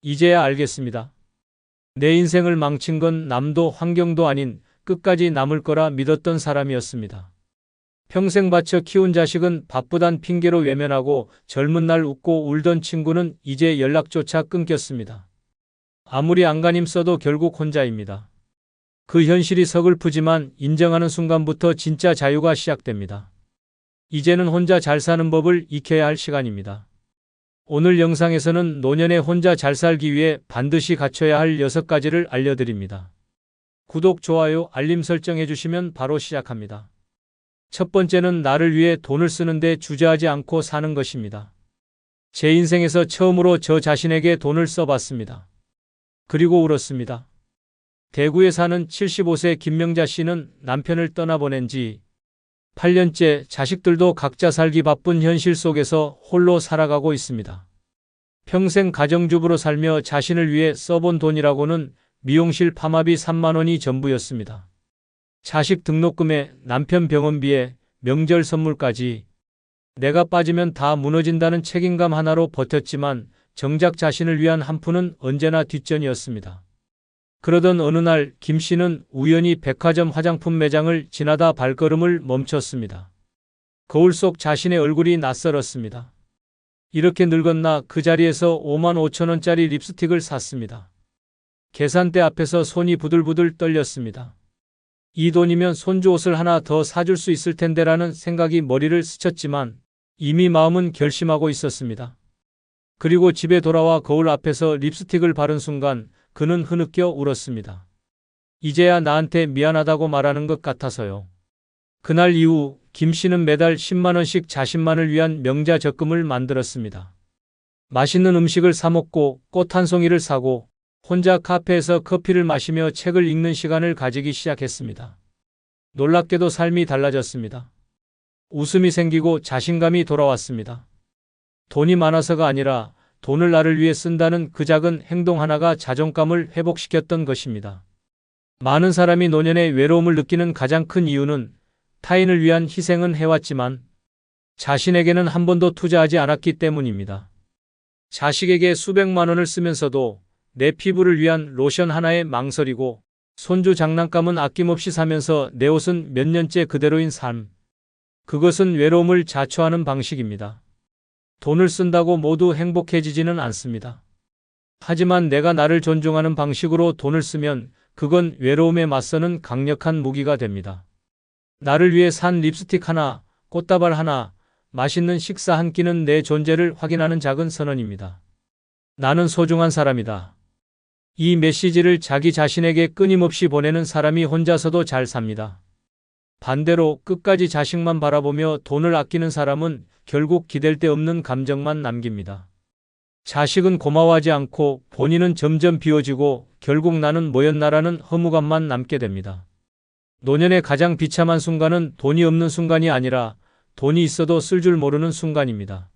이제야 알겠습니다. 내 인생을 망친 건 남도 환경도 아닌 끝까지 남을 거라 믿었던 사람이었습니다. 평생 바쳐 키운 자식은 바쁘단 핑계로 외면하고 젊은 날 웃고 울던 친구는 이제 연락조차 끊겼습니다. 아무리 안간힘 써도 결국 혼자입니다. 그 현실이 서글프지만 인정하는 순간부터 진짜 자유가 시작됩니다. 이제는 혼자 잘 사는 법을 익혀야 할 시간입니다. 오늘 영상에서는 노년에 혼자 잘 살기 위해 반드시 갖춰야 할 6가지를 알려드립니다. 구독, 좋아요, 알림 설정해 주시면 바로 시작합니다. 첫 번째는 나를 위해 돈을 쓰는데 주저하지 않고 사는 것입니다. 제 인생에서 처음으로 저 자신에게 돈을 써봤습니다. 그리고 울었습니다. 대구에 사는 75세 김명자 씨는 남편을 떠나보낸 지 8년째 자식들도 각자 살기 바쁜 현실 속에서 홀로 살아가고 있습니다. 평생 가정주부로 살며 자신을 위해 써본 돈이라고는 미용실 파마비 3만 원이 전부였습니다. 자식 등록금에 남편 병원비에 명절 선물까지 내가 빠지면 다 무너진다는 책임감 하나로 버텼지만 정작 자신을 위한 한 푼은 언제나 뒷전이었습니다. 그러던 어느 날 김 씨는 우연히 백화점 화장품 매장을 지나다 발걸음을 멈췄습니다. 거울 속 자신의 얼굴이 낯설었습니다. 이렇게 늙었나 그 자리에서 5만 5천 원짜리 립스틱을 샀습니다. 계산대 앞에서 손이 부들부들 떨렸습니다. 이 돈이면 손주 옷을 하나 더 사줄 수 있을 텐데라는 생각이 머리를 스쳤지만 이미 마음은 결심하고 있었습니다. 그리고 집에 돌아와 거울 앞에서 립스틱을 바른 순간 그는 흐느껴 울었습니다. 이제야 나한테 미안하다고 말하는 것 같아서요. 그날 이후 김 씨는 매달 10만 원씩 자신만을 위한 명자 적금을 만들었습니다. 맛있는 음식을 사 먹고 꽃 한 송이를 사고 혼자 카페에서 커피를 마시며 책을 읽는 시간을 가지기 시작했습니다. 놀랍게도 삶이 달라졌습니다. 웃음이 생기고 자신감이 돌아왔습니다. 돈이 많아서가 아니라 돈을 나를 위해 쓴다는 그 작은 행동 하나가 자존감을 회복시켰던 것입니다. 많은 사람이 노년에 외로움을 느끼는 가장 큰 이유는 타인을 위한 희생은 해왔지만 자신에게는 한 번도 투자하지 않았기 때문입니다. 자식에게 수백만 원을 쓰면서도 내 피부를 위한 로션 하나에 망설이고 손주 장난감은 아낌없이 사면서 내 옷은 몇 년째 그대로인 삶. 그것은 외로움을 자초하는 방식입니다. 돈을 쓴다고 모두 행복해지지는 않습니다. 하지만 내가 나를 존중하는 방식으로 돈을 쓰면 그건 외로움에 맞서는 강력한 무기가 됩니다. 나를 위해 산 립스틱 하나, 꽃다발 하나, 맛있는 식사 한 끼는 내 존재를 확인하는 작은 선언입니다. 나는 소중한 사람이다. 이 메시지를 자기 자신에게 끊임없이 보내는 사람이 혼자서도 잘 삽니다. 반대로 끝까지 자식만 바라보며 돈을 아끼는 사람은 결국 기댈 데 없는 감정만 남깁니다. 자식은 고마워하지 않고 본인은 점점 비워지고 결국 나는 뭐였나라는 허무감만 남게 됩니다. 노년의 가장 비참한 순간은 돈이 없는 순간이 아니라 돈이 있어도 쓸 줄 모르는 순간입니다.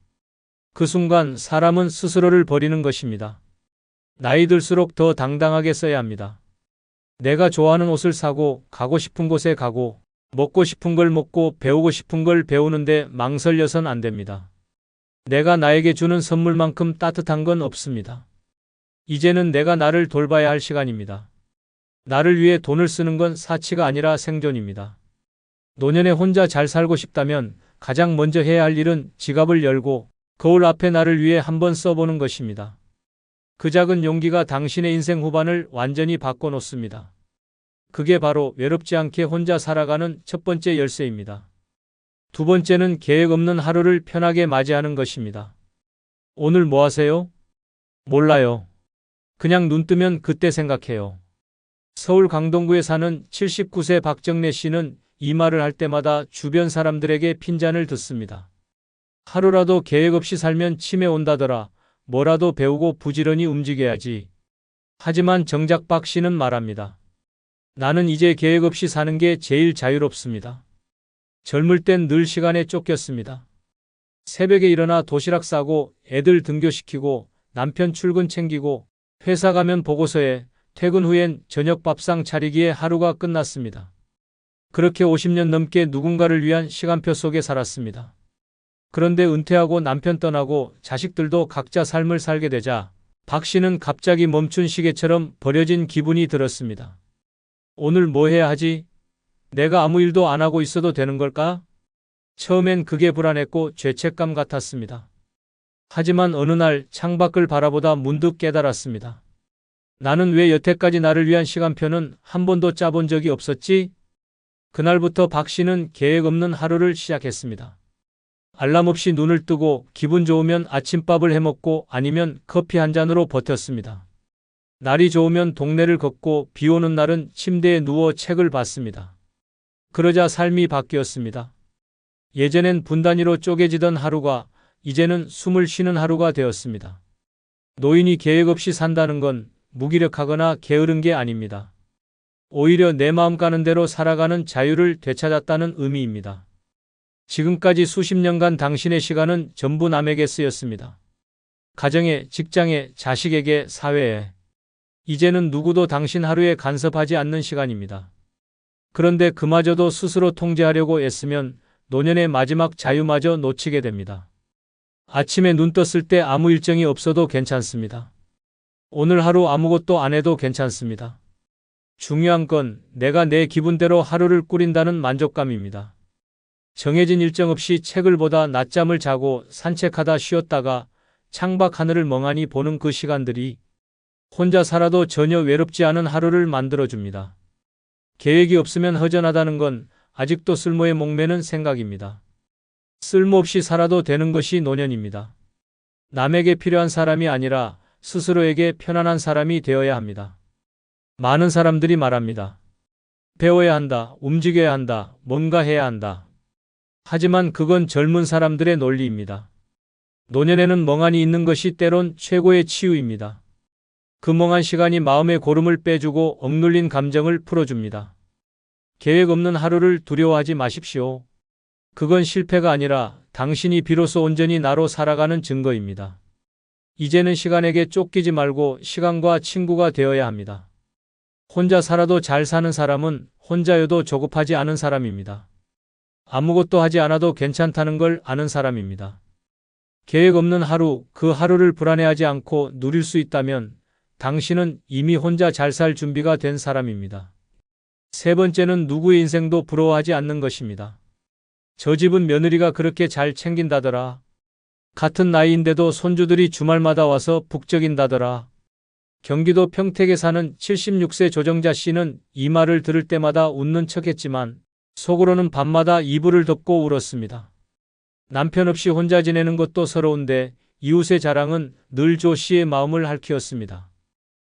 그 순간 사람은 스스로를 버리는 것입니다. 나이 들수록 더 당당하게 써야 합니다. 내가 좋아하는 옷을 사고 가고 싶은 곳에 가고 먹고 싶은 걸 먹고 배우고 싶은 걸 배우는데 망설여선 안 됩니다. 내가 나에게 주는 선물만큼 따뜻한 건 없습니다. 이제는 내가 나를 돌봐야 할 시간입니다. 나를 위해 돈을 쓰는 건 사치가 아니라 생존입니다. 노년에 혼자 잘 살고 싶다면 가장 먼저 해야 할 일은 지갑을 열고 거울 앞에 나를 위해 한번 써보는 것입니다. 그 작은 용기가 당신의 인생 후반을 완전히 바꿔놓습니다. 그게 바로 외롭지 않게 혼자 살아가는 첫 번째 열쇠입니다. 두 번째는 계획 없는 하루를 편하게 맞이하는 것입니다. 오늘 뭐 하세요? 몰라요. 그냥 눈 뜨면 그때 생각해요. 서울 강동구에 사는 79세 박정래 씨는 이 말을 할 때마다 주변 사람들에게 핀잔을 듣습니다. 하루라도 계획 없이 살면 치매 온다더라. 뭐라도 배우고 부지런히 움직여야지. 하지만 정작 박 씨는 말합니다. 나는 이제 계획 없이 사는 게 제일 자유롭습니다. 젊을 땐 늘 시간에 쫓겼습니다. 새벽에 일어나 도시락 싸고 애들 등교시키고 남편 출근 챙기고 회사 가면 보고서에 퇴근 후엔 저녁 밥상 차리기에 하루가 끝났습니다. 그렇게 50년 넘게 누군가를 위한 시간표 속에 살았습니다. 그런데 은퇴하고 남편 떠나고 자식들도 각자 삶을 살게 되자 박 씨는 갑자기 멈춘 시계처럼 버려진 기분이 들었습니다. 오늘 뭐 해야 하지? 내가 아무 일도 안 하고 있어도 되는 걸까? 처음엔 그게 불안했고 죄책감 같았습니다. 하지만 어느 날 창밖을 바라보다 문득 깨달았습니다. 나는 왜 여태까지 나를 위한 시간표는 한 번도 짜본 적이 없었지? 그날부터 박 씨는 계획 없는 하루를 시작했습니다. 알람 없이 눈을 뜨고 기분 좋으면 아침밥을 해먹고 아니면 커피 한 잔으로 버텼습니다. 날이 좋으면 동네를 걷고 비 오는 날은 침대에 누워 책을 봤습니다. 그러자 삶이 바뀌었습니다. 예전엔 분단위로 쪼개지던 하루가 이제는 숨을 쉬는 하루가 되었습니다. 노인이 계획 없이 산다는 건 무기력하거나 게으른 게 아닙니다. 오히려 내 마음 가는 대로 살아가는 자유를 되찾았다는 의미입니다. 지금까지 수십 년간 당신의 시간은 전부 남에게 쓰였습니다. 가정에, 직장에, 자식에게, 사회에. 이제는 누구도 당신 하루에 간섭하지 않는 시간입니다. 그런데 그마저도 스스로 통제하려고 애쓰면 노년의 마지막 자유마저 놓치게 됩니다. 아침에 눈 떴을 때 아무 일정이 없어도 괜찮습니다. 오늘 하루 아무것도 안 해도 괜찮습니다. 중요한 건 내가 내 기분대로 하루를 꾸린다는 만족감입니다. 정해진 일정 없이 책을 보다 낮잠을 자고 산책하다 쉬었다가 창밖 하늘을 멍하니 보는 그 시간들이 혼자 살아도 전혀 외롭지 않은 하루를 만들어줍니다. 계획이 없으면 허전하다는 건 아직도 쓸모에 목매는 생각입니다. 쓸모없이 살아도 되는 것이 노년입니다. 남에게 필요한 사람이 아니라 스스로에게 편안한 사람이 되어야 합니다. 많은 사람들이 말합니다. 배워야 한다, 움직여야 한다, 뭔가 해야 한다. 하지만 그건 젊은 사람들의 논리입니다. 노년에는 멍하니 있는 것이 때론 최고의 치유입니다. 그 멍한 시간이 마음의 고름을 빼주고 억눌린 감정을 풀어줍니다. 계획 없는 하루를 두려워하지 마십시오. 그건 실패가 아니라 당신이 비로소 온전히 나로 살아가는 증거입니다. 이제는 시간에게 쫓기지 말고 시간과 친구가 되어야 합니다. 혼자 살아도 잘 사는 사람은 혼자여도 조급하지 않은 사람입니다. 아무것도 하지 않아도 괜찮다는 걸 아는 사람입니다. 계획 없는 하루, 그 하루를 불안해하지 않고 누릴 수 있다면 당신은 이미 혼자 잘 살 준비가 된 사람입니다. 세 번째는 누구의 인생도 부러워하지 않는 것입니다. 저 집은 며느리가 그렇게 잘 챙긴다더라. 같은 나이인데도 손주들이 주말마다 와서 북적인다더라. 경기도 평택에 사는 76세 조정자 씨는 이 말을 들을 때마다 웃는 척했지만 속으로는 밤마다 이불을 덮고 울었습니다. 남편 없이 혼자 지내는 것도 서러운데 이웃의 자랑은 늘 조 씨의 마음을 핥히었습니다.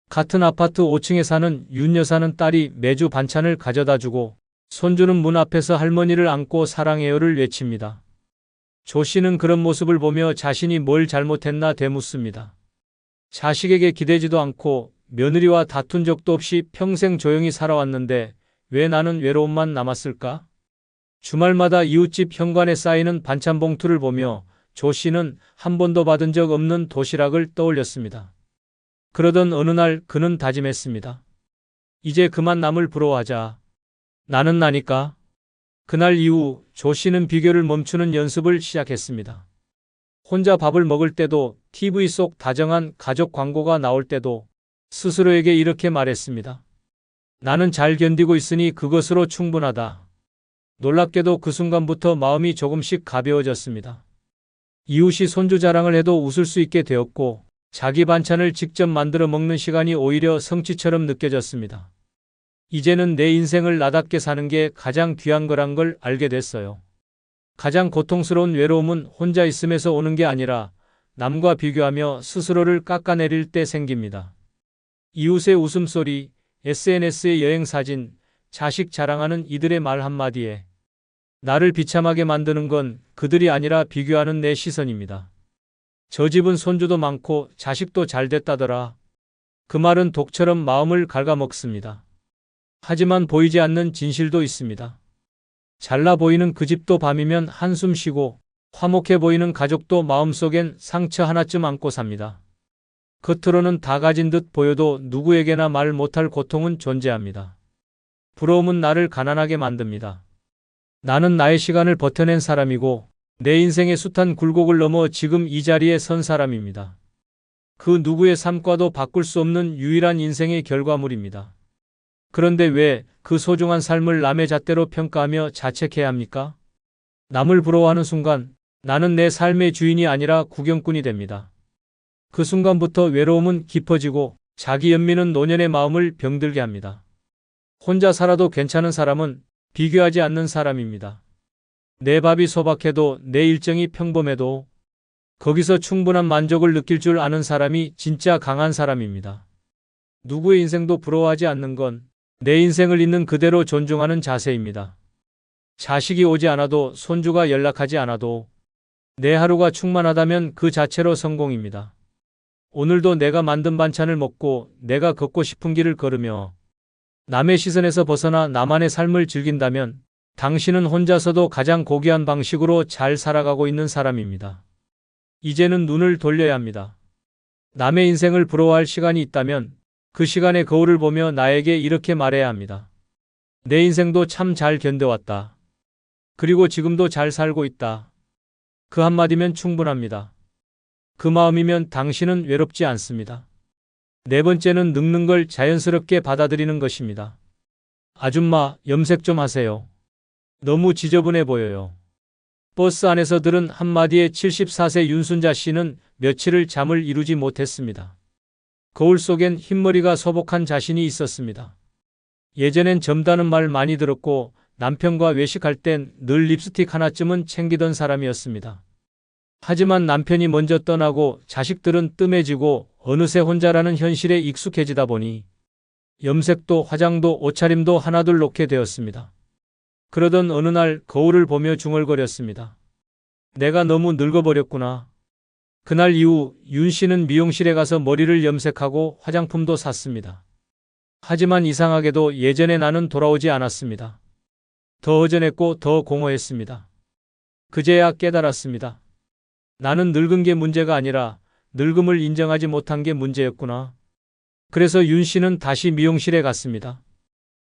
같은 아파트 5층에 사는 윤 여사는 딸이 매주 반찬을 가져다 주고 손주는 문 앞에서 할머니를 안고 사랑해요를 외칩니다. 조 씨는 그런 모습을 보며 자신이 뭘 잘못했나 되묻습니다. 자식에게 기대지도 않고 며느리와 다툰 적도 없이 평생 조용히 살아왔는데 왜 나는 외로움만 남았을까? 주말마다 이웃집 현관에 쌓이는 반찬 봉투를 보며 조 씨는 한 번도 받은 적 없는 도시락을 떠올렸습니다. 그러던 어느 날 그는 다짐했습니다. 이제 그만 남을 부러워하자. 나는 나니까. 그날 이후 조 씨는 비교를 멈추는 연습을 시작했습니다. 혼자 밥을 먹을 때도 TV 속 다정한 가족 광고가 나올 때도 스스로에게 이렇게 말했습니다. 나는 잘 견디고 있으니 그것으로 충분하다. 놀랍게도 그 순간부터 마음이 조금씩 가벼워졌습니다. 이웃이 손주 자랑을 해도 웃을 수 있게 되었고 자기 반찬을 직접 만들어 먹는 시간이 오히려 성취처럼 느껴졌습니다. 이제는 내 인생을 나답게 사는 게 가장 귀한 거란 걸 알게 됐어요. 가장 고통스러운 외로움은 혼자 있음에서 오는 게 아니라 남과 비교하며 스스로를 깎아내릴 때 생깁니다. 이웃의 웃음소리, SNS의 여행사진, 자식 자랑하는 이들의 말 한마디에 나를 비참하게 만드는 건 그들이 아니라 비교하는 내 시선입니다. 저 집은 손주도 많고 자식도 잘 됐다더라. 그 말은 독처럼 마음을 갉아먹습니다. 하지만 보이지 않는 진실도 있습니다. 잘나 보이는 그 집도 밤이면 한숨 쉬고 화목해 보이는 가족도 마음속엔 상처 하나쯤 안고 삽니다. 겉으로는 다 가진 듯 보여도 누구에게나 말 못할 고통은 존재합니다. 부러움은 나를 가난하게 만듭니다. 나는 나의 시간을 버텨낸 사람이고 내 인생의 숱한 굴곡을 넘어 지금 이 자리에 선 사람입니다. 그 누구의 삶과도 바꿀 수 없는 유일한 인생의 결과물입니다. 그런데 왜 그 소중한 삶을 남의 잣대로 평가하며 자책해야 합니까? 남을 부러워하는 순간 나는 내 삶의 주인이 아니라 구경꾼이 됩니다. 그 순간부터 외로움은 깊어지고 자기 연민은 노년의 마음을 병들게 합니다. 혼자 살아도 괜찮은 사람은 비교하지 않는 사람입니다. 내 밥이 소박해도 내 일정이 평범해도 거기서 충분한 만족을 느낄 줄 아는 사람이 진짜 강한 사람입니다. 누구의 인생도 부러워하지 않는 건 내 인생을 있는 그대로 존중하는 자세입니다. 자식이 오지 않아도 손주가 연락하지 않아도 내 하루가 충만하다면 그 자체로 성공입니다. 오늘도 내가 만든 반찬을 먹고 내가 걷고 싶은 길을 걸으며 남의 시선에서 벗어나 나만의 삶을 즐긴다면 당신은 혼자서도 가장 고귀한 방식으로 잘 살아가고 있는 사람입니다. 이제는 눈을 돌려야 합니다. 남의 인생을 부러워할 시간이 있다면 그 시간의 거울을 보며 나에게 이렇게 말해야 합니다. 내 인생도 참 잘 견뎌왔다. 그리고 지금도 잘 살고 있다. 그 한마디면 충분합니다. 그 마음이면 당신은 외롭지 않습니다. 네 번째는 늙는 걸 자연스럽게 받아들이는 것입니다. 아줌마, 염색 좀 하세요. 너무 지저분해 보여요. 버스 안에서 들은 한마디에 74세 윤순자 씨는 며칠을 잠을 이루지 못했습니다. 거울 속엔 흰머리가 소복한 자신이 있었습니다. 예전엔 젊다는 말 많이 들었고 남편과 외식할 땐 늘 립스틱 하나쯤은 챙기던 사람이었습니다. 하지만 남편이 먼저 떠나고 자식들은 뜸해지고 어느새 혼자라는 현실에 익숙해지다 보니 염색도 화장도 옷차림도 하나둘 놓게 되었습니다. 그러던 어느 날 거울을 보며 중얼거렸습니다. 내가 너무 늙어버렸구나. 그날 이후 윤 씨는 미용실에 가서 머리를 염색하고 화장품도 샀습니다. 하지만 이상하게도 예전의 나는 돌아오지 않았습니다. 더 허전했고 더 공허했습니다. 그제야 깨달았습니다. 나는 늙은 게 문제가 아니라 늙음을 인정하지 못한 게 문제였구나. 그래서 윤 씨는 다시 미용실에 갔습니다.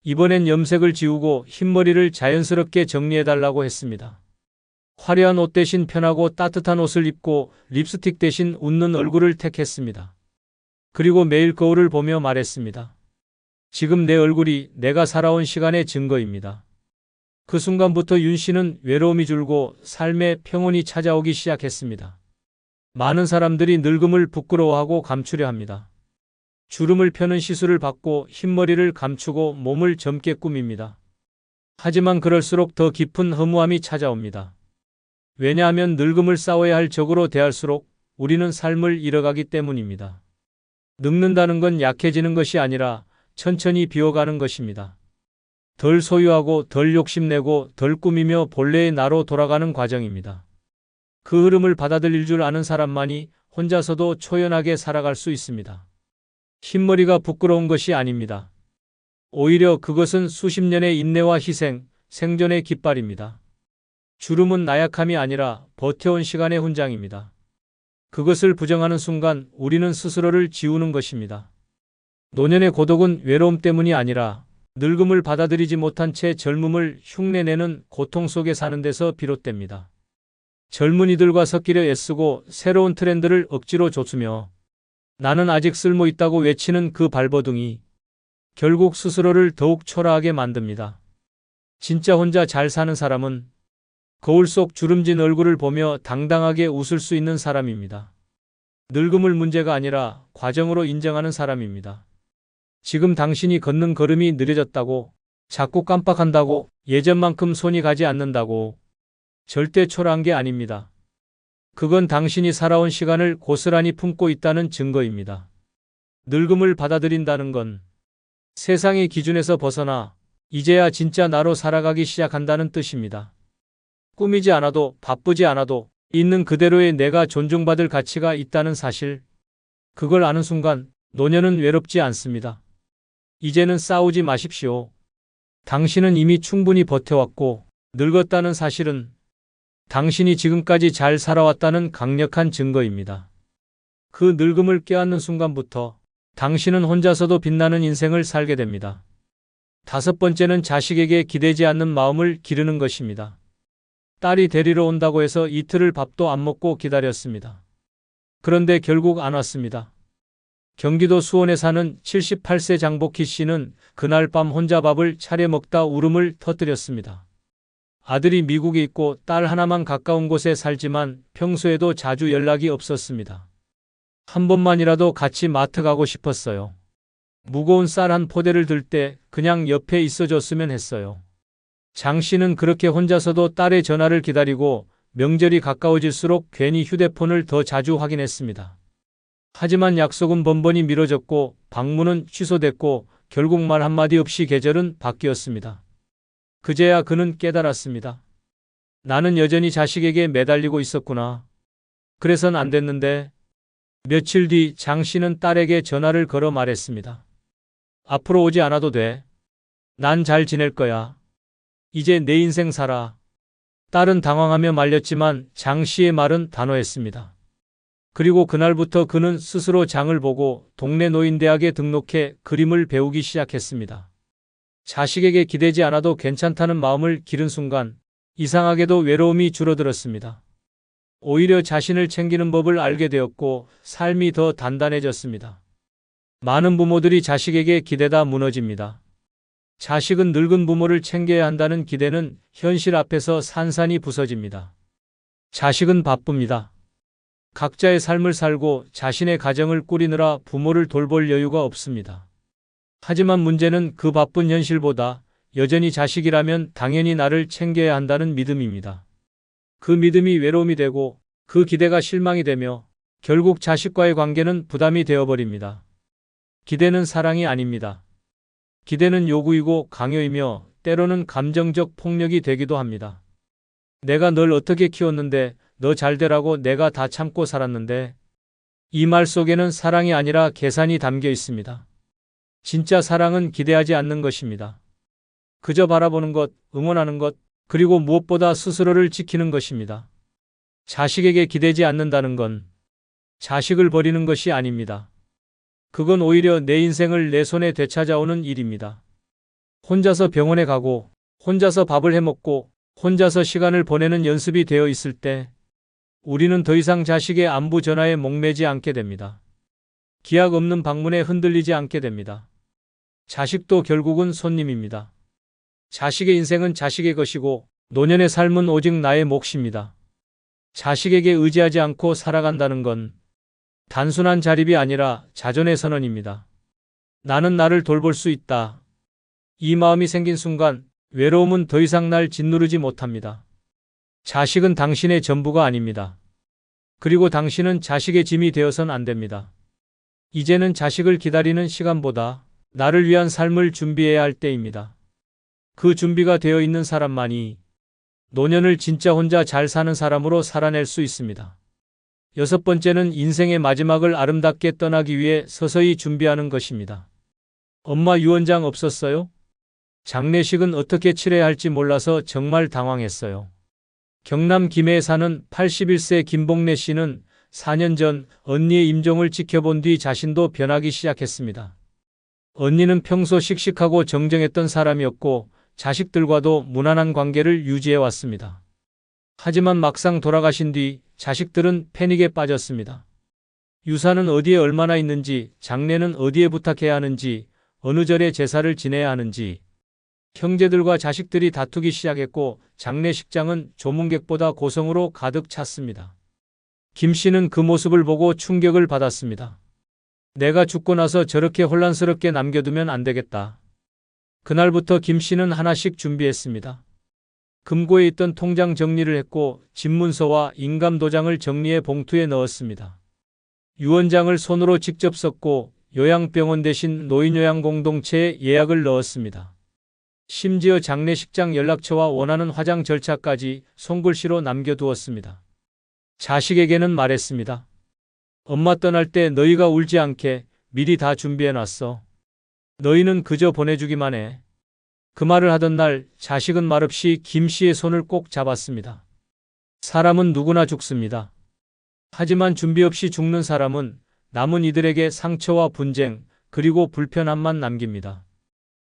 이번엔 염색을 지우고 흰머리를 자연스럽게 정리해달라고 했습니다. 화려한 옷 대신 편하고 따뜻한 옷을 입고 립스틱 대신 웃는 얼굴을 택했습니다. 그리고 매일 거울을 보며 말했습니다. 지금 내 얼굴이 내가 살아온 시간의 증거입니다. 그 순간부터 윤 씨는 외로움이 줄고 삶의 평온이 찾아오기 시작했습니다. 많은 사람들이 늙음을 부끄러워하고 감추려 합니다. 주름을 펴는 시술을 받고 흰머리를 감추고 몸을 젊게 꾸밉니다. 하지만 그럴수록 더 깊은 허무함이 찾아옵니다. 왜냐하면 늙음을 싸워야 할 적으로 대할수록 우리는 삶을 잃어가기 때문입니다. 늙는다는 건 약해지는 것이 아니라 천천히 비워가는 것입니다. 덜 소유하고 덜 욕심내고 덜 꾸미며 본래의 나로 돌아가는 과정입니다. 그 흐름을 받아들일 줄 아는 사람만이 혼자서도 초연하게 살아갈 수 있습니다. 흰머리가 부끄러운 것이 아닙니다. 오히려 그것은 수십 년의 인내와 희생, 생존의 깃발입니다. 주름은 나약함이 아니라 버텨온 시간의 훈장입니다. 그것을 부정하는 순간 우리는 스스로를 지우는 것입니다. 노년의 고독은 외로움 때문이 아니라 늙음을 받아들이지 못한 채 젊음을 흉내내는 고통 속에 사는 데서 비롯됩니다. 젊은이들과 섞이려 애쓰고 새로운 트렌드를 억지로 좇으며 나는 아직 쓸모 있다고 외치는 그 발버둥이 결국 스스로를 더욱 초라하게 만듭니다. 진짜 혼자 잘 사는 사람은 거울 속 주름진 얼굴을 보며 당당하게 웃을 수 있는 사람입니다. 늙음을 문제가 아니라 과정으로 인정하는 사람입니다. 지금 당신이 걷는 걸음이 느려졌다고, 자꾸 깜빡한다고, 예전만큼 손이 가지 않는다고 절대 초라한 게 아닙니다. 그건 당신이 살아온 시간을 고스란히 품고 있다는 증거입니다. 늙음을 받아들인다는 건 세상의 기준에서 벗어나 이제야 진짜 나로 살아가기 시작한다는 뜻입니다. 꾸미지 않아도 바쁘지 않아도 있는 그대로의 내가 존중받을 가치가 있다는 사실. 그걸 아는 순간 노년은 외롭지 않습니다. 이제는 싸우지 마십시오. 당신은 이미 충분히 버텨왔고 늙었다는 사실은 당신이 지금까지 잘 살아왔다는 강력한 증거입니다. 그 늙음을 깨닫는 순간부터 당신은 혼자서도 빛나는 인생을 살게 됩니다. 다섯 번째는 자식에게 기대지 않는 마음을 기르는 것입니다. 딸이 데리러 온다고 해서 이틀을 밥도 안 먹고 기다렸습니다. 그런데 결국 안 왔습니다. 경기도 수원에 사는 78세 장복희 씨는 그날 밤 혼자 밥을 차려 먹다 울음을 터뜨렸습니다. 아들이 미국에 있고 딸 하나만 가까운 곳에 살지만 평소에도 자주 연락이 없었습니다. 한 번만이라도 같이 마트 가고 싶었어요. 무거운 쌀 한 포대를 들 때 그냥 옆에 있어줬으면 했어요. 장 씨는 그렇게 혼자서도 딸의 전화를 기다리고 명절이 가까워질수록 괜히 휴대폰을 더 자주 확인했습니다. 하지만 약속은 번번이 미뤄졌고 방문은 취소됐고 결국 말 한마디 없이 계절은 바뀌었습니다. 그제야 그는 깨달았습니다. 나는 여전히 자식에게 매달리고 있었구나. 그래선 안 됐는데. 며칠 뒤 장 씨는 딸에게 전화를 걸어 말했습니다. 앞으로 오지 않아도 돼. 난 잘 지낼 거야. 이제 내 인생 살아. 딸은 당황하며 말렸지만 장 씨의 말은 단호했습니다. 그리고 그날부터 그는 스스로 장을 보고 동네 노인대학에 등록해 그림을 배우기 시작했습니다. 자식에게 기대지 않아도 괜찮다는 마음을 기른 순간 이상하게도 외로움이 줄어들었습니다. 오히려 자신을 챙기는 법을 알게 되었고 삶이 더 단단해졌습니다. 많은 부모들이 자식에게 기대다 무너집니다. 자식은 늙은 부모를 챙겨야 한다는 기대는 현실 앞에서 산산이 부서집니다. 자식은 바쁩니다. 각자의 삶을 살고 자신의 가정을 꾸리느라 부모를 돌볼 여유가 없습니다. 하지만 문제는 그 바쁜 현실보다 여전히 자식이라면 당연히 나를 챙겨야 한다는 믿음입니다. 그 믿음이 외로움이 되고 그 기대가 실망이 되며 결국 자식과의 관계는 부담이 되어버립니다. 기대는 사랑이 아닙니다. 기대는 요구이고 강요이며 때로는 감정적 폭력이 되기도 합니다. 내가 널 어떻게 키웠는데 너 잘 되라고 내가 다 참고 살았는데. 이 말 속에는 사랑이 아니라 계산이 담겨 있습니다. 진짜 사랑은 기대하지 않는 것입니다. 그저 바라보는 것, 응원하는 것, 그리고 무엇보다 스스로를 지키는 것입니다. 자식에게 기대지 않는다는 건 자식을 버리는 것이 아닙니다. 그건 오히려 내 인생을 내 손에 되찾아오는 일입니다. 혼자서 병원에 가고, 혼자서 밥을 해먹고, 혼자서 시간을 보내는 연습이 되어 있을 때 우리는 더 이상 자식의 안부 전화에 목매지 않게 됩니다. 기약 없는 방문에 흔들리지 않게 됩니다. 자식도 결국은 손님입니다. 자식의 인생은 자식의 것이고 노년의 삶은 오직 나의 몫입니다. 자식에게 의지하지 않고 살아간다는 건 단순한 자립이 아니라 자존의 선언입니다. 나는 나를 돌볼 수 있다. 이 마음이 생긴 순간 외로움은 더 이상 날 짓누르지 못합니다. 자식은 당신의 전부가 아닙니다. 그리고 당신은 자식의 짐이 되어선 안 됩니다. 이제는 자식을 기다리는 시간보다 나를 위한 삶을 준비해야 할 때입니다. 그 준비가 되어 있는 사람만이 노년을 진짜 혼자 잘 사는 사람으로 살아낼 수 있습니다. 6번째는 인생의 마지막을 아름답게 떠나기 위해 서서히 준비하는 것입니다. 엄마 유언장 없었어요? 장례식은 어떻게 치러야 할지 몰라서 정말 당황했어요. 경남 김해에 사는 81세 김복래 씨는 4년 전 언니의 임종을 지켜본 뒤 자신도 변하기 시작했습니다. 언니는 평소 씩씩하고 정정했던 사람이었고 자식들과도 무난한 관계를 유지해왔습니다. 하지만 막상 돌아가신 뒤 자식들은 패닉에 빠졌습니다. 유산은 어디에 얼마나 있는지, 장례는 어디에 부탁해야 하는지, 어느 절에 제사를 지내야 하는지, 형제들과 자식들이 다투기 시작했고 장례식장은 조문객보다 고성으로 가득 찼습니다. 김 씨는 그 모습을 보고 충격을 받았습니다. 내가 죽고 나서 저렇게 혼란스럽게 남겨두면 안 되겠다. 그날부터 김 씨는 하나씩 준비했습니다. 금고에 있던 통장 정리를 했고 집문서와 인감도장을 정리해 봉투에 넣었습니다. 유언장을 손으로 직접 썼고 요양병원 대신 노인요양공동체에 예약을 넣었습니다. 심지어 장례식장 연락처와 원하는 화장 절차까지 손글씨로 남겨두었습니다. 자식에게는 말했습니다. 엄마 떠날 때 너희가 울지 않게 미리 다 준비해놨어. 너희는 그저 보내주기만 해. 그 말을 하던 날 자식은 말없이 김 씨의 손을 꼭 잡았습니다. 사람은 누구나 죽습니다. 하지만 준비 없이 죽는 사람은 남은 이들에게 상처와 분쟁 그리고 불편함만 남깁니다.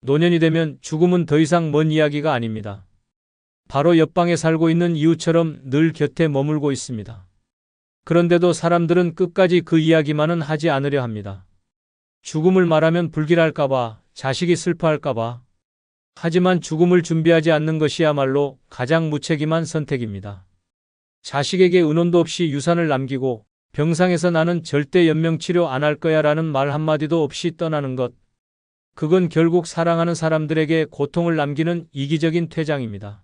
노년이 되면 죽음은 더 이상 먼 이야기가 아닙니다. 바로 옆방에 살고 있는 이웃처럼 늘 곁에 머물고 있습니다. 그런데도 사람들은 끝까지 그 이야기만은 하지 않으려 합니다. 죽음을 말하면 불길할까봐, 자식이 슬퍼할까봐. 하지만 죽음을 준비하지 않는 것이야말로 가장 무책임한 선택입니다. 자식에게 의논도 없이 유산을 남기고 병상에서 나는 절대 연명치료 안 할 거야 라는 말 한마디도 없이 떠나는 것. 그건 결국 사랑하는 사람들에게 고통을 남기는 이기적인 퇴장입니다.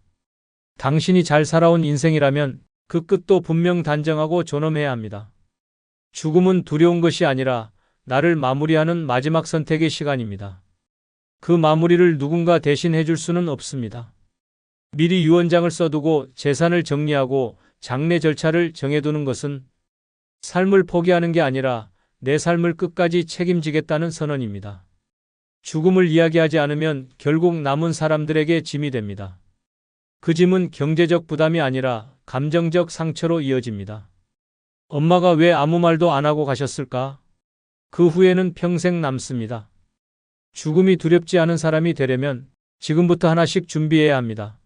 당신이 잘 살아온 인생이라면 그 끝도 분명 단정하고 존엄해야 합니다. 죽음은 두려운 것이 아니라 나를 마무리하는 마지막 선택의 시간입니다. 그 마무리를 누군가 대신 해줄 수는 없습니다. 미리 유언장을 써두고 재산을 정리하고 장례 절차를 정해두는 것은 삶을 포기하는 게 아니라 내 삶을 끝까지 책임지겠다는 선언입니다. 죽음을 이야기하지 않으면 결국 남은 사람들에게 짐이 됩니다. 그 짐은 경제적 부담이 아니라 감정적 상처로 이어집니다. 엄마가 왜 아무 말도 안 하고 가셨을까? 그 후회는 평생 남습니다. 죽음이 두렵지 않은 사람이 되려면 지금부터 하나씩 준비해야 합니다.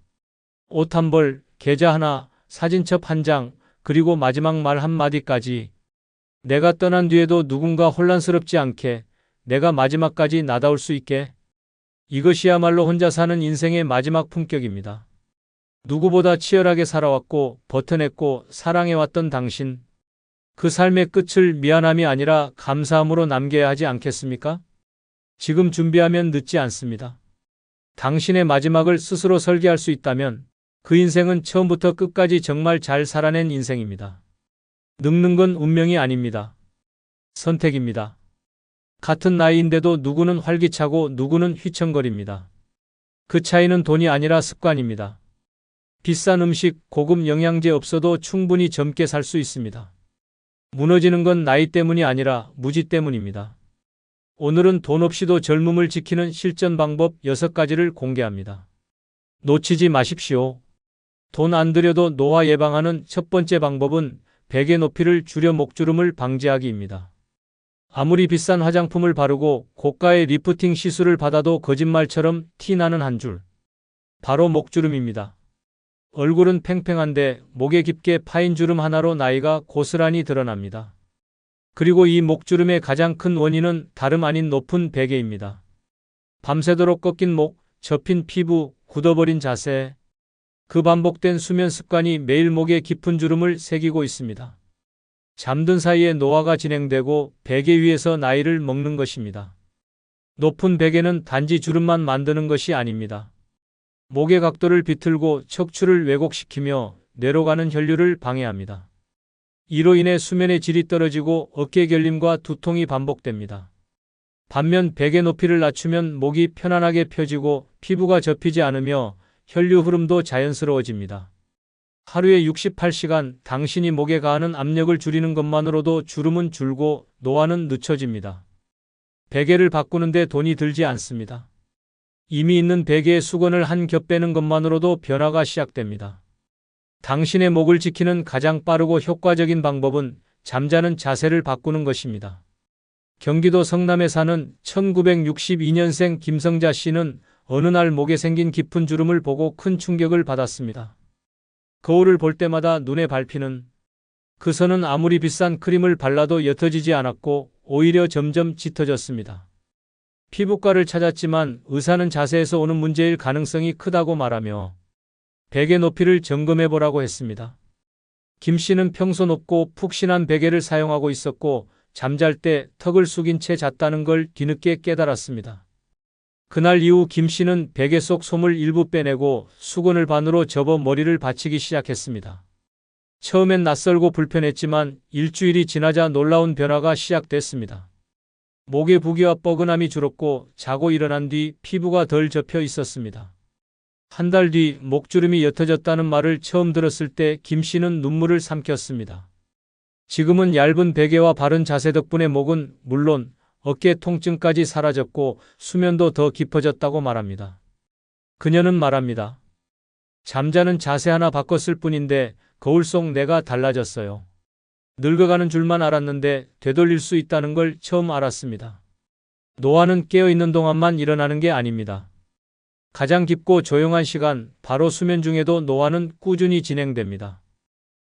옷 한 벌, 계좌 하나, 사진첩 한 장, 그리고 마지막 말 한마디까지. 내가 떠난 뒤에도 누군가 혼란스럽지 않게, 내가 마지막까지 나다울 수 있게. 이것이야말로 혼자 사는 인생의 마지막 품격입니다. 누구보다 치열하게 살아왔고 버텨냈고 사랑해왔던 당신. 그 삶의 끝을 미안함이 아니라 감사함으로 남겨야 하지 않겠습니까? 지금 준비하면 늦지 않습니다. 당신의 마지막을 스스로 설계할 수 있다면 그 인생은 처음부터 끝까지 정말 잘 살아낸 인생입니다. 늙는 건 운명이 아닙니다. 선택입니다. 같은 나이인데도 누구는 활기차고 누구는 휘청거립니다. 그 차이는 돈이 아니라 습관입니다. 비싼 음식, 고급 영양제 없어도 충분히 젊게 살 수 있습니다. 무너지는 건 나이 때문이 아니라 무지 때문입니다. 오늘은 돈 없이도 젊음을 지키는 실전 방법 6가지를 공개합니다. 놓치지 마십시오. 돈 안 들여도 노화 예방하는 첫 번째 방법은 베개 높이를 줄여 목주름을 방지하기입니다. 아무리 비싼 화장품을 바르고 고가의 리프팅 시술을 받아도 거짓말처럼 티 나는 한 줄. 바로 목주름입니다. 얼굴은 팽팽한데 목에 깊게 파인 주름 하나로 나이가 고스란히 드러납니다. 그리고 이 목주름의 가장 큰 원인은 다름 아닌 높은 베개입니다. 밤새도록 꺾인 목, 접힌 피부, 굳어버린 자세. 그 반복된 수면 습관이 매일 목에 깊은 주름을 새기고 있습니다. 잠든 사이에 노화가 진행되고 베개 위에서 나이를 먹는 것입니다. 높은 베개는 단지 주름만 만드는 것이 아닙니다. 목의 각도를 비틀고 척추를 왜곡시키며 뇌로 가는 혈류를 방해합니다. 이로 인해 수면의 질이 떨어지고 어깨 결림과 두통이 반복됩니다. 반면 베개 높이를 낮추면 목이 편안하게 펴지고 피부가 접히지 않으며 혈류 흐름도 자연스러워집니다. 하루에 68시간 당신이 목에 가하는 압력을 줄이는 것만으로도 주름은 줄고 노화는 늦춰집니다. 베개를 바꾸는데 돈이 들지 않습니다. 이미 있는 베개의 수건을 한 겹 빼는 것만으로도 변화가 시작됩니다. 당신의 목을 지키는 가장 빠르고 효과적인 방법은 잠자는 자세를 바꾸는 것입니다. 경기도 성남에 사는 1962년생 김성자 씨는 어느 날 목에 생긴 깊은 주름을 보고 큰 충격을 받았습니다. 거울을 볼 때마다 눈에 밟히는 그 선은 아무리 비싼 크림을 발라도 옅어지지 않았고 오히려 점점 짙어졌습니다. 피부과를 찾았지만 의사는 자세에서 오는 문제일 가능성이 크다고 말하며 베개 높이를 점검해보라고 했습니다. 김 씨는 평소 높고 푹신한 베개를 사용하고 있었고 잠잘 때 턱을 숙인 채 잤다는 걸 뒤늦게 깨달았습니다. 그날 이후 김 씨는 베개 속 솜을 일부 빼내고 수건을 반으로 접어 머리를 받치기 시작했습니다. 처음엔 낯설고 불편했지만 일주일이 지나자 놀라운 변화가 시작됐습니다. 목의 부기와 뻐근함이 줄었고 자고 일어난 뒤 피부가 덜 접혀 있었습니다. 한 달 뒤 목주름이 옅어졌다는 말을 처음 들었을 때 김 씨는 눈물을 삼켰습니다. 지금은 얇은 베개와 바른 자세 덕분에 목은 물론 어깨 통증까지 사라졌고 수면도 더 깊어졌다고 말합니다. 그녀는 말합니다. 잠자는 자세 하나 바꿨을 뿐인데 거울 속 내가 달라졌어요. 늙어가는 줄만 알았는데 되돌릴 수 있다는 걸 처음 알았습니다. 노화는 깨어있는 동안만 일어나는 게 아닙니다. 가장 깊고 조용한 시간, 바로 수면 중에도 노화는 꾸준히 진행됩니다.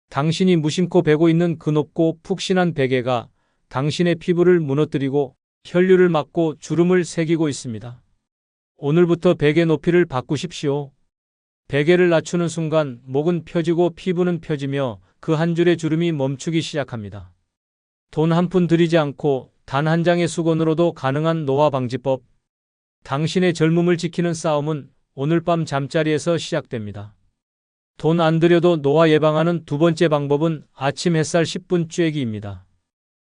당신이 무심코 베고 있는 그 높고 푹신한 베개가 당신의 피부를 무너뜨리고 혈류를 막고 주름을 새기고 있습니다. 오늘부터 베개 높이를 바꾸십시오. 베개를 낮추는 순간 목은 펴지고 피부는 펴지며 그 한 줄의 주름이 멈추기 시작합니다. 돈 한 푼 들이지 않고 단 한 장의 수건으로도 가능한 노화 방지법. 당신의 젊음을 지키는 싸움은 오늘 밤 잠자리에서 시작됩니다. 돈 안 들여도 노화 예방하는 두 번째 방법은 아침 햇살 10분 쬐기입니다.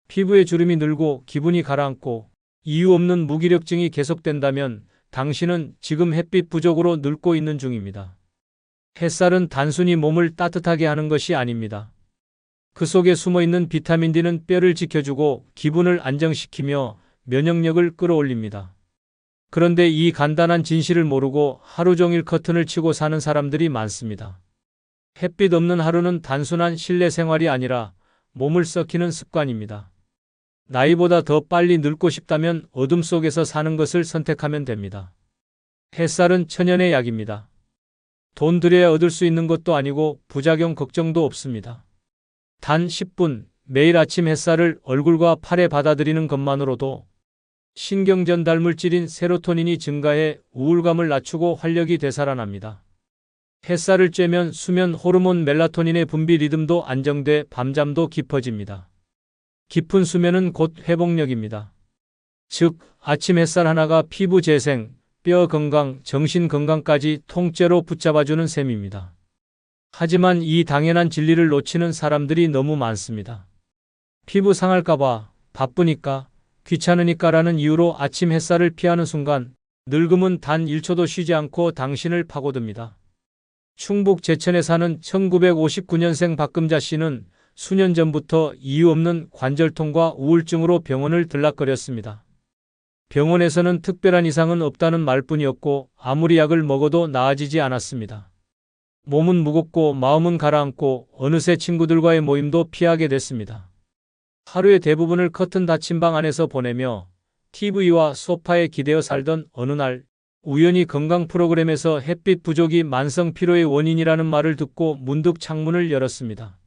피부에 주름이 늘고 기분이 가라앉고 이유 없는 무기력증이 계속된다면 당신은 지금 햇빛 부족으로 늙고 있는 중입니다. 햇살은 단순히 몸을 따뜻하게 하는 것이 아닙니다. 그 속에 숨어있는 비타민 D는 뼈를 지켜주고 기분을 안정시키며 면역력을 끌어올립니다. 그런데 이 간단한 진실을 모르고 하루 종일 커튼을 치고 사는 사람들이 많습니다. 햇빛 없는 하루는 단순한 실내 생활이 아니라 몸을 썩히는 습관입니다. 나이보다 더 빨리 늙고 싶다면 어둠 속에서 사는 것을 선택하면 됩니다. 햇살은 천연의 약입니다. 돈 들여야 얻을 수 있는 것도 아니고 부작용 걱정도 없습니다. 단 10분 매일 아침 햇살을 얼굴과 팔에 받아들이는 것만으로도 신경 전달 물질인 세로토닌이 증가해 우울감을 낮추고 활력이 되살아납니다. 햇살을 쬐면 수면 호르몬 멜라토닌의 분비 리듬도 안정돼 밤잠도 깊어집니다. 깊은 수면은 곧 회복력입니다. 즉, 아침 햇살 하나가 피부 재생, 뼈 건강, 정신 건강까지 통째로 붙잡아주는 셈입니다. 하지만 이 당연한 진리를 놓치는 사람들이 너무 많습니다. 피부 상할까봐, 바쁘니까, 귀찮으니까라는 이유로 아침 햇살을 피하는 순간 늙음은 단 1초도 쉬지 않고 당신을 파고듭니다. 충북 제천에 사는 1959년생 박금자 씨는 수년 전부터 이유 없는 관절통과 우울증으로 병원을 들락거렸습니다. 병원에서는 특별한 이상은 없다는 말뿐이었고 아무리 약을 먹어도 나아지지 않았습니다. 몸은 무겁고 마음은 가라앉고 어느새 친구들과의 모임도 피하게 됐습니다. 하루의 대부분을 커튼 닫힌 방 안에서 보내며 TV와 소파에 기대어 살던 어느 날 우연히 건강 프로그램에서 햇빛 부족이 만성 피로의 원인이라는 말을 듣고 문득 창문을 열었습니다.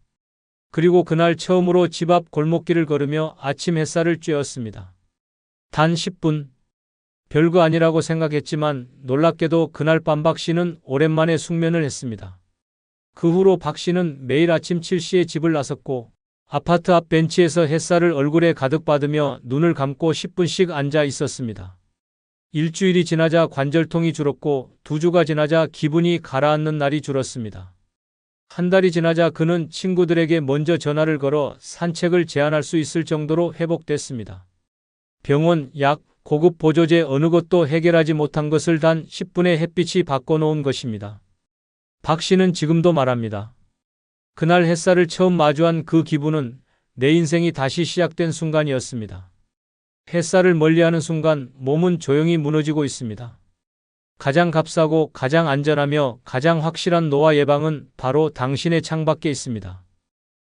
그리고 그날 처음으로 집 앞 골목길을 걸으며 아침 햇살을 쬐었습니다. 단 10분. 별거 아니라고 생각했지만 놀랍게도 그날 밤 박 씨는 오랜만에 숙면을 했습니다. 그 후로 박 씨는 매일 아침 7시에 집을 나섰고 아파트 앞 벤치에서 햇살을 얼굴에 가득 받으며 눈을 감고 10분씩 앉아 있었습니다. 일주일이 지나자 관절통이 줄었고 2주가 지나자 기분이 가라앉는 날이 줄었습니다. 한 달이 지나자 그는 친구들에게 먼저 전화를 걸어 산책을 제안할 수 있을 정도로 회복됐습니다. 병원, 약, 고급 보조제 어느 것도 해결하지 못한 것을 단 10분의 햇빛이 바꿔놓은 것입니다. 박 씨는 지금도 말합니다. 그날 햇살을 처음 마주한 그 기분은 내 인생이 다시 시작된 순간이었습니다. 햇살을 멀리하는 순간 몸은 조용히 무너지고 있습니다. 가장 값싸고 가장 안전하며 가장 확실한 노화 예방은 바로 당신의 창밖에 있습니다.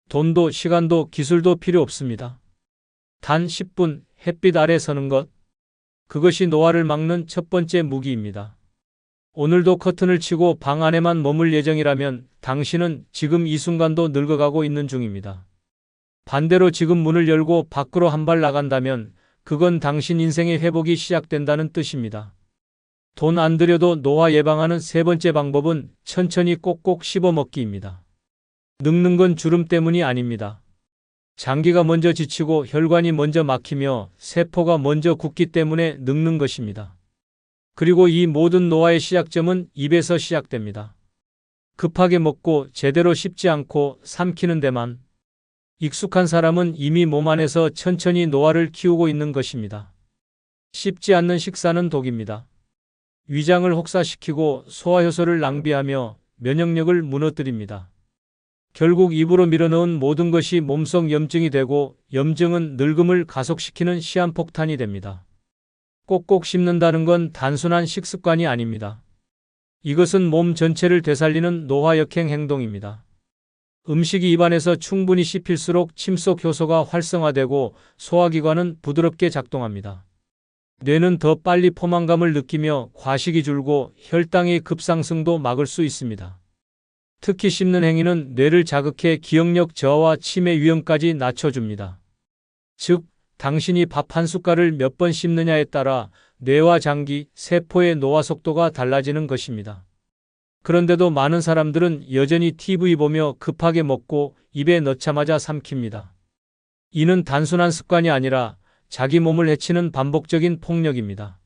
돈도 시간도 기술도 필요 없습니다. 단 10분 햇빛 아래 서는 것. 그것이 노화를 막는 첫 번째 무기입니다. 오늘도 커튼을 치고 방 안에만 머물 예정이라면 당신은 지금 이 순간도 늙어가고 있는 중입니다. 반대로 지금 문을 열고 밖으로 한 발 나간다면 그건 당신 인생의 회복이 시작된다는 뜻입니다. 돈 안 들여도 노화 예방하는 세 번째 방법은 천천히 꼭꼭 씹어 먹기입니다. 늙는 건 주름 때문이 아닙니다. 장기가 먼저 지치고 혈관이 먼저 막히며 세포가 먼저 굳기 때문에 늙는 것입니다. 그리고 이 모든 노화의 시작점은 입에서 시작됩니다. 급하게 먹고 제대로 씹지 않고 삼키는 데만. 익숙한 사람은 이미 몸 안에서 천천히 노화를 키우고 있는 것입니다. 씹지 않는 식사는 독입니다. 위장을 혹사시키고 소화효소를 낭비하며 면역력을 무너뜨립니다. 결국 입으로 밀어넣은 모든 것이 몸속 염증이 되고 염증은 늙음을 가속시키는 시한폭탄이 됩니다. 꼭꼭 씹는다는 건 단순한 식습관이 아닙니다. 이것은 몸 전체를 되살리는 노화역행 행동입니다. 음식이 입안에서 충분히 씹힐수록 침속 효소가 활성화되고 소화기관은 부드럽게 작동합니다. 뇌는 더 빨리 포만감을 느끼며 과식이 줄고 혈당의 급상승도 막을 수 있습니다. 특히 씹는 행위는 뇌를 자극해 기억력 저하와 치매 위험까지 낮춰줍니다. 즉, 당신이 밥 한 숟갈을 몇 번 씹느냐에 따라 뇌와 장기, 세포의 노화 속도가 달라지는 것입니다. 그런데도 많은 사람들은 여전히 TV 보며 급하게 먹고 입에 넣자마자 삼킵니다. 이는 단순한 습관이 아니라 자기 몸을 해치는 반복적인 폭력입니다.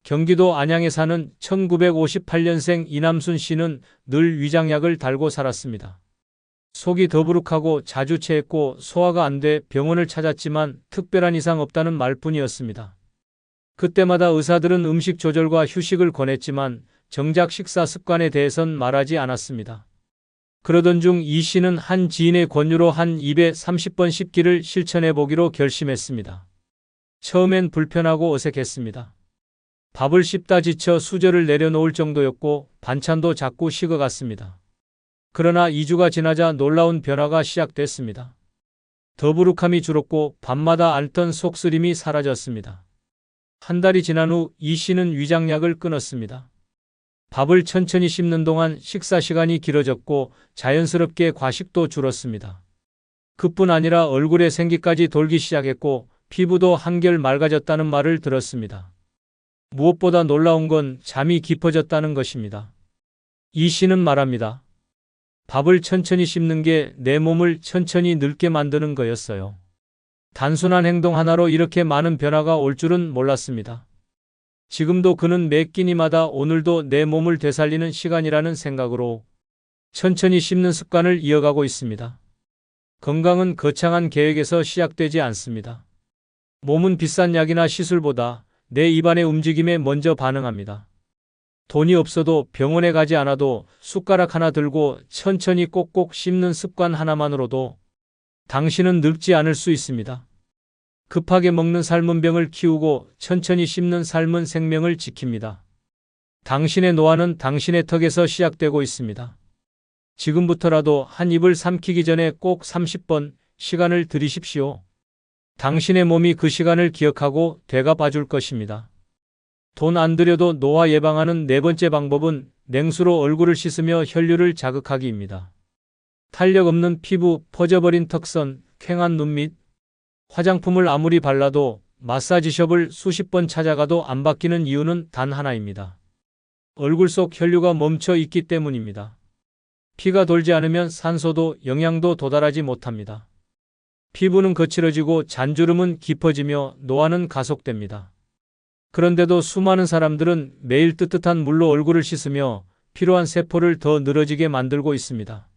경기도 안양에 사는 1958년생 이남순 씨는 늘 위장약을 달고 살았습니다. 속이 더부룩하고 자주 체했고 소화가 안 돼 병원을 찾았지만 특별한 이상 없다는 말뿐이었습니다. 그때마다 의사들은 음식 조절과 휴식을 권했지만 정작 식사 습관에 대해선 말하지 않았습니다. 그러던 중 이 씨는 한 지인의 권유로 한 입에 30번 씹기를 실천해 보기로 결심했습니다. 처음엔 불편하고 어색했습니다. 밥을 씹다 지쳐 수저를 내려놓을 정도였고 반찬도 자꾸 식어갔습니다. 그러나 2주가 지나자 놀라운 변화가 시작됐습니다. 더부룩함이 줄었고 밤마다 앓던 속쓰림이 사라졌습니다. 한 달이 지난 후 이 씨는 위장약을 끊었습니다. 밥을 천천히 씹는 동안 식사 시간이 길어졌고 자연스럽게 과식도 줄었습니다. 그뿐 아니라 얼굴에 생기까지 돌기 시작했고 피부도 한결 맑아졌다는 말을 들었습니다. 무엇보다 놀라운 건 잠이 깊어졌다는 것입니다. 이 씨는 말합니다. 밥을 천천히 씹는 게 내 몸을 천천히 늙게 만드는 거였어요. 단순한 행동 하나로 이렇게 많은 변화가 올 줄은 몰랐습니다. 지금도 그는 매 끼니마다 오늘도 내 몸을 되살리는 시간이라는 생각으로 천천히 씹는 습관을 이어가고 있습니다. 건강은 거창한 계획에서 시작되지 않습니다. 몸은 비싼 약이나 시술보다 내 입안의 움직임에 먼저 반응합니다. 돈이 없어도 병원에 가지 않아도 숟가락 하나 들고 천천히 꼭꼭 씹는 습관 하나만으로도 당신은 늙지 않을 수 있습니다. 급하게 먹는 삶은 병을 키우고 천천히 씹는 삶은 생명을 지킵니다. 당신의 노화는 당신의 턱에서 시작되고 있습니다. 지금부터라도 한 입을 삼키기 전에 꼭 30번 시간을 들이십시오. 당신의 몸이 그 시간을 기억하고 되갚아줄 것입니다. 돈 안 들여도 노화 예방하는 네 번째 방법은 냉수로 얼굴을 씻으며 혈류를 자극하기입니다. 탄력 없는 피부, 퍼져버린 턱선, 퀭한 눈 및 화장품을 아무리 발라도 마사지숍을 수십 번 찾아가도 안 바뀌는 이유는 단 하나입니다. 얼굴 속 혈류가 멈춰 있기 때문입니다. 피가 돌지 않으면 산소도 영양도 도달하지 못합니다. 피부는 거칠어지고 잔주름은 깊어지며 노화는 가속됩니다. 그런데도 수많은 사람들은 매일 뜨뜻한 물로 얼굴을 씻으며 필요한 세포를 더 늘어지게 만들고 있습니다.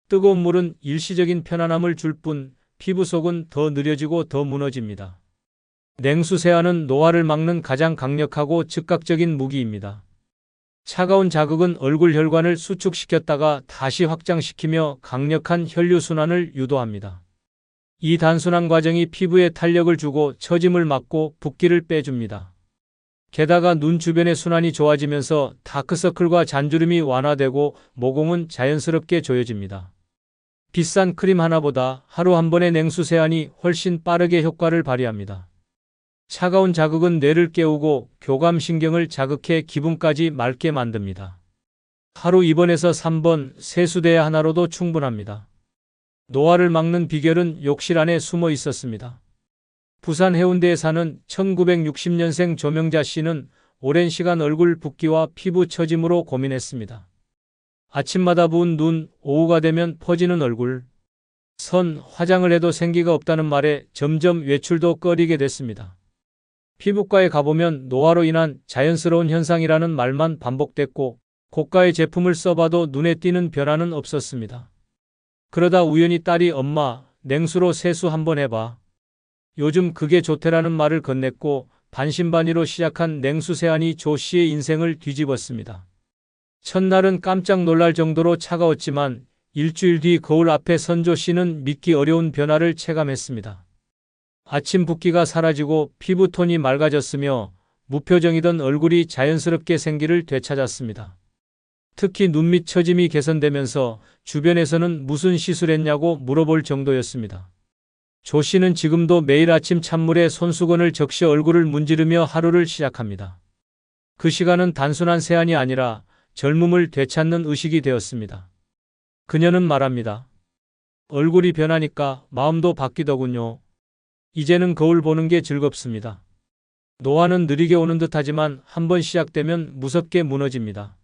뜨거운 물은 일시적인 편안함을 줄 뿐 피부 속은 더 느려지고 더 무너집니다. 냉수 세안은 노화를 막는 가장 강력하고 즉각적인 무기입니다. 차가운 자극은 얼굴 혈관을 수축시켰다가 다시 확장시키며 강력한 혈류순환을 유도합니다. 이 단순한 과정이 피부에 탄력을 주고 처짐을 막고 붓기를 빼줍니다. 게다가 눈 주변의 순환이 좋아지면서 다크서클과 잔주름이 완화되고 모공은 자연스럽게 조여집니다. 비싼 크림 하나보다 하루 한 번의 냉수 세안이 훨씬 빠르게 효과를 발휘합니다. 차가운 자극은 뇌를 깨우고 교감신경을 자극해 기분까지 맑게 만듭니다. 하루 2번에서 3번 세수대야 하나로도 충분합니다. 노화를 막는 비결은 욕실 안에 숨어 있었습니다. 부산 해운대에 사는 1960년생 조명자 씨는 오랜 시간 얼굴 붓기와 피부 처짐으로 고민했습니다. 아침마다 부은 눈, 오후가 되면 퍼지는 얼굴, 선, 화장을 해도 생기가 없다는 말에 점점 외출도 꺼리게 됐습니다. 피부과에 가보면 노화로 인한 자연스러운 현상이라는 말만 반복됐고 고가의 제품을 써봐도 눈에 띄는 변화는 없었습니다. 그러다 우연히 딸이 엄마, 냉수로 세수 한번 해봐. 요즘 그게 좋대라는 말을 건넸고 반신반의로 시작한 냉수 세안이 조 씨의 인생을 뒤집었습니다. 첫날은 깜짝 놀랄 정도로 차가웠지만 일주일 뒤 거울 앞에 선 조 씨는 믿기 어려운 변화를 체감했습니다. 아침 붓기가 사라지고 피부톤이 맑아졌으며 무표정이던 얼굴이 자연스럽게 생기를 되찾았습니다. 특히 눈 밑 처짐이 개선되면서 주변에서는 무슨 시술했냐고 물어볼 정도였습니다. 조 씨는 지금도 매일 아침 찬물에 손수건을 적셔 얼굴을 문지르며 하루를 시작합니다. 그 시간은 단순한 세안이 아니라 젊음을 되찾는 의식이 되었습니다. 그녀는 말합니다. 얼굴이 변하니까 마음도 바뀌더군요. 이제는 거울 보는 게 즐겁습니다. 노화는 느리게 오는 듯하지만 한번 시작되면 무섭게 무너집니다.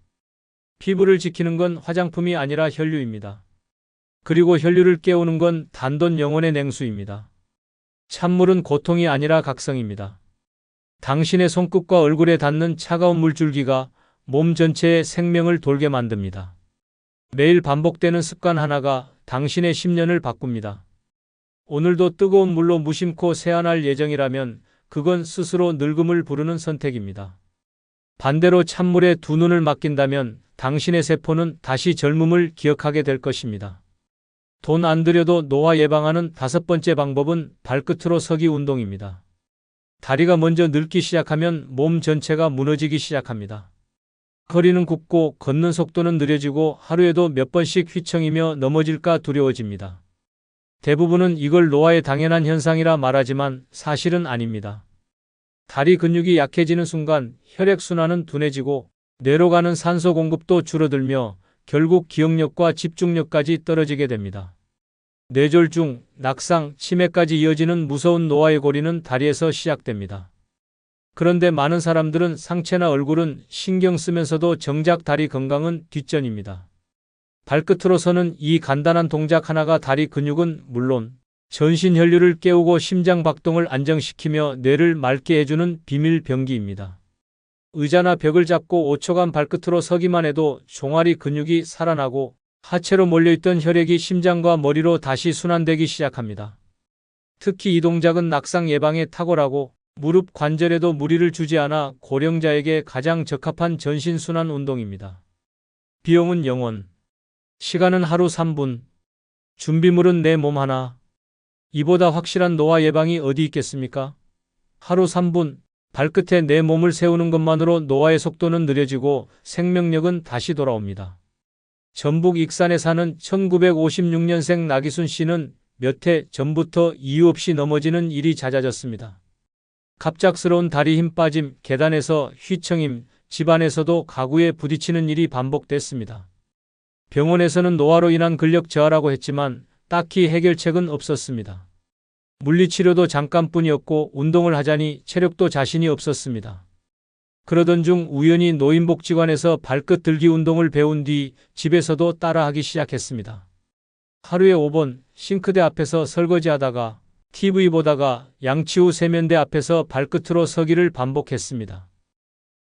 피부를 지키는 건 화장품이 아니라 혈류입니다. 그리고 혈류를 깨우는 건 단돈 영혼의 냉수입니다. 찬물은 고통이 아니라 각성입니다. 당신의 손끝과 얼굴에 닿는 차가운 물줄기가 몸 전체에 생명을 돌게 만듭니다. 매일 반복되는 습관 하나가 당신의 10년을 바꿉니다. 오늘도 뜨거운 물로 무심코 세안할 예정이라면 그건 스스로 늙음을 부르는 선택입니다. 반대로 찬물에 두 눈을 맡긴다면 당신의 세포는 다시 젊음을 기억하게 될 것입니다. 돈 안 들여도 노화 예방하는 5번째 방법은 발끝으로 서기 운동입니다. 다리가 먼저 늙기 시작하면 몸 전체가 무너지기 시작합니다. 허리는 굽고 걷는 속도는 느려지고 하루에도 몇 번씩 휘청이며 넘어질까 두려워집니다. 대부분은 이걸 노화의 당연한 현상이라 말하지만 사실은 아닙니다. 다리 근육이 약해지는 순간 혈액순환은 둔해지고 뇌로 가는 산소 공급도 줄어들며 결국 기억력과 집중력까지 떨어지게 됩니다. 뇌졸중, 낙상, 치매까지 이어지는 무서운 노화의 고리는 다리에서 시작됩니다. 그런데 많은 사람들은 상체나 얼굴은 신경 쓰면서도 정작 다리 건강은 뒷전입니다. 발끝으로 서는 이 간단한 동작 하나가 다리 근육은 물론 전신 혈류를 깨우고 심장 박동을 안정시키며 뇌를 맑게 해주는 비밀 병기입니다. 의자나 벽을 잡고 5초간 발끝으로 서기만 해도 종아리 근육이 살아나고 하체로 몰려있던 혈액이 심장과 머리로 다시 순환되기 시작합니다. 특히 이 동작은 낙상 예방에 탁월하고 무릎 관절에도 무리를 주지 않아 고령자에게 가장 적합한 전신순환 운동입니다. 비용은 0원. 시간은 하루 3분. 준비물은 내 몸 하나. 이보다 확실한 노화 예방이 어디 있겠습니까? 하루 3분. 발끝에 내 몸을 세우는 것만으로 노화의 속도는 느려지고 생명력은 다시 돌아옵니다. 전북 익산에 사는 1956년생 나기순 씨는 몇 해 전부터 이유 없이 넘어지는 일이 잦아졌습니다. 갑작스러운 다리 힘 빠짐, 계단에서 휘청임, 집안에서도 가구에 부딪히는 일이 반복됐습니다. 병원에서는 노화로 인한 근력 저하라고 했지만 딱히 해결책은 없었습니다. 물리치료도 잠깐뿐이었고 운동을 하자니 체력도 자신이 없었습니다. 그러던 중 우연히 노인복지관에서 발끝 들기 운동을 배운 뒤 집에서도 따라하기 시작했습니다. 하루에 5번 싱크대 앞에서 설거지하다가 TV 보다가 양치 후 세면대 앞에서 발끝으로 서기를 반복했습니다.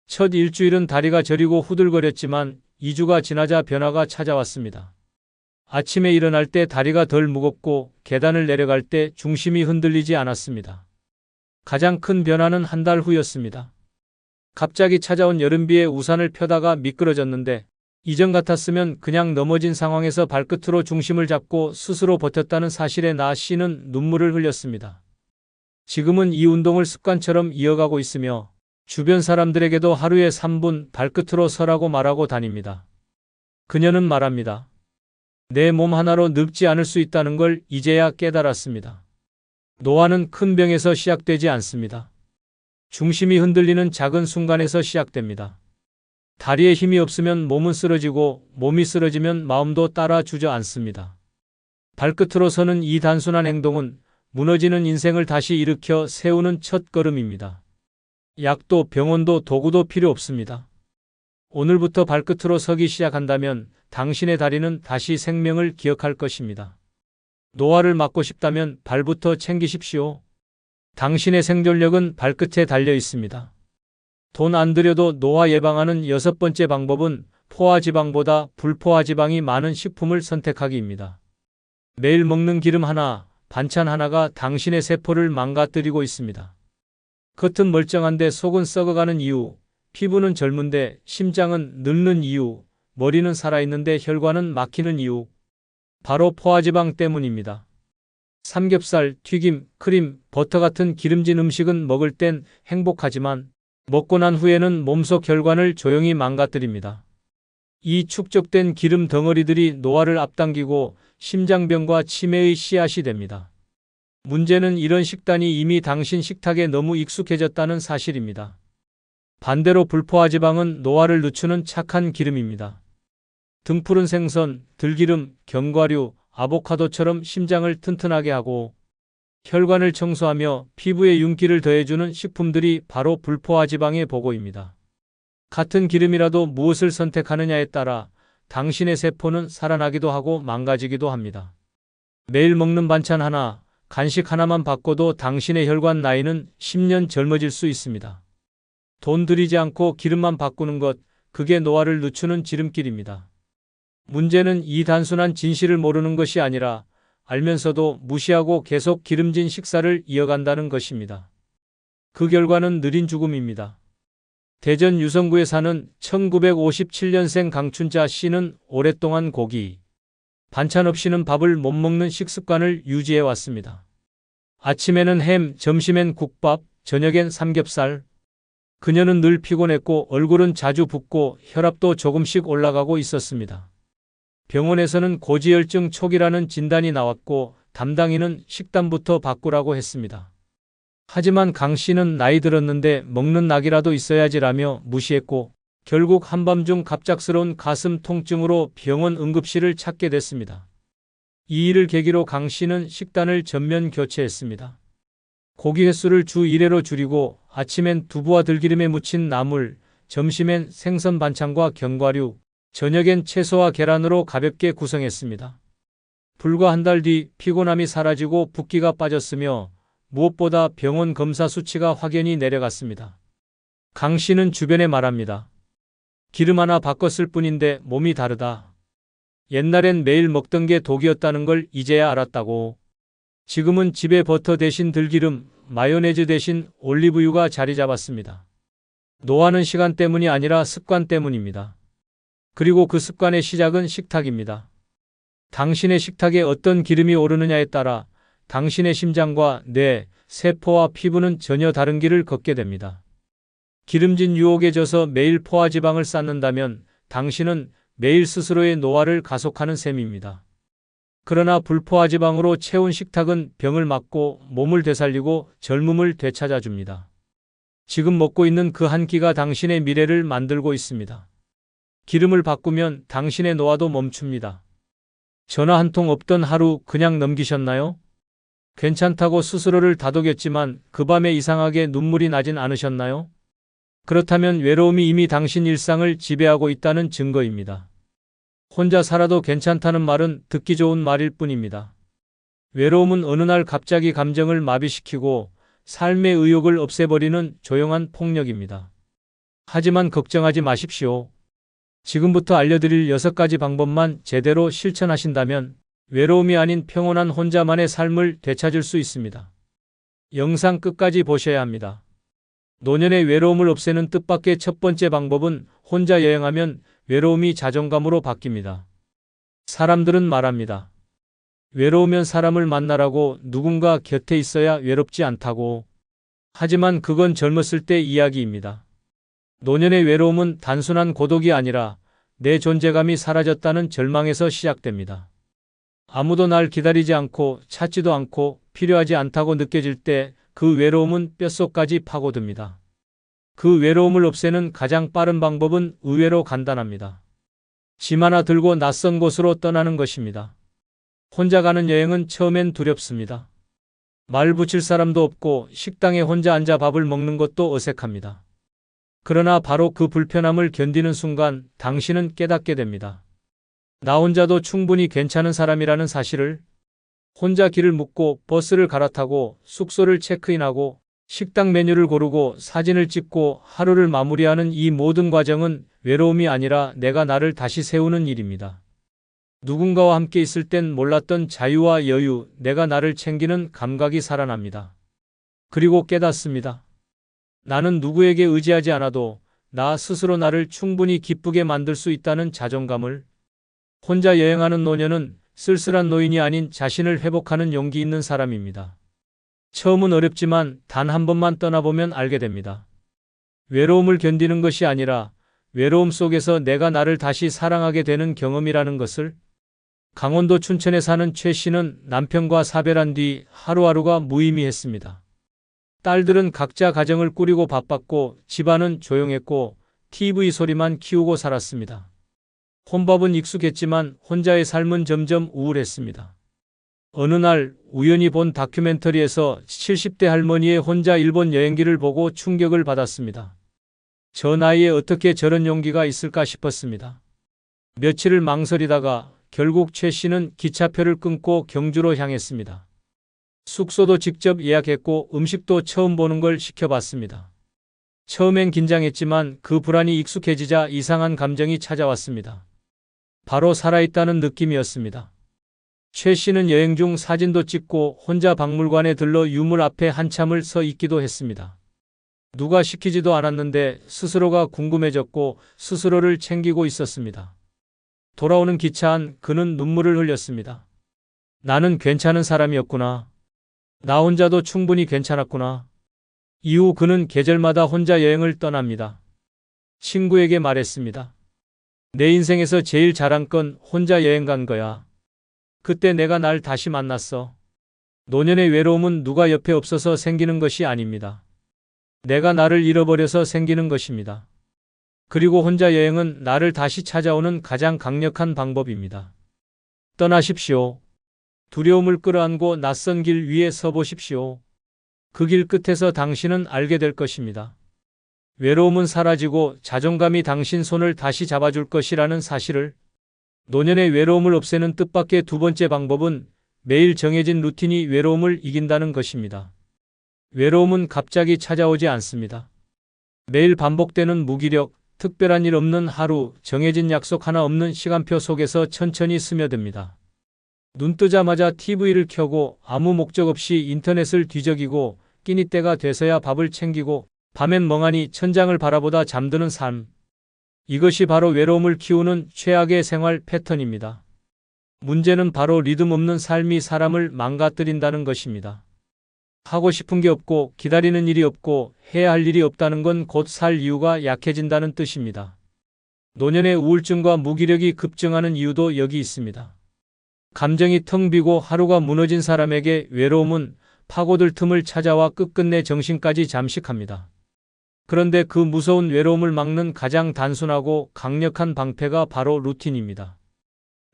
첫 일주일은 다리가 저리고 후들거렸지만 2주가 지나자 변화가 찾아왔습니다. 아침에 일어날 때 다리가 덜 무겁고 계단을 내려갈 때 중심이 흔들리지 않았습니다. 가장 큰 변화는 한 달 후였습니다. 갑자기 찾아온 여름비에 우산을 펴다가 미끄러졌는데 이전 같았으면 그냥 넘어진 상황에서 발끝으로 중심을 잡고 스스로 버텼다는 사실에 나 씨는 눈물을 흘렸습니다. 지금은 이 운동을 습관처럼 이어가고 있으며 주변 사람들에게도 하루에 3분 발끝으로 서라고 말하고 다닙니다. 그녀는 말합니다. 내 몸 하나로 늙지 않을 수 있다는 걸 이제야 깨달았습니다. 노화는 큰 병에서 시작되지 않습니다. 중심이 흔들리는 작은 순간에서 시작됩니다. 다리에 힘이 없으면 몸은 쓰러지고 몸이 쓰러지면 마음도 따라 주저앉습니다. 발끝으로 서는 이 단순한 행동은 무너지는 인생을 다시 일으켜 세우는 첫 걸음입니다. 약도 병원도 도구도 필요 없습니다. 오늘부터 발끝으로 서기 시작한다면 당신의 다리는 다시 생명을 기억할 것입니다. 노화를 막고 싶다면 발부터 챙기십시오. 당신의 생존력은 발끝에 달려 있습니다. 돈 안 들여도 노화 예방하는 6번째 방법은 포화지방보다 불포화지방이 많은 식품을 선택하기입니다. 매일 먹는 기름 하나, 반찬 하나가 당신의 세포를 망가뜨리고 있습니다. 겉은 멀쩡한데 속은 썩어가는 이유, 피부는 젊은데 심장은 늙는 이유, 머리는 살아있는데 혈관은 막히는 이유, 바로 포화지방 때문입니다. 삼겹살, 튀김, 크림, 버터 같은 기름진 음식은 먹을 땐 행복하지만 먹고 난 후에는 몸속 혈관을 조용히 망가뜨립니다. 이 축적된 기름 덩어리들이 노화를 앞당기고 심장병과 치매의 씨앗이 됩니다. 문제는 이런 식단이 이미 당신 식탁에 너무 익숙해졌다는 사실입니다. 반대로 불포화지방은 노화를 늦추는 착한 기름입니다. 등푸른 생선, 들기름, 견과류, 아보카도처럼 심장을 튼튼하게 하고 혈관을 청소하며 피부에 윤기를 더해주는 식품들이 바로 불포화 지방의 보고입니다. 같은 기름이라도 무엇을 선택하느냐에 따라 당신의 세포는 살아나기도 하고 망가지기도 합니다. 매일 먹는 반찬 하나, 간식 하나만 바꿔도 당신의 혈관 나이는 10년 젊어질 수 있습니다. 돈 들이지 않고 기름만 바꾸는 것, 그게 노화를 늦추는 지름길입니다. 문제는 이 단순한 진실을 모르는 것이 아니라 알면서도 무시하고 계속 기름진 식사를 이어간다는 것입니다. 그 결과는 느린 죽음입니다. 대전 유성구에 사는 1957년생 강춘자 씨는 오랫동안 고기, 반찬 없이는 밥을 못 먹는 식습관을 유지해 왔습니다. 아침에는 햄, 점심엔 국밥, 저녁엔 삼겹살. 그녀는 늘 피곤했고 얼굴은 자주 붓고 혈압도 조금씩 올라가고 있었습니다. 병원에서는 고지혈증 초기라는 진단이 나왔고 담당인은 식단부터 바꾸라고 했습니다. 하지만 강 씨는 나이 들었는데 먹는 낙이라도 있어야지라며 무시했고 결국 한밤중 갑작스러운 가슴 통증으로 병원 응급실을 찾게 됐습니다. 이 일을 계기로 강 씨는 식단을 전면 교체했습니다. 고기 횟수를 주 1회로 줄이고 아침엔 두부와 들기름에 묻힌 나물, 점심엔 생선 반찬과 견과류, 저녁엔 채소와 계란으로 가볍게 구성했습니다. 불과 한 달 뒤 피곤함이 사라지고 붓기가 빠졌으며 무엇보다 병원 검사 수치가 확연히 내려갔습니다. 강 씨는 주변에 말합니다. 기름 하나 바꿨을 뿐인데 몸이 다르다. 옛날엔 매일 먹던 게 독이었다는 걸 이제야 알았다고. 지금은 집에 버터 대신 들기름, 마요네즈 대신 올리브유가 자리 잡았습니다. 노화는 시간 때문이 아니라 습관 때문입니다. 그리고 그 습관의 시작은 식탁입니다. 당신의 식탁에 어떤 기름이 오르느냐에 따라 당신의 심장과 뇌, 세포와 피부는 전혀 다른 길을 걷게 됩니다. 기름진 유혹에 져서 매일 포화지방을 쌓는다면 당신은 매일 스스로의 노화를 가속하는 셈입니다. 그러나 불포화지방으로 채운 식탁은 병을 막고 몸을 되살리고 젊음을 되찾아줍니다. 지금 먹고 있는 그 한 끼가 당신의 미래를 만들고 있습니다. 기름을 바꾸면 당신의 노화도 멈춥니다. 전화 한 통 없던 하루 그냥 넘기셨나요? 괜찮다고 스스로를 다독였지만 그 밤에 이상하게 눈물이 나진 않으셨나요? 그렇다면 외로움이 이미 당신 일상을 지배하고 있다는 증거입니다. 혼자 살아도 괜찮다는 말은 듣기 좋은 말일 뿐입니다. 외로움은 어느 날 갑자기 감정을 마비시키고 삶의 의욕을 없애버리는 조용한 폭력입니다. 하지만 걱정하지 마십시오. 지금부터 알려드릴 6가지 방법만 제대로 실천하신다면 외로움이 아닌 평온한 혼자만의 삶을 되찾을 수 있습니다. 영상 끝까지 보셔야 합니다. 노년의 외로움을 없애는 뜻밖의 첫 번째 방법은 혼자 여행하면 외로움이 자존감으로 바뀝니다. 사람들은 말합니다. 외로우면 사람을 만나라고, 누군가 곁에 있어야 외롭지 않다고. 하지만 그건 젊었을 때 이야기입니다. 노년의 외로움은 단순한 고독이 아니라 내 존재감이 사라졌다는 절망에서 시작됩니다. 아무도 날 기다리지 않고 찾지도 않고 필요하지 않다고 느껴질 때 그 외로움은 뼛속까지 파고듭니다. 그 외로움을 없애는 가장 빠른 방법은 의외로 간단합니다. 짐 하나 들고 낯선 곳으로 떠나는 것입니다. 혼자 가는 여행은 처음엔 두렵습니다. 말 붙일 사람도 없고 식당에 혼자 앉아 밥을 먹는 것도 어색합니다. 그러나 바로 그 불편함을 견디는 순간 당신은 깨닫게 됩니다. 나 혼자도 충분히 괜찮은 사람이라는 사실을. 혼자 길을 묻고 버스를 갈아타고 숙소를 체크인하고 식당 메뉴를 고르고 사진을 찍고 하루를 마무리하는 이 모든 과정은 외로움이 아니라 내가 나를 다시 세우는 일입니다. 누군가와 함께 있을 땐 몰랐던 자유와 여유, 내가 나를 챙기는 감각이 살아납니다. 그리고 깨닫습니다. 나는 누구에게 의지하지 않아도 나 스스로 나를 충분히 기쁘게 만들 수 있다는 자존감을. 혼자 여행하는 노년은 쓸쓸한 노인이 아닌 자신을 회복하는 용기 있는 사람입니다. 처음은 어렵지만 단 한 번만 떠나보면 알게 됩니다. 외로움을 견디는 것이 아니라 외로움 속에서 내가 나를 다시 사랑하게 되는 경험이라는 것을. 강원도 춘천에 사는 최 씨는 남편과 사별한 뒤 하루하루가 무의미했습니다. 딸들은 각자 가정을 꾸리고 바빴고 집안은 조용했고 TV 소리만 키우고 살았습니다. 혼밥은 익숙했지만 혼자의 삶은 점점 우울했습니다. 어느 날 우연히 본 다큐멘터리에서 70대 할머니의 혼자 일본 여행기를 보고 충격을 받았습니다. 저 나이에 어떻게 저런 용기가 있을까 싶었습니다. 며칠을 망설이다가 결국 최 씨는 기차표를 끊고 경주로 향했습니다. 숙소도 직접 예약했고 음식도 처음 보는 걸 시켜봤습니다. 처음엔 긴장했지만 그 불안이 익숙해지자 이상한 감정이 찾아왔습니다. 바로 살아있다는 느낌이었습니다. 최 씨는 여행 중 사진도 찍고 혼자 박물관에 들러 유물 앞에 한참을 서 있기도 했습니다. 누가 시키지도 않았는데 스스로가 궁금해졌고 스스로를 챙기고 있었습니다. 돌아오는 기차 안 그는 눈물을 흘렸습니다. 나는 괜찮은 사람이었구나. 나 혼자도 충분히 괜찮았구나. 이후 그는 계절마다 혼자 여행을 떠납니다. 친구에게 말했습니다. 내 인생에서 제일 잘한 건 혼자 여행 간 거야. 그때 내가 날 다시 만났어. 노년의 외로움은 누가 옆에 없어서 생기는 것이 아닙니다. 내가 나를 잃어버려서 생기는 것입니다. 그리고 혼자 여행은 나를 다시 찾아오는 가장 강력한 방법입니다. 떠나십시오. 두려움을 끌어안고 낯선 길 위에 서 보십시오. 그 길 끝에서 당신은 알게 될 것입니다. 외로움은 사라지고 자존감이 당신 손을 다시 잡아줄 것이라는 사실을. 노년의 외로움을 없애는 뜻밖의 두 번째 방법은 매일 정해진 루틴이 외로움을 이긴다는 것입니다. 외로움은 갑자기 찾아오지 않습니다. 매일 반복되는 무기력, 특별한 일 없는 하루, 정해진 약속 하나 없는 시간표 속에서 천천히 스며듭니다. 눈 뜨자마자 TV를 켜고 아무 목적 없이 인터넷을 뒤적이고 끼니 때가 돼서야 밥을 챙기고 밤엔 멍하니 천장을 바라보다 잠드는 삶. 이것이 바로 외로움을 키우는 최악의 생활 패턴입니다. 문제는 바로 리듬 없는 삶이 사람을 망가뜨린다는 것입니다. 하고 싶은 게 없고 기다리는 일이 없고 해야 할 일이 없다는 건 곧 살 이유가 약해진다는 뜻입니다. 노년의 우울증과 무기력이 급증하는 이유도 여기 있습니다. 감정이 텅 비고 하루가 무너진 사람에게 외로움은 파고들 틈을 찾아와 끝끝내 정신까지 잠식합니다. 그런데 그 무서운 외로움을 막는 가장 단순하고 강력한 방패가 바로 루틴입니다.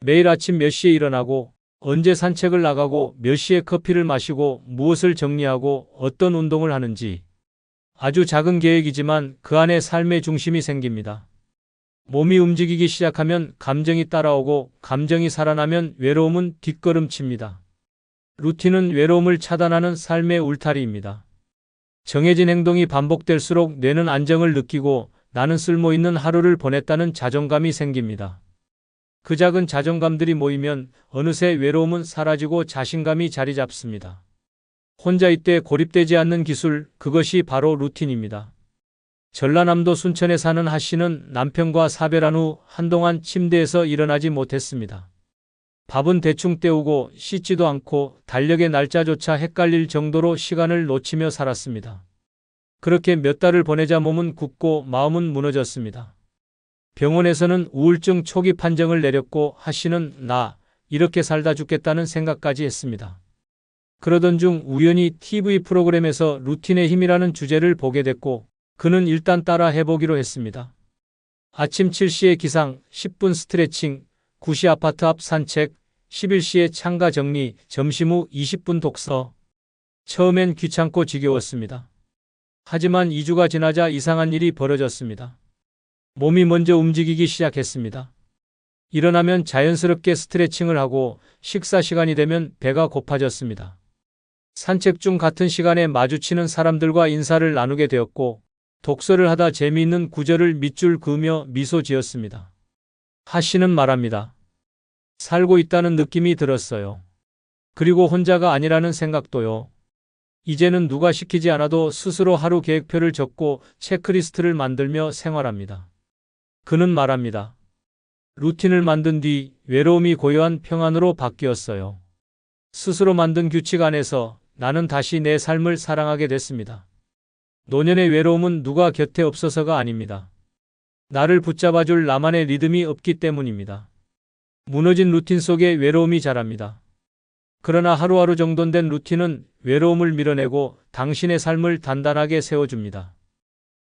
매일 아침 몇 시에 일어나고 언제 산책을 나가고 몇 시에 커피를 마시고 무엇을 정리하고 어떤 운동을 하는지. 아주 작은 계획이지만 그 안에 삶의 중심이 생깁니다. 몸이 움직이기 시작하면 감정이 따라오고 감정이 살아나면 외로움은 뒷걸음칩니다. 루틴은 외로움을 차단하는 삶의 울타리입니다. 정해진 행동이 반복될수록 뇌는 안정을 느끼고 나는 쓸모있는 하루를 보냈다는 자존감이 생깁니다. 그 작은 자존감들이 모이면 어느새 외로움은 사라지고 자신감이 자리 잡습니다. 혼자 있되 고립되지 않는 기술, 그것이 바로 루틴입니다. 전라남도 순천에 사는 하 씨는 남편과 사별한 후 한동안 침대에서 일어나지 못했습니다. 밥은 대충 때우고 씻지도 않고 달력의 날짜조차 헷갈릴 정도로 시간을 놓치며 살았습니다. 그렇게 몇 달을 보내자 몸은 굳고 마음은 무너졌습니다. 병원에서는 우울증 초기 판정을 내렸고 하 씨는 나 이렇게 살다 죽겠다는 생각까지 했습니다. 그러던 중 우연히 TV 프로그램에서 루틴의 힘이라는 주제를 보게 됐고 그는 일단 따라 해보기로 했습니다. 아침 7시에 기상, 10분 스트레칭, 9시 아파트 앞 산책, 11시에 창가 정리, 점심 후 20분 독서. 처음엔 귀찮고 지겨웠습니다. 하지만 2주가 지나자 이상한 일이 벌어졌습니다. 몸이 먼저 움직이기 시작했습니다. 일어나면 자연스럽게 스트레칭을 하고 식사 시간이 되면 배가 고파졌습니다. 산책 중 같은 시간에 마주치는 사람들과 인사를 나누게 되었고 독서를 하다 재미있는 구절을 밑줄 그으며 미소 지었습니다. 하 씨는 말합니다. 살고 있다는 느낌이 들었어요. 그리고 혼자가 아니라는 생각도요. 이제는 누가 시키지 않아도 스스로 하루 계획표를 적고 체크리스트를 만들며 생활합니다. 그는 말합니다. 루틴을 만든 뒤 외로움이 고요한 평안으로 바뀌었어요. 스스로 만든 규칙 안에서 나는 다시 내 삶을 사랑하게 됐습니다. 노년의 외로움은 누가 곁에 없어서가 아닙니다. 나를 붙잡아줄 나만의 리듬이 없기 때문입니다. 무너진 루틴 속에 외로움이 자랍니다. 그러나 하루하루 정돈된 루틴은 외로움을 밀어내고 당신의 삶을 단단하게 세워줍니다.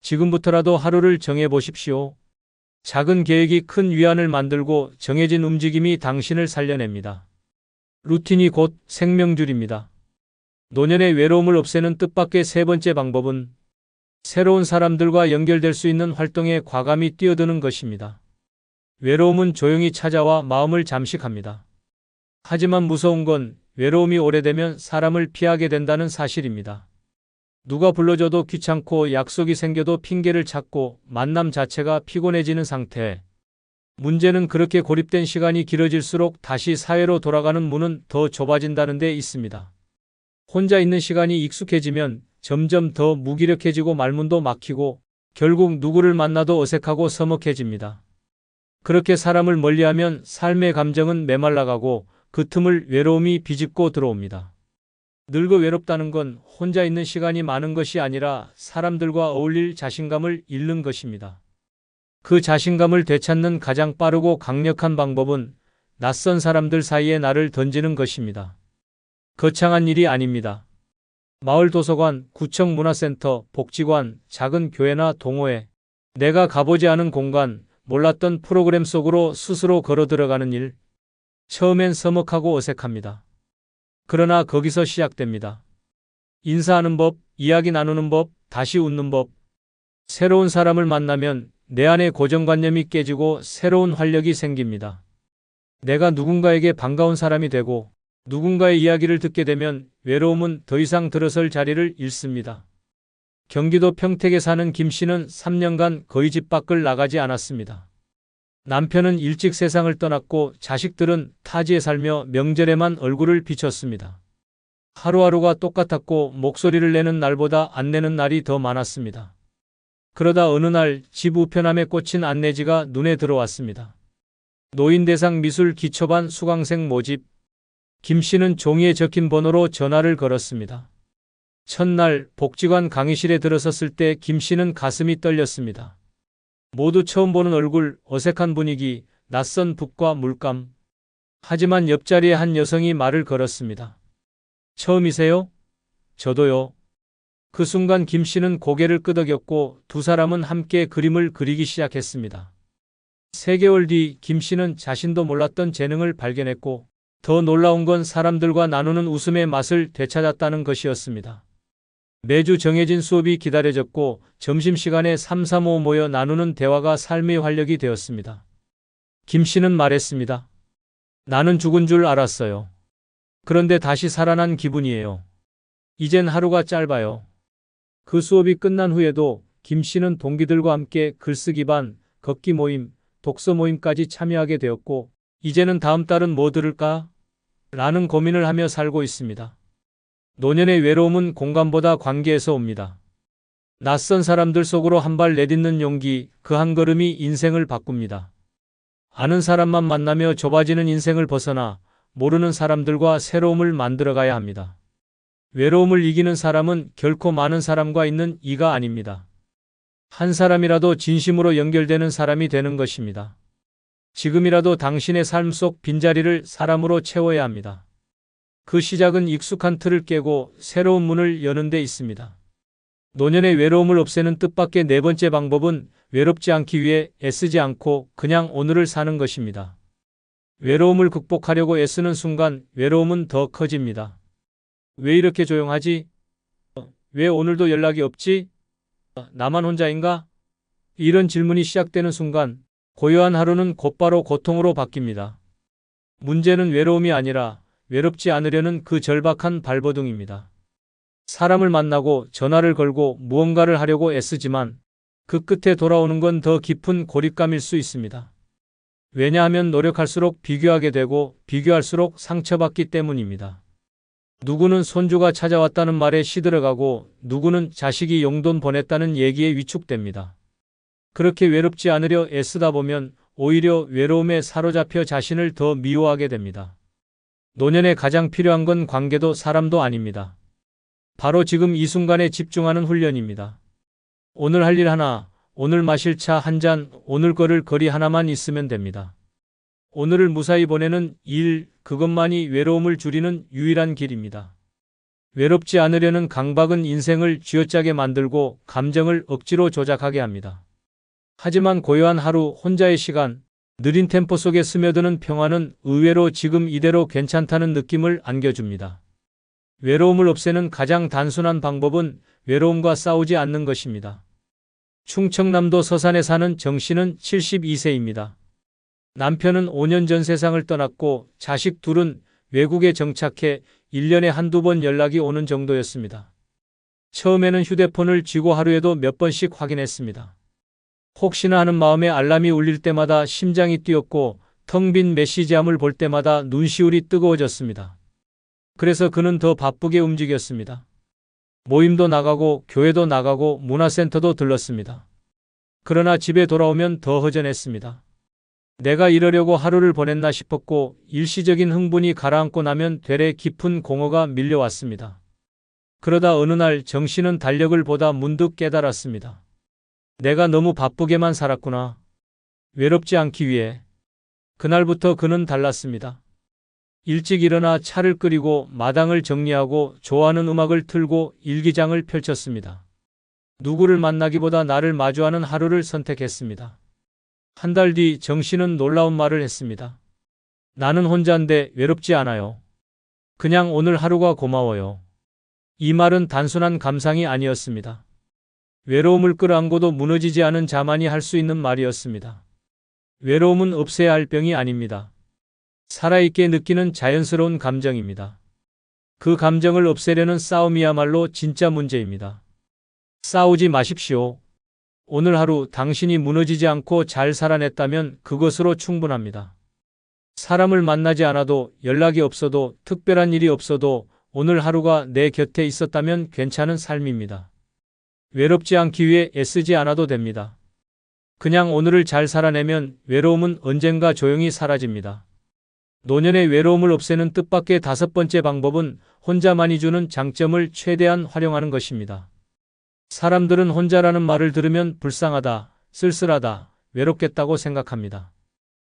지금부터라도 하루를 정해보십시오. 작은 계획이 큰 위안을 만들고 정해진 움직임이 당신을 살려냅니다. 루틴이 곧 생명줄입니다. 노년의 외로움을 없애는 뜻밖의 세 번째 방법은 새로운 사람들과 연결될 수 있는 활동에 과감히 뛰어드는 것입니다. 외로움은 조용히 찾아와 마음을 잠식합니다. 하지만 무서운 건 외로움이 오래되면 사람을 피하게 된다는 사실입니다. 누가 불러줘도 귀찮고 약속이 생겨도 핑계를 찾고 만남 자체가 피곤해지는 상태. 문제는 그렇게 고립된 시간이 길어질수록 다시 사회로 돌아가는 문은 더 좁아진다는 데 있습니다. 혼자 있는 시간이 익숙해지면 점점 더 무기력해지고 말문도 막히고 결국 누구를 만나도 어색하고 서먹해집니다. 그렇게 사람을 멀리하면 삶의 감정은 메말라가고 그 틈을 외로움이 비집고 들어옵니다. 늙어 외롭다는 건 혼자 있는 시간이 많은 것이 아니라 사람들과 어울릴 자신감을 잃는 것입니다. 그 자신감을 되찾는 가장 빠르고 강력한 방법은 낯선 사람들 사이에 나를 던지는 것입니다. 거창한 일이 아닙니다. 마을 도서관, 구청 문화센터, 복지관, 작은 교회나 동호회, 내가 가보지 않은 공간, 몰랐던 프로그램 속으로 스스로 걸어 들어가는 일. 처음엔 서먹하고 어색합니다. 그러나 거기서 시작됩니다. 인사하는 법, 이야기 나누는 법, 다시 웃는 법. 새로운 사람을 만나면 내 안의 고정관념이 깨지고 새로운 활력이 생깁니다. 내가 누군가에게 반가운 사람이 되고 누군가의 이야기를 듣게 되면 외로움은 더 이상 들어설 자리를 잃습니다. 경기도 평택에 사는 김 씨는 3년간 거의 집 밖을 나가지 않았습니다. 남편은 일찍 세상을 떠났고 자식들은 타지에 살며 명절에만 얼굴을 비췄습니다. 하루하루가 똑같았고 목소리를 내는 날보다 안 내는 날이 더 많았습니다. 그러다 어느 날 집 우편함에 꽂힌 안내지가 눈에 들어왔습니다. 노인대상 미술 기초반 수강생 모집. 김 씨는 종이에 적힌 번호로 전화를 걸었습니다. 첫날 복지관 강의실에 들어섰을 때 김 씨는 가슴이 떨렸습니다. 모두 처음 보는 얼굴, 어색한 분위기, 낯선 북과 물감. 하지만 옆자리에 한 여성이 말을 걸었습니다. 처음이세요? 저도요. 그 순간 김 씨는 고개를 끄덕였고 두 사람은 함께 그림을 그리기 시작했습니다. 3개월 뒤 김 씨는 자신도 몰랐던 재능을 발견했고 더 놀라운 건 사람들과 나누는 웃음의 맛을 되찾았다는 것이었습니다. 매주 정해진 수업이 기다려졌고 점심시간에 335 모여 나누는 대화가 삶의 활력이 되었습니다. 김 씨는 말했습니다. 나는 죽은 줄 알았어요. 그런데 다시 살아난 기분이에요. 이젠 하루가 짧아요. 그 수업이 끝난 후에도 김 씨는 동기들과 함께 글쓰기 반, 걷기 모임, 독서 모임까지 참여하게 되었고 이제는 다음 달은 뭐 들을까? 라는 고민을 하며 살고 있습니다. 노년의 외로움은 공간보다 관계에서 옵니다. 낯선 사람들 속으로 한 발 내딛는 용기, 그 한 걸음이 인생을 바꿉니다. 아는 사람만 만나며 좁아지는 인생을 벗어나 모르는 사람들과 새로움을 만들어가야 합니다. 외로움을 이기는 사람은 결코 많은 사람과 있는 이가 아닙니다. 한 사람이라도 진심으로 연결되는 사람이 되는 것입니다. 지금이라도 당신의 삶 속 빈자리를 사람으로 채워야 합니다. 그 시작은 익숙한 틀을 깨고 새로운 문을 여는 데 있습니다. 노년의 외로움을 없애는 뜻밖의 네 번째 방법은 외롭지 않기 위해 애쓰지 않고 그냥 오늘을 사는 것입니다. 외로움을 극복하려고 애쓰는 순간 외로움은 더 커집니다. 왜 이렇게 조용하지? 왜 오늘도 연락이 없지? 나만 혼자인가? 이런 질문이 시작되는 순간 고요한 하루는 곧바로 고통으로 바뀝니다. 문제는 외로움이 아니라 외롭지 않으려는 그 절박한 발버둥입니다. 사람을 만나고 전화를 걸고 무언가를 하려고 애쓰지만 그 끝에 돌아오는 건 더 깊은 고립감일 수 있습니다. 왜냐하면 노력할수록 비교하게 되고 비교할수록 상처받기 때문입니다. 누구는 손주가 찾아왔다는 말에 시들어가고 누구는 자식이 용돈 보냈다는 얘기에 위축됩니다. 그렇게 외롭지 않으려 애쓰다 보면 오히려 외로움에 사로잡혀 자신을 더 미워하게 됩니다. 노년에 가장 필요한 건 관계도 사람도 아닙니다. 바로 지금 이 순간에 집중하는 훈련입니다. 오늘 할 일 하나, 오늘 마실 차 한 잔, 오늘 걸을 거리 하나만 있으면 됩니다. 오늘을 무사히 보내는 일, 그것만이 외로움을 줄이는 유일한 길입니다. 외롭지 않으려는 강박은 인생을 쥐어짜게 만들고 감정을 억지로 조작하게 합니다. 하지만 고요한 하루, 혼자의 시간, 느린 템포 속에 스며드는 평화는 의외로 지금 이대로 괜찮다는 느낌을 안겨줍니다. 외로움을 없애는 가장 단순한 방법은 외로움과 싸우지 않는 것입니다. 충청남도 서산에 사는 정 씨는 72세입니다. 남편은 5년 전 세상을 떠났고 자식 둘은 외국에 정착해 1년에 한두 번 연락이 오는 정도였습니다. 처음에는 휴대폰을 쥐고 하루에도 몇 번씩 확인했습니다. 혹시나 하는 마음에 알람이 울릴 때마다 심장이 뛰었고 텅 빈 메시지함을 볼 때마다 눈시울이 뜨거워졌습니다. 그래서 그는 더 바쁘게 움직였습니다. 모임도 나가고 교회도 나가고 문화센터도 들렀습니다. 그러나 집에 돌아오면 더 허전했습니다. 내가 이러려고 하루를 보냈나 싶었고 일시적인 흥분이 가라앉고 나면 되레 깊은 공허가 밀려왔습니다. 그러다 어느 날 정 씨는 달력을 보다 문득 깨달았습니다. 내가 너무 바쁘게만 살았구나. 외롭지 않기 위해. 그날부터 그는 달랐습니다. 일찍 일어나 차를 끓이고 마당을 정리하고 좋아하는 음악을 틀고 일기장을 펼쳤습니다. 누구를 만나기보다 나를 마주하는 하루를 선택했습니다. 한 달 뒤 정 씨는 놀라운 말을 했습니다. 나는 혼자인데 외롭지 않아요. 그냥 오늘 하루가 고마워요. 이 말은 단순한 감상이 아니었습니다. 외로움을 끌어안고도 무너지지 않은 자만이 할 수 있는 말이었습니다. 외로움은 없애야 할 병이 아닙니다. 살아있게 느끼는 자연스러운 감정입니다. 그 감정을 없애려는 싸움이야말로 진짜 문제입니다. 싸우지 마십시오. 오늘 하루 당신이 무너지지 않고 잘 살아냈다면 그것으로 충분합니다. 사람을 만나지 않아도 연락이 없어도 특별한 일이 없어도 오늘 하루가 내 곁에 있었다면 괜찮은 삶입니다. 외롭지 않기 위해 애쓰지 않아도 됩니다. 그냥 오늘을 잘 살아내면 외로움은 언젠가 조용히 사라집니다. 노년의 외로움을 없애는 뜻밖의 5번째 방법은 혼자만이 주는 장점을 최대한 활용하는 것입니다. 사람들은 혼자라는 말을 들으면 불쌍하다, 쓸쓸하다, 외롭겠다고 생각합니다.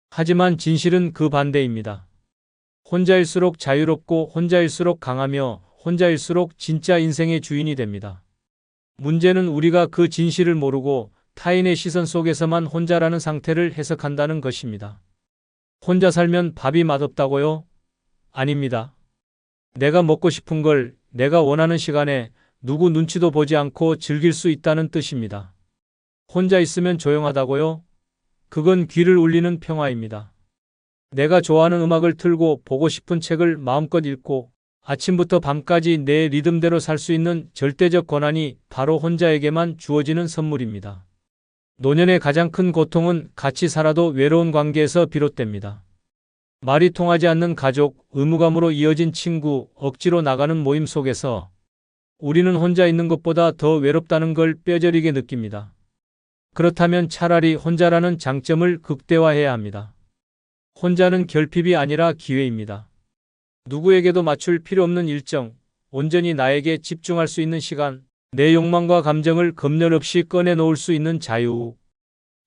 하지만 진실은 그 반대입니다. 혼자일수록 자유롭고 혼자일수록 강하며 혼자일수록 진짜 인생의 주인이 됩니다. 문제는 우리가 그 진실을 모르고 타인의 시선 속에서만 혼자라는 상태를 해석한다는 것입니다. 혼자 살면 밥이 맛없다고요? 아닙니다. 내가 먹고 싶은 걸 내가 원하는 시간에 누구 눈치도 보지 않고 즐길 수 있다는 뜻입니다. 혼자 있으면 조용하다고요? 그건 귀를 울리는 평화입니다. 내가 좋아하는 음악을 틀고 보고 싶은 책을 마음껏 읽고 아침부터 밤까지 내 리듬대로 살 수 있는 절대적 권한이 바로 혼자에게만 주어지는 선물입니다. 노년의 가장 큰 고통은 같이 살아도 외로운 관계에서 비롯됩니다. 말이 통하지 않는 가족, 의무감으로 이어진 친구, 억지로 나가는 모임 속에서 우리는 혼자 있는 것보다 더 외롭다는 걸 뼈저리게 느낍니다. 그렇다면 차라리 혼자라는 장점을 극대화해야 합니다. 혼자는 결핍이 아니라 기회입니다. 누구에게도 맞출 필요 없는 일정, 온전히 나에게 집중할 수 있는 시간, 내 욕망과 감정을 검열 없이 꺼내놓을 수 있는 자유.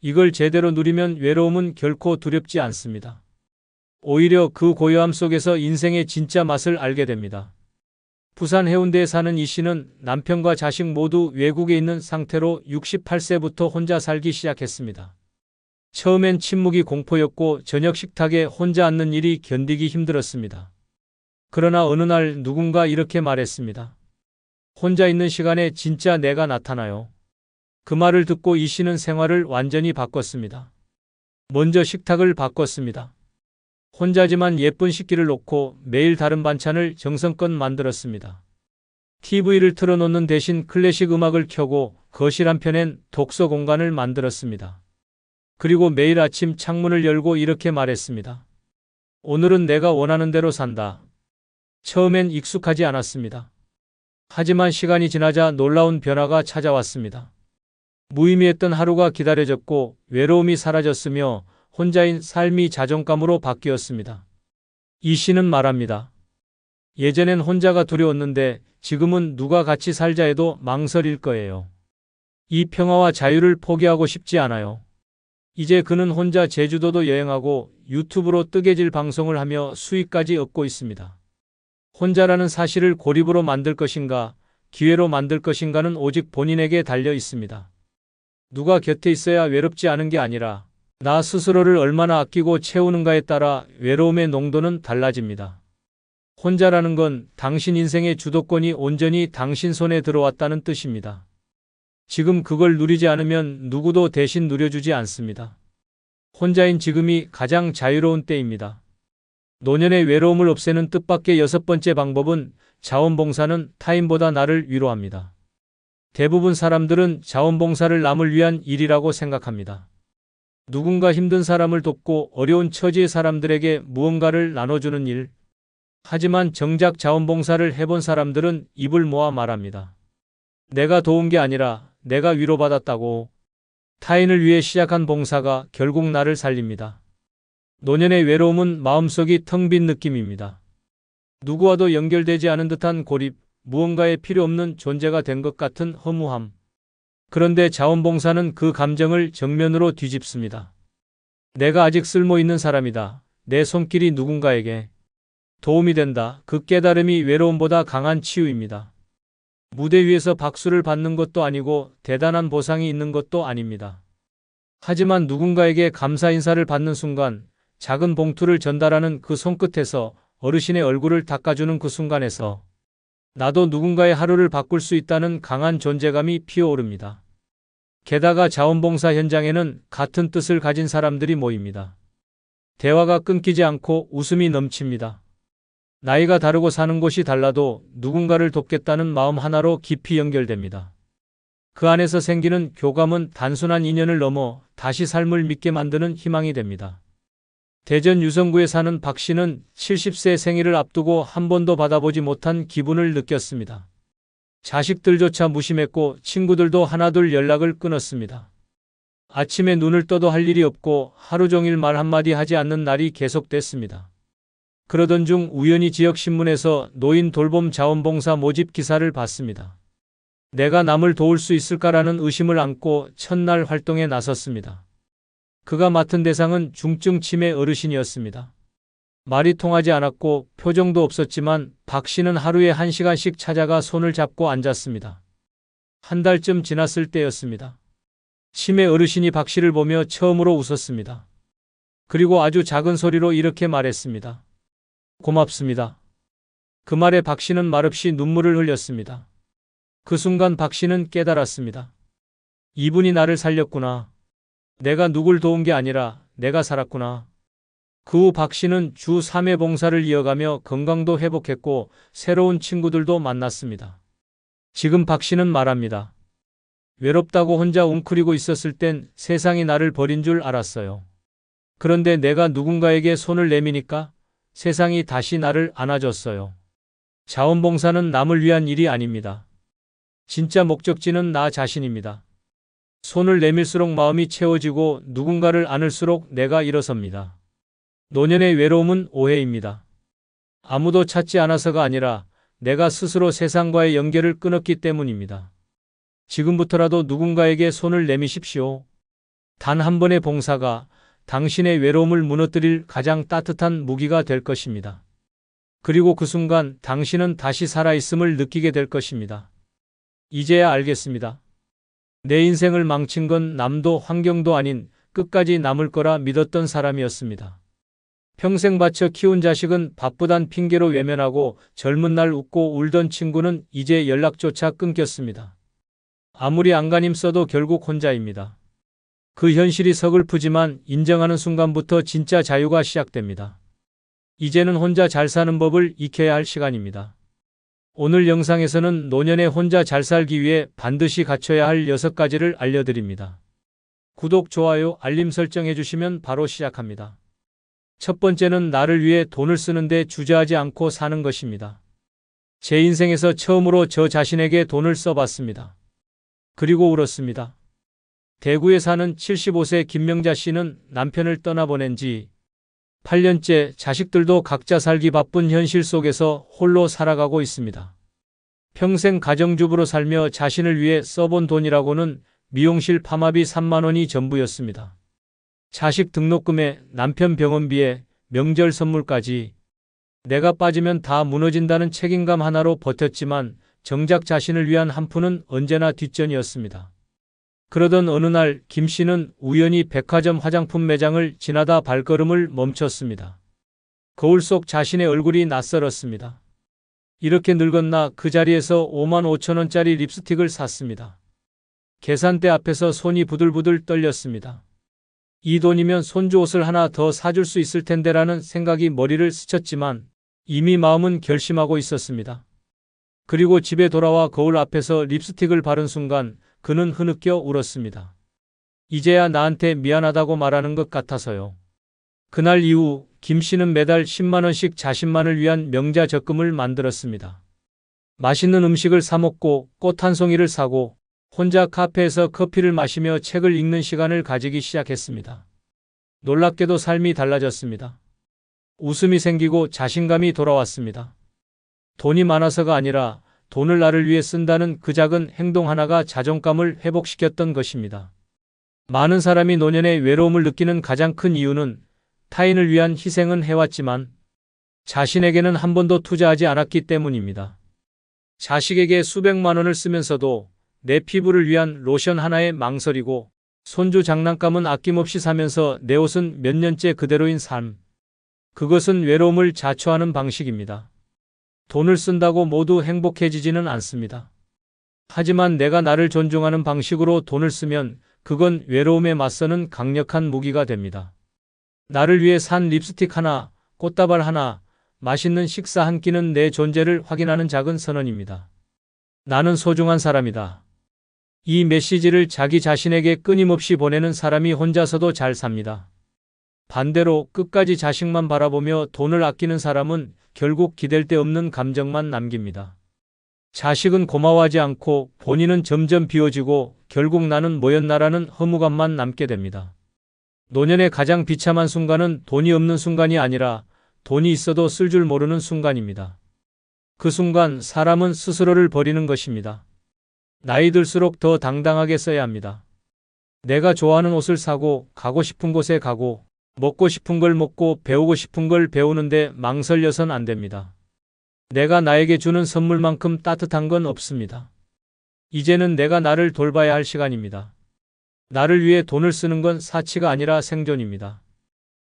이걸 제대로 누리면 외로움은 결코 두렵지 않습니다. 오히려 그 고요함 속에서 인생의 진짜 맛을 알게 됩니다. 부산 해운대에 사는 이 씨는 남편과 자식 모두 외국에 있는 상태로 68세부터 혼자 살기 시작했습니다. 처음엔 침묵이 공포였고 저녁 식탁에 혼자 앉는 일이 견디기 힘들었습니다. 그러나 어느 날 누군가 이렇게 말했습니다. 혼자 있는 시간에 진짜 내가 나타나요. 그 말을 듣고 이 씨는 생활을 완전히 바꿨습니다. 먼저 식탁을 바꿨습니다. 혼자지만 예쁜 식기를 놓고 매일 다른 반찬을 정성껏 만들었습니다. TV를 틀어놓는 대신 클래식 음악을 켜고 거실 한편엔 독서 공간을 만들었습니다. 그리고 매일 아침 창문을 열고 이렇게 말했습니다. 오늘은 내가 원하는 대로 산다. 처음엔 익숙하지 않았습니다. 하지만 시간이 지나자 놀라운 변화가 찾아왔습니다. 무의미했던 하루가 기다려졌고 외로움이 사라졌으며 혼자인 삶이 자존감으로 바뀌었습니다. 이 씨는 말합니다. 예전엔 혼자가 두려웠는데 지금은 누가 같이 살자 해도 망설일 거예요. 이 평화와 자유를 포기하고 싶지 않아요. 이제 그는 혼자 제주도도 여행하고 유튜브로 뜨개질 방송을 하며 수익까지 얻고 있습니다. 혼자라는 사실을 고립으로 만들 것인가, 기회로 만들 것인가는 오직 본인에게 달려 있습니다. 누가 곁에 있어야 외롭지 않은 게 아니라 나 스스로를 얼마나 아끼고 채우는가에 따라 외로움의 농도는 달라집니다. 혼자라는 건 당신 인생의 주도권이 온전히 당신 손에 들어왔다는 뜻입니다. 지금 그걸 누리지 않으면 누구도 대신 누려주지 않습니다. 혼자인 지금이 가장 자유로운 때입니다. 노년의 외로움을 없애는 뜻밖의 6번째 방법은 자원봉사는 타인보다 나를 위로합니다. 대부분 사람들은 자원봉사를 남을 위한 일이라고 생각합니다. 누군가 힘든 사람을 돕고 어려운 처지의 사람들에게 무언가를 나눠주는 일. 하지만 정작 자원봉사를 해본 사람들은 입을 모아 말합니다. 내가 도운 게 아니라 내가 위로받았다고. 타인을 위해 시작한 봉사가 결국 나를 살립니다. 노년의 외로움은 마음속이 텅 빈 느낌입니다. 누구와도 연결되지 않은 듯한 고립, 무언가에 필요 없는 존재가 된 것 같은 허무함. 그런데 자원봉사는 그 감정을 정면으로 뒤집습니다. 내가 아직 쓸모 있는 사람이다. 내 손길이 누군가에게 도움이 된다. 그 깨달음이 외로움보다 강한 치유입니다. 무대 위에서 박수를 받는 것도 아니고 대단한 보상이 있는 것도 아닙니다. 하지만 누군가에게 감사 인사를 받는 순간, 작은 봉투를 전달하는 그 손끝에서, 어르신의 얼굴을 닦아주는 그 순간에서 나도 누군가의 하루를 바꿀 수 있다는 강한 존재감이 피어오릅니다. 게다가 자원봉사 현장에는 같은 뜻을 가진 사람들이 모입니다. 대화가 끊기지 않고 웃음이 넘칩니다. 나이가 다르고 사는 곳이 달라도 누군가를 돕겠다는 마음 하나로 깊이 연결됩니다. 그 안에서 생기는 교감은 단순한 인연을 넘어 다시 삶을 믿게 만드는 희망이 됩니다. 대전 유성구에 사는 박 씨는 70세 생일을 앞두고 한 번도 받아보지 못한 기분을 느꼈습니다. 자식들조차 무심했고 친구들도 하나둘 연락을 끊었습니다. 아침에 눈을 떠도 할 일이 없고 하루 종일 말 한마디 하지 않는 날이 계속됐습니다. 그러던 중 우연히 지역신문에서 노인 돌봄 자원봉사 모집 기사를 봤습니다. 내가 남을 도울 수 있을까라는 의심을 안고 첫날 활동에 나섰습니다. 그가 맡은 대상은 중증 치매 어르신이었습니다. 말이 통하지 않았고 표정도 없었지만 박 씨는 하루에 1시간씩 찾아가 손을 잡고 앉았습니다. 한 달쯤 지났을 때였습니다. 치매 어르신이 박 씨를 보며 처음으로 웃었습니다. 그리고 아주 작은 소리로 이렇게 말했습니다. 고맙습니다. 그 말에 박 씨는 말없이 눈물을 흘렸습니다. 그 순간 박 씨는 깨달았습니다. 이분이 나를 살렸구나. 내가 누굴 도운 게 아니라 내가 살았구나. 그 후 박 씨는 주 3회 봉사를 이어가며 건강도 회복했고 새로운 친구들도 만났습니다. 지금 박 씨는 말합니다. 외롭다고 혼자 웅크리고 있었을 땐 세상이 나를 버린 줄 알았어요. 그런데 내가 누군가에게 손을 내미니까 세상이 다시 나를 안아줬어요. 자원봉사는 남을 위한 일이 아닙니다. 진짜 목적지는 나 자신입니다. 손을 내밀수록 마음이 채워지고 누군가를 안을수록 내가 일어섭니다. 노년의 외로움은 오해입니다. 아무도 찾지 않아서가 아니라 내가 스스로 세상과의 연결을 끊었기 때문입니다. 지금부터라도 누군가에게 손을 내미십시오. 단 한 번의 봉사가 당신의 외로움을 무너뜨릴 가장 따뜻한 무기가 될 것입니다. 그리고 그 순간 당신은 다시 살아있음을 느끼게 될 것입니다. 이제야 알겠습니다. 내 인생을 망친 건 남도 환경도 아닌 끝까지 남을 거라 믿었던 사람이었습니다. 평생 바쳐 키운 자식은 바쁘단 핑계로 외면하고 젊은 날 웃고 울던 친구는 이제 연락조차 끊겼습니다. 아무리 안간힘 써도 결국 혼자입니다. 그 현실이 서글프지만 인정하는 순간부터 진짜 자유가 시작됩니다. 이제는 혼자 잘 사는 법을 익혀야 할 시간입니다. 오늘 영상에서는 노년에 혼자 잘 살기 위해 반드시 갖춰야 할 6가지를 알려드립니다. 구독, 좋아요, 알림 설정해 주시면 바로 시작합니다. 첫 번째는 나를 위해 돈을 쓰는데 주저하지 않고 사는 것입니다. 제 인생에서 처음으로 저 자신에게 돈을 써봤습니다. 그리고 울었습니다. 대구에 사는 75세 김명자 씨는 남편을 떠나보낸 지 8년째 자식들도 각자 살기 바쁜 현실 속에서 홀로 살아가고 있습니다. 평생 가정주부로 살며 자신을 위해 써본 돈이라고는 미용실 파마비 3만 원이 전부였습니다. 자식 등록금에 남편 병원비에 명절 선물까지 내가 빠지면 다 무너진다는 책임감 하나로 버텼지만 정작 자신을 위한 한 푼은 언제나 뒷전이었습니다. 그러던 어느 날 김 씨는 우연히 백화점 화장품 매장을 지나다 발걸음을 멈췄습니다. 거울 속 자신의 얼굴이 낯설었습니다. 이렇게 늙었나 그 자리에서 5만 5천 원짜리 립스틱을 샀습니다. 계산대 앞에서 손이 부들부들 떨렸습니다. 이 돈이면 손주 옷을 하나 더 사줄 수 있을 텐데라는 생각이 머리를 스쳤지만 이미 마음은 결심하고 있었습니다. 그리고 집에 돌아와 거울 앞에서 립스틱을 바른 순간 그는 흐느껴 울었습니다. 이제야 나한테 미안하다고 말하는 것 같아서요. 그날 이후 김 씨는 매달 10만 원씩 자신만을 위한 명자 적금을 만들었습니다. 맛있는 음식을 사 먹고 꽃 한 송이를 사고 혼자 카페에서 커피를 마시며 책을 읽는 시간을 가지기 시작했습니다. 놀랍게도 삶이 달라졌습니다. 웃음이 생기고 자신감이 돌아왔습니다. 돈이 많아서가 아니라 돈을 나를 위해 쓴다는 그 작은 행동 하나가 자존감을 회복시켰던 것입니다. 많은 사람이 노년의 외로움을 느끼는 가장 큰 이유는 타인을 위한 희생은 해왔지만 자신에게는 한 번도 투자하지 않았기 때문입니다. 자식에게 수백만 원을 쓰면서도 내 피부를 위한 로션 하나에 망설이고 손주 장난감은 아낌없이 사면서 내 옷은 몇 년째 그대로인 삶. 그것은 외로움을 자초하는 방식입니다. 돈을 쓴다고 모두 행복해지지는 않습니다. 하지만 내가 나를 존중하는 방식으로 돈을 쓰면 그건 외로움에 맞서는 강력한 무기가 됩니다. 나를 위해 산 립스틱 하나, 꽃다발 하나, 맛있는 식사 한 끼는 내 존재를 확인하는 작은 선언입니다. 나는 소중한 사람이다. 이 메시지를 자기 자신에게 끊임없이 보내는 사람이 혼자서도 잘 삽니다. 반대로 끝까지 자식만 바라보며 돈을 아끼는 사람은 결국 기댈 데 없는 감정만 남깁니다. 자식은 고마워하지 않고 본인은 점점 비워지고 결국 나는 뭐였나라는 허무감만 남게 됩니다. 노년의 가장 비참한 순간은 돈이 없는 순간이 아니라 돈이 있어도 쓸 줄 모르는 순간입니다. 그 순간 사람은 스스로를 버리는 것입니다. 나이 들수록 더 당당하게 써야 합니다. 내가 좋아하는 옷을 사고 가고 싶은 곳에 가고 먹고 싶은 걸 먹고 배우고 싶은 걸 배우는데 망설여선 안 됩니다. 내가 나에게 주는 선물만큼 따뜻한 건 없습니다. 이제는 내가 나를 돌봐야 할 시간입니다. 나를 위해 돈을 쓰는 건 사치가 아니라 생존입니다.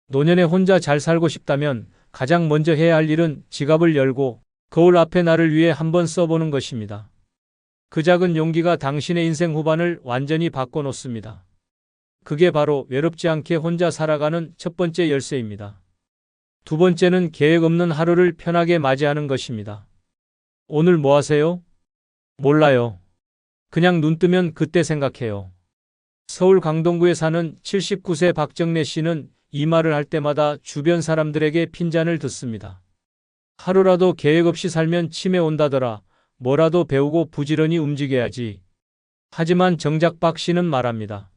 노년에 혼자 잘 살고 싶다면 가장 먼저 해야 할 일은 지갑을 열고 거울 앞에 나를 위해 한번 써보는 것입니다. 그 작은 용기가 당신의 인생 후반을 완전히 바꿔놓습니다. 그게 바로 외롭지 않게 혼자 살아가는 첫 번째 열쇠입니다. 두 번째는 계획 없는 하루를 편하게 맞이하는 것입니다. 오늘 뭐 하세요? 몰라요. 그냥 눈 뜨면 그때 생각해요. 서울 강동구에 사는 79세 박정래 씨는 이 말을 할 때마다 주변 사람들에게 핀잔을 듣습니다. 하루라도 계획 없이 살면 치매 온다더라. 뭐라도 배우고 부지런히 움직여야지. 하지만 정작 박 씨는 말합니다.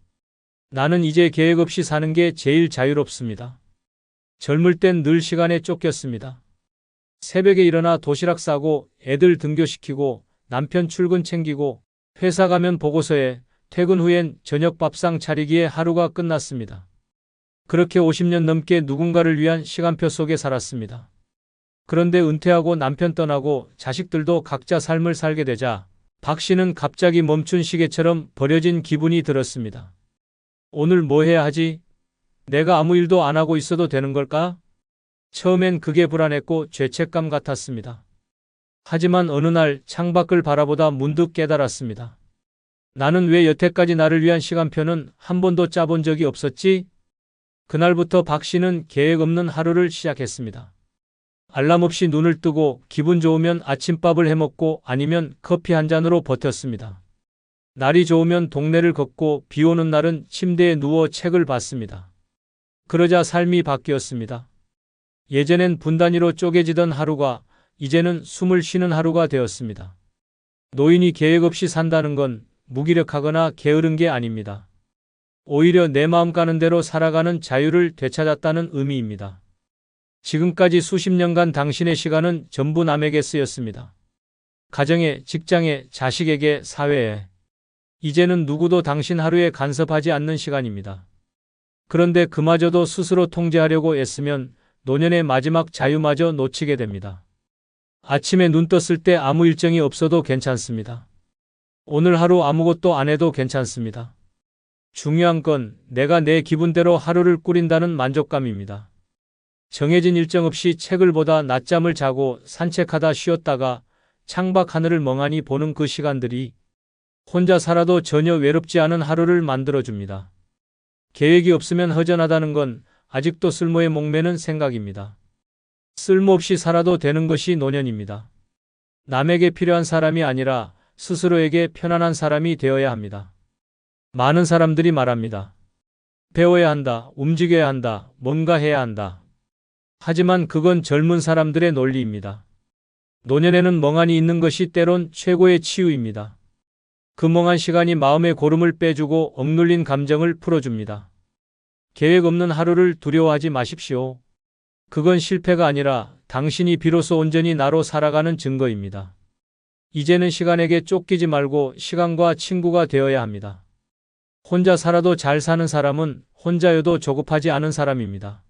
나는 이제 계획 없이 사는 게 제일 자유롭습니다. 젊을 땐 늘 시간에 쫓겼습니다. 새벽에 일어나 도시락 싸고 애들 등교시키고 남편 출근 챙기고 회사 가면 보고서에 퇴근 후엔 저녁 밥상 차리기에 하루가 끝났습니다. 그렇게 50년 넘게 누군가를 위한 시간표 속에 살았습니다. 그런데 은퇴하고 남편 떠나고 자식들도 각자 삶을 살게 되자 박 씨는 갑자기 멈춘 시계처럼 버려진 기분이 들었습니다. 오늘 뭐 해야 하지? 내가 아무 일도 안 하고 있어도 되는 걸까? 처음엔 그게 불안했고 죄책감 같았습니다. 하지만 어느 날 창밖을 바라보다 문득 깨달았습니다. 나는 왜 여태까지 나를 위한 시간표는 한 번도 짜본 적이 없었지? 그날부터 박 씨는 계획 없는 하루를 시작했습니다. 알람 없이 눈을 뜨고 기분 좋으면 아침밥을 해먹고 아니면 커피 한 잔으로 버텼습니다. 날이 좋으면 동네를 걷고 비 오는 날은 침대에 누워 책을 봤습니다. 그러자 삶이 바뀌었습니다. 예전엔 분 단위로 쪼개지던 하루가 이제는 숨을 쉬는 하루가 되었습니다. 노인이 계획 없이 산다는 건 무기력하거나 게으른 게 아닙니다. 오히려 내 마음 가는 대로 살아가는 자유를 되찾았다는 의미입니다. 지금까지 수십 년간 당신의 시간은 전부 남에게 쓰였습니다. 가정에, 직장에, 자식에게, 사회에. 이제는 누구도 당신 하루에 간섭하지 않는 시간입니다. 그런데 그마저도 스스로 통제하려고 애쓰면 노년의 마지막 자유마저 놓치게 됩니다. 아침에 눈 떴을 때 아무 일정이 없어도 괜찮습니다. 오늘 하루 아무것도 안 해도 괜찮습니다. 중요한 건 내가 내 기분대로 하루를 꾸린다는 만족감입니다. 정해진 일정 없이 책을 보다 낮잠을 자고 산책하다 쉬었다가 창밖 하늘을 멍하니 보는 그 시간들이 혼자 살아도 전혀 외롭지 않은 하루를 만들어줍니다. 계획이 없으면 허전하다는 건 아직도 쓸모에 목매는 생각입니다. 쓸모없이 살아도 되는 것이 노년입니다. 남에게 필요한 사람이 아니라 스스로에게 편안한 사람이 되어야 합니다. 많은 사람들이 말합니다. 배워야 한다, 움직여야 한다, 뭔가 해야 한다. 하지만 그건 젊은 사람들의 논리입니다. 노년에는 멍하니 있는 것이 때론 최고의 치유입니다. 그 멍한 시간이 마음의 고름을 빼주고 억눌린 감정을 풀어줍니다. 계획 없는 하루를 두려워하지 마십시오. 그건 실패가 아니라 당신이 비로소 온전히 나로 살아가는 증거입니다. 이제는 시간에게 쫓기지 말고 시간과 친구가 되어야 합니다. 혼자 살아도 잘 사는 사람은 혼자여도 조급하지 않은 사람입니다.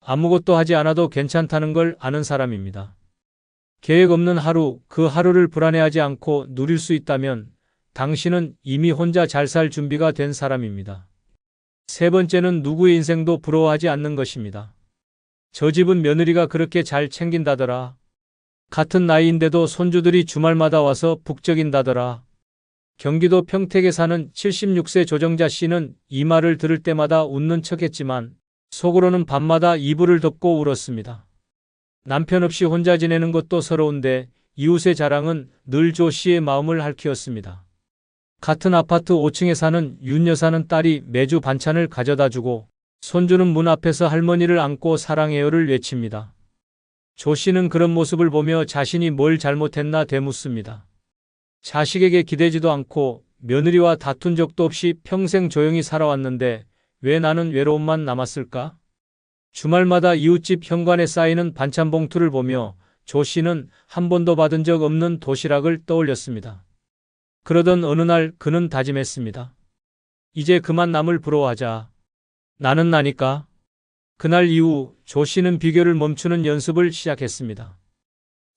아무것도 하지 않아도 괜찮다는 걸 아는 사람입니다. 계획 없는 하루, 그 하루를 불안해하지 않고 누릴 수 있다면 당신은 이미 혼자 잘 살 준비가 된 사람입니다. 세 번째는 누구의 인생도 부러워하지 않는 것입니다. 저 집은 며느리가 그렇게 잘 챙긴다더라. 같은 나이인데도 손주들이 주말마다 와서 북적인다더라. 경기도 평택에 사는 76세 조정자 씨는 이 말을 들을 때마다 웃는 척했지만 속으로는 밤마다 이불을 덮고 울었습니다. 남편 없이 혼자 지내는 것도 서러운데 이웃의 자랑은 늘 조 씨의 마음을 핥히었습니다. 같은 아파트 5층에 사는 윤 여사는 딸이 매주 반찬을 가져다주고 손주는 문 앞에서 할머니를 안고 사랑해요를 외칩니다. 조 씨는 그런 모습을 보며 자신이 뭘 잘못했나 되묻습니다. 자식에게 기대지도 않고 며느리와 다툰 적도 없이 평생 조용히 살아왔는데 왜 나는 외로움만 남았을까? 주말마다 이웃집 현관에 쌓이는 반찬 봉투를 보며 조 씨는 한 번도 받은 적 없는 도시락을 떠올렸습니다. 그러던 어느 날 그는 다짐했습니다. 이제 그만 남을 부러워하자. 나는 나니까. 그날 이후 조 씨는 비교를 멈추는 연습을 시작했습니다.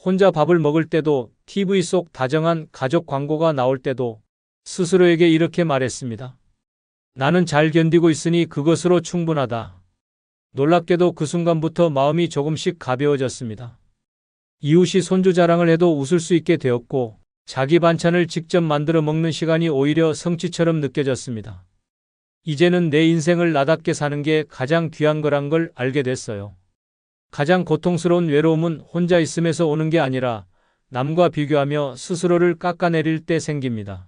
혼자 밥을 먹을 때도 TV 속 다정한 가족 광고가 나올 때도 스스로에게 이렇게 말했습니다. 나는 잘 견디고 있으니 그것으로 충분하다. 놀랍게도 그 순간부터 마음이 조금씩 가벼워졌습니다. 이웃이 손주 자랑을 해도 웃을 수 있게 되었고 자기 반찬을 직접 만들어 먹는 시간이 오히려 성취처럼 느껴졌습니다. 이제는 내 인생을 나답게 사는 게 가장 귀한 거란 걸 알게 됐어요. 가장 고통스러운 외로움은 혼자 있음에서 오는 게 아니라 남과 비교하며 스스로를 깎아내릴 때 생깁니다.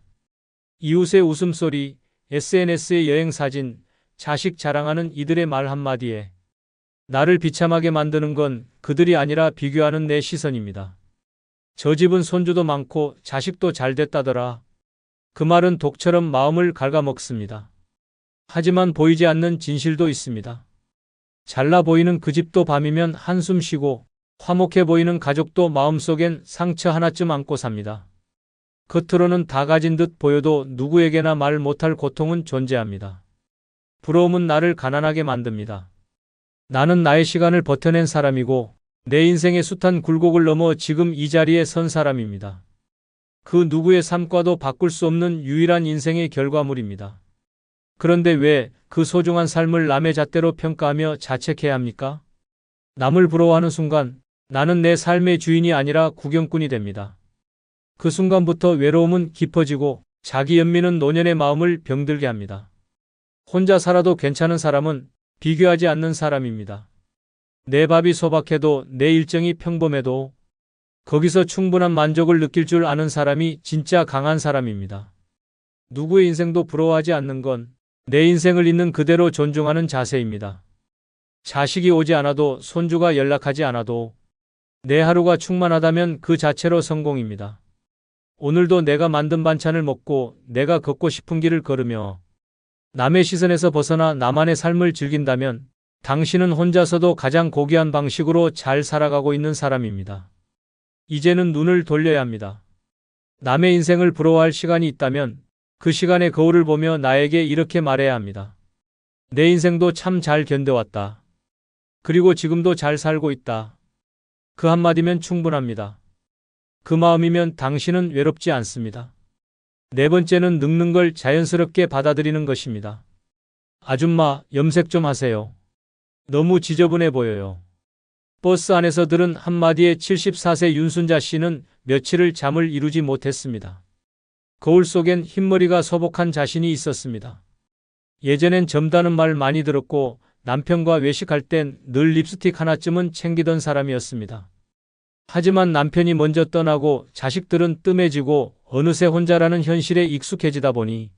이웃의 웃음소리, SNS의 여행사진, 자식 자랑하는 이들의 말 한마디에 나를 비참하게 만드는 건 그들이 아니라 비교하는 내 시선입니다. 저 집은 손주도 많고 자식도 잘 됐다더라. 그 말은 독처럼 마음을 갉아먹습니다. 하지만 보이지 않는 진실도 있습니다. 잘나 보이는 그 집도 밤이면 한숨 쉬고 화목해 보이는 가족도 마음속엔 상처 하나쯤 안고 삽니다. 겉으로는 다 가진 듯 보여도 누구에게나 말 못할 고통은 존재합니다. 부러움은 나를 가난하게 만듭니다. 나는 나의 시간을 버텨낸 사람이고 내 인생의 숱한 굴곡을 넘어 지금 이 자리에 선 사람입니다. 그 누구의 삶과도 바꿀 수 없는 유일한 인생의 결과물입니다. 그런데 왜 그 소중한 삶을 남의 잣대로 평가하며 자책해야 합니까? 남을 부러워하는 순간 나는 내 삶의 주인이 아니라 구경꾼이 됩니다. 그 순간부터 외로움은 깊어지고 자기 연민은 노년의 마음을 병들게 합니다. 혼자 살아도 괜찮은 사람은 비교하지 않는 사람입니다. 내 밥이 소박해도 내 일정이 평범해도 거기서 충분한 만족을 느낄 줄 아는 사람이 진짜 강한 사람입니다. 누구의 인생도 부러워하지 않는 건 내 인생을 있는 그대로 존중하는 자세입니다. 자식이 오지 않아도 손주가 연락하지 않아도 내 하루가 충만하다면 그 자체로 성공입니다. 오늘도 내가 만든 반찬을 먹고 내가 걷고 싶은 길을 걸으며 남의 시선에서 벗어나 나만의 삶을 즐긴다면 당신은 혼자서도 가장 고귀한 방식으로 잘 살아가고 있는 사람입니다. 이제는 눈을 돌려야 합니다. 남의 인생을 부러워할 시간이 있다면 그 시간의 거울을 보며 나에게 이렇게 말해야 합니다. 내 인생도 참 잘 견뎌왔다. 그리고 지금도 잘 살고 있다. 그 한마디면 충분합니다. 그 마음이면 당신은 외롭지 않습니다. 네 번째는 늙는 걸 자연스럽게 받아들이는 것입니다. 아줌마, 염색 좀 하세요. 너무 지저분해 보여요. 버스 안에서 들은 한마디에 74세 윤순자 씨는 며칠을 잠을 이루지 못했습니다. 거울 속엔 흰머리가 소복한 자신이 있었습니다. 예전엔 젊다는 말 많이 들었고 남편과 외식할 땐 늘 립스틱 하나쯤은 챙기던 사람이었습니다. 하지만 남편이 먼저 떠나고 자식들은 뜸해지고 어느새 혼자라는 현실에 익숙해지다 보니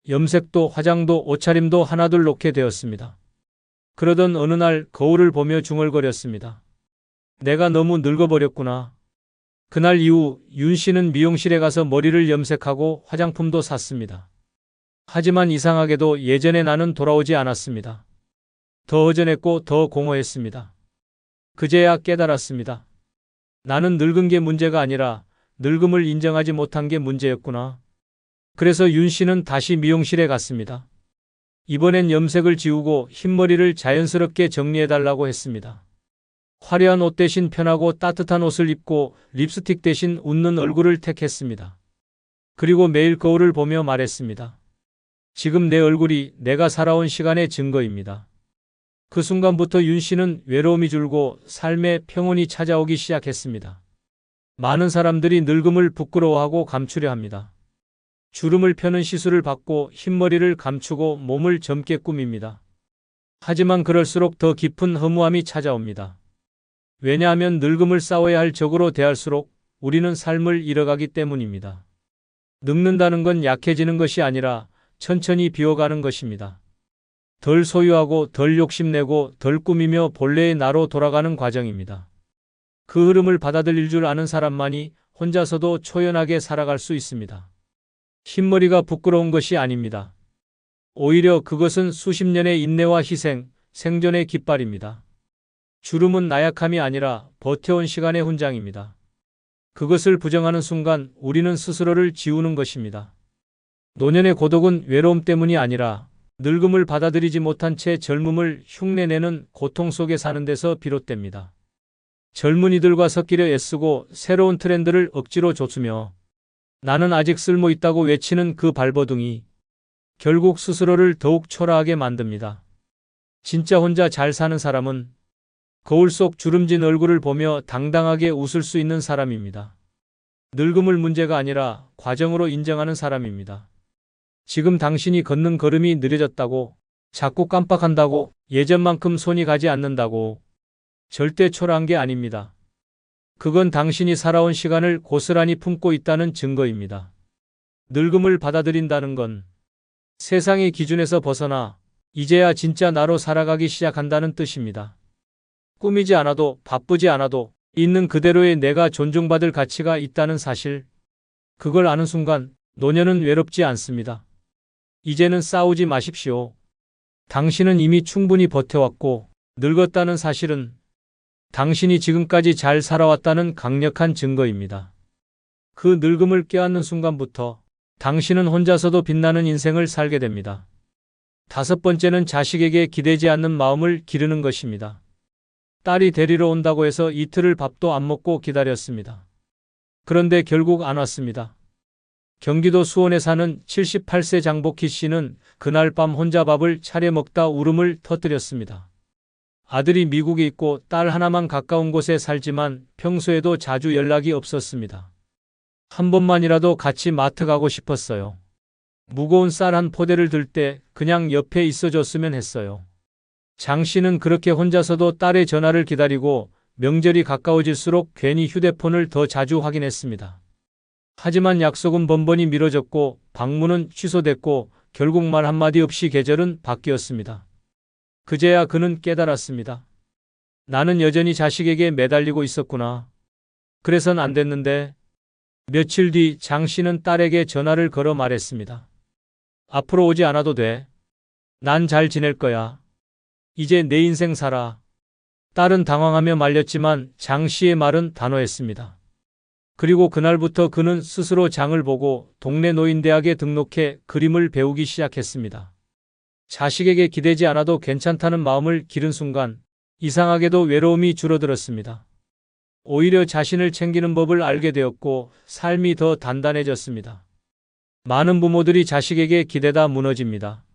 염색도 화장도 옷차림도 하나둘 놓게 되었습니다. 그러던 어느 날 거울을 보며 중얼거렸습니다. 내가 너무 늙어버렸구나. 그날 이후 윤 씨는 미용실에 가서 머리를 염색하고 화장품도 샀습니다. 하지만 이상하게도 예전의 나는 돌아오지 않았습니다. 더 허전했고 더 공허했습니다. 그제야 깨달았습니다. 나는 늙은 게 문제가 아니라 늙음을 인정하지 못한 게 문제였구나. 그래서 윤 씨는 다시 미용실에 갔습니다. 이번엔 염색을 지우고 흰머리를 자연스럽게 정리해달라고 했습니다. 화려한 옷 대신 편하고 따뜻한 옷을 입고 립스틱 대신 웃는 얼굴을 택했습니다. 그리고 매일 거울을 보며 말했습니다. 지금 내 얼굴이 내가 살아온 시간의 증거입니다. 그 순간부터 윤 씨는 외로움이 줄고 삶의 평온이 찾아오기 시작했습니다. 많은 사람들이 늙음을 부끄러워하고 감추려 합니다. 주름을 펴는 시술을 받고 흰머리를 감추고 몸을 젊게 꾸밉니다. 하지만 그럴수록 더 깊은 허무함이 찾아옵니다. 왜냐하면 늙음을 싸워야 할 적으로 대할수록 우리는 삶을 잃어가기 때문입니다. 늙는다는 건 약해지는 것이 아니라 천천히 비워가는 것입니다. 덜 소유하고 덜 욕심내고 덜 꾸미며 본래의 나로 돌아가는 과정입니다. 그 흐름을 받아들일 줄 아는 사람만이 혼자서도 초연하게 살아갈 수 있습니다. 흰머리가 부끄러운 것이 아닙니다. 오히려 그것은 수십 년의 인내와 희생, 생존의 깃발입니다. 주름은 나약함이 아니라 버텨온 시간의 훈장입니다. 그것을 부정하는 순간 우리는 스스로를 지우는 것입니다. 노년의 고독은 외로움 때문이 아니라 늙음을 받아들이지 못한 채 젊음을 흉내내는 고통 속에 사는 데서 비롯됩니다. 젊은이들과 섞이려 애쓰고 새로운 트렌드를 억지로 좇으며 나는 아직 쓸모 있다고 외치는 그 발버둥이 결국 스스로를 더욱 초라하게 만듭니다. 진짜 혼자 잘 사는 사람은 거울 속 주름진 얼굴을 보며 당당하게 웃을 수 있는 사람입니다. 늙음을 문제가 아니라 과정으로 인정하는 사람입니다. 지금 당신이 걷는 걸음이 느려졌다고, 자꾸 깜빡한다고, 예전만큼 손이 가지 않는다고 절대 초라한 게 아닙니다. 그건 당신이 살아온 시간을 고스란히 품고 있다는 증거입니다. 늙음을 받아들인다는 건 세상의 기준에서 벗어나 이제야 진짜 나로 살아가기 시작한다는 뜻입니다. 꾸미지 않아도 바쁘지 않아도 있는 그대로의 내가 존중받을 가치가 있다는 사실. 그걸 아는 순간 노년은 외롭지 않습니다. 이제는 싸우지 마십시오. 당신은 이미 충분히 버텨왔고 늙었다는 사실은 당신이 지금까지 잘 살아왔다는 강력한 증거입니다. 그 늙음을 껴안는 순간부터 당신은 혼자서도 빛나는 인생을 살게 됩니다. 다섯 번째는 자식에게 기대지 않는 마음을 기르는 것입니다. 딸이 데리러 온다고 해서 이틀을 밥도 안 먹고 기다렸습니다. 그런데 결국 안 왔습니다. 경기도 수원에 사는 78세 장복희 씨는 그날 밤 혼자 밥을 차려 먹다 울음을 터뜨렸습니다. 아들이 미국에 있고 딸 하나만 가까운 곳에 살지만 평소에도 자주 연락이 없었습니다. 한 번만이라도 같이 마트 가고 싶었어요. 무거운 쌀 한 포대를 들 때 그냥 옆에 있어줬으면 했어요. 장 씨는 그렇게 혼자서도 딸의 전화를 기다리고 명절이 가까워질수록 괜히 휴대폰을 더 자주 확인했습니다. 하지만 약속은 번번이 미뤄졌고 방문은 취소됐고 결국 말 한마디 없이 계절은 바뀌었습니다. 그제야 그는 깨달았습니다. 나는 여전히 자식에게 매달리고 있었구나. 그래선 안 됐는데. 며칠 뒤 장 씨는 딸에게 전화를 걸어 말했습니다. 앞으로 오지 않아도 돼. 난 잘 지낼 거야. 이제 내 인생 살아. 딸은 당황하며 말렸지만 장 씨의 말은 단호했습니다. 그리고 그날부터 그는 스스로 장을 보고 동네 노인대학에 등록해 그림을 배우기 시작했습니다. 자식에게 기대지 않아도 괜찮다는 마음을 기른 순간 이상하게도 외로움이 줄어들었습니다. 오히려 자신을 챙기는 법을 알게 되었고 삶이 더 단단해졌습니다. 많은 부모들이 자식에게 기대다 무너집니다.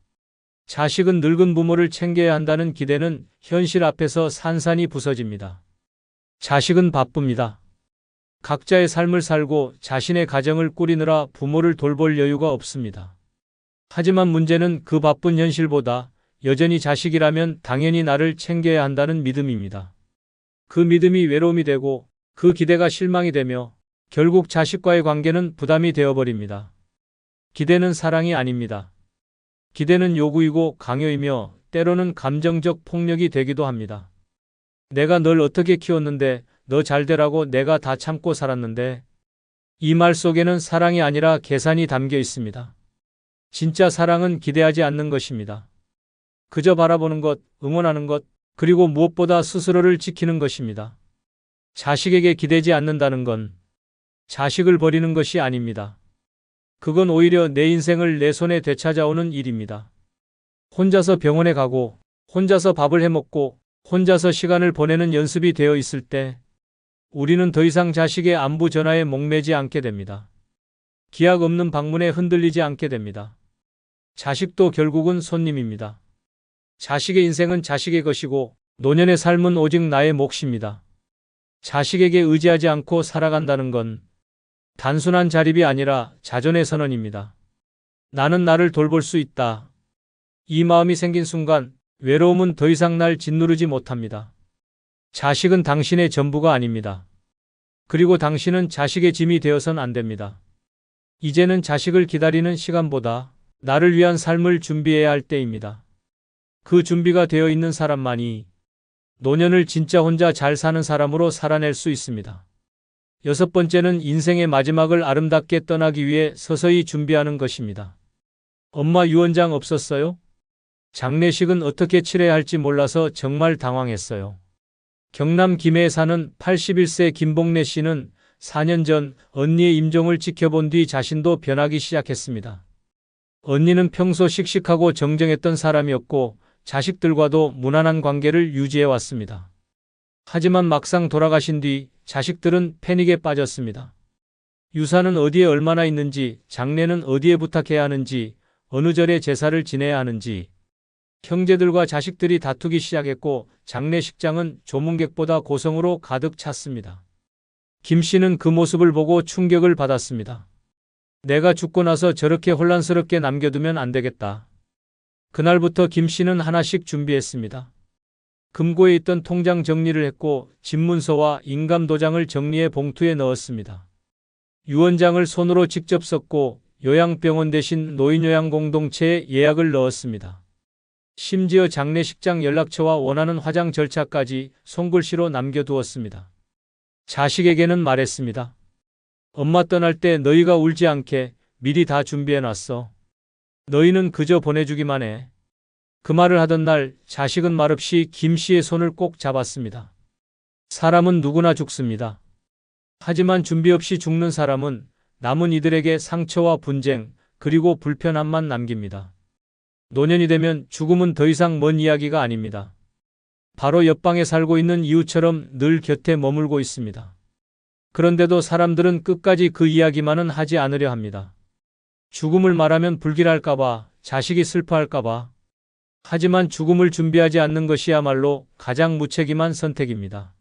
자식은 늙은 부모를 챙겨야 한다는 기대는 현실 앞에서 산산이 부서집니다. 자식은 바쁩니다. 각자의 삶을 살고 자신의 가정을 꾸리느라 부모를 돌볼 여유가 없습니다. 하지만 문제는 그 바쁜 현실보다 여전히 자식이라면 당연히 나를 챙겨야 한다는 믿음입니다. 그 믿음이 외로움이 되고 그 기대가 실망이 되며 결국 자식과의 관계는 부담이 되어버립니다. 기대는 사랑이 아닙니다. 기대는 요구이고 강요이며 때로는 감정적 폭력이 되기도 합니다. 내가 널 어떻게 키웠는데 너 잘 되라고 내가 다 참고 살았는데. 이 말 속에는 사랑이 아니라 계산이 담겨 있습니다. 진짜 사랑은 기대하지 않는 것입니다. 그저 바라보는 것, 응원하는 것, 그리고 무엇보다 스스로를 지키는 것입니다. 자식에게 기대지 않는다는 건 자식을 버리는 것이 아닙니다. 그건 오히려 내 인생을 내 손에 되찾아오는 일입니다. 혼자서 병원에 가고, 혼자서 밥을 해먹고, 혼자서 시간을 보내는 연습이 되어 있을 때 우리는 더 이상 자식의 안부 전화에 목매지 않게 됩니다. 기약 없는 방문에 흔들리지 않게 됩니다. 자식도 결국은 손님입니다. 자식의 인생은 자식의 것이고 노년의 삶은 오직 나의 몫입니다. 자식에게 의지하지 않고 살아간다는 건 단순한 자립이 아니라 자존의 선언입니다. 나는 나를 돌볼 수 있다. 이 마음이 생긴 순간 외로움은 더 이상 날 짓누르지 못합니다. 자식은 당신의 전부가 아닙니다. 그리고 당신은 자식의 짐이 되어선 안 됩니다. 이제는 자식을 기다리는 시간보다 나를 위한 삶을 준비해야 할 때입니다. 그 준비가 되어 있는 사람만이 노년을 진짜 혼자 잘 사는 사람으로 살아낼 수 있습니다. 6번째는 인생의 마지막을 아름답게 떠나기 위해 서서히 준비하는 것입니다. 엄마 유언장 없었어요? 장례식은 어떻게 치러야 할지 몰라서 정말 당황했어요. 경남 김해에 사는 81세 김복래 씨는 4년 전 언니의 임종을 지켜본 뒤 자신도 변하기 시작했습니다. 언니는 평소 씩씩하고 정정했던 사람이었고 자식들과도 무난한 관계를 유지해 왔습니다. 하지만 막상 돌아가신 뒤 자식들은 패닉에 빠졌습니다. 유산은 어디에 얼마나 있는지, 장례는 어디에 부탁해야 하는지, 어느 절에 제사를 지내야 하는지, 형제들과 자식들이 다투기 시작했고 장례식장은 조문객보다 고성으로 가득 찼습니다. 김 씨는 그 모습을 보고 충격을 받았습니다. 내가 죽고 나서 저렇게 혼란스럽게 남겨두면 안 되겠다. 그날부터 김 씨는 하나씩 준비했습니다. 금고에 있던 통장 정리를 했고 집문서와 인감도장을 정리해 봉투에 넣었습니다. 유언장을 손으로 직접 썼고 요양병원 대신 노인요양공동체에 예약을 넣었습니다. 심지어 장례식장 연락처와 원하는 화장 절차까지 손글씨로 남겨두었습니다. 자식에게는 말했습니다. 엄마 떠날 때 너희가 울지 않게 미리 다 준비해놨어. 너희는 그저 보내주기만 해. 그 말을 하던 날 자식은 말없이 김 씨의 손을 꼭 잡았습니다. 사람은 누구나 죽습니다. 하지만 준비 없이 죽는 사람은 남은 이들에게 상처와 분쟁 그리고 불편함만 남깁니다. 노년이 되면 죽음은 더 이상 먼 이야기가 아닙니다. 바로 옆방에 살고 있는 이웃처럼 늘 곁에 머물고 있습니다. 그런데도 사람들은 끝까지 그 이야기만은 하지 않으려 합니다. 죽음을 말하면 불길할까봐, 자식이 슬퍼할까봐. 하지만 죽음을 준비하지 않는 것이야말로 가장 무책임한 선택입니다.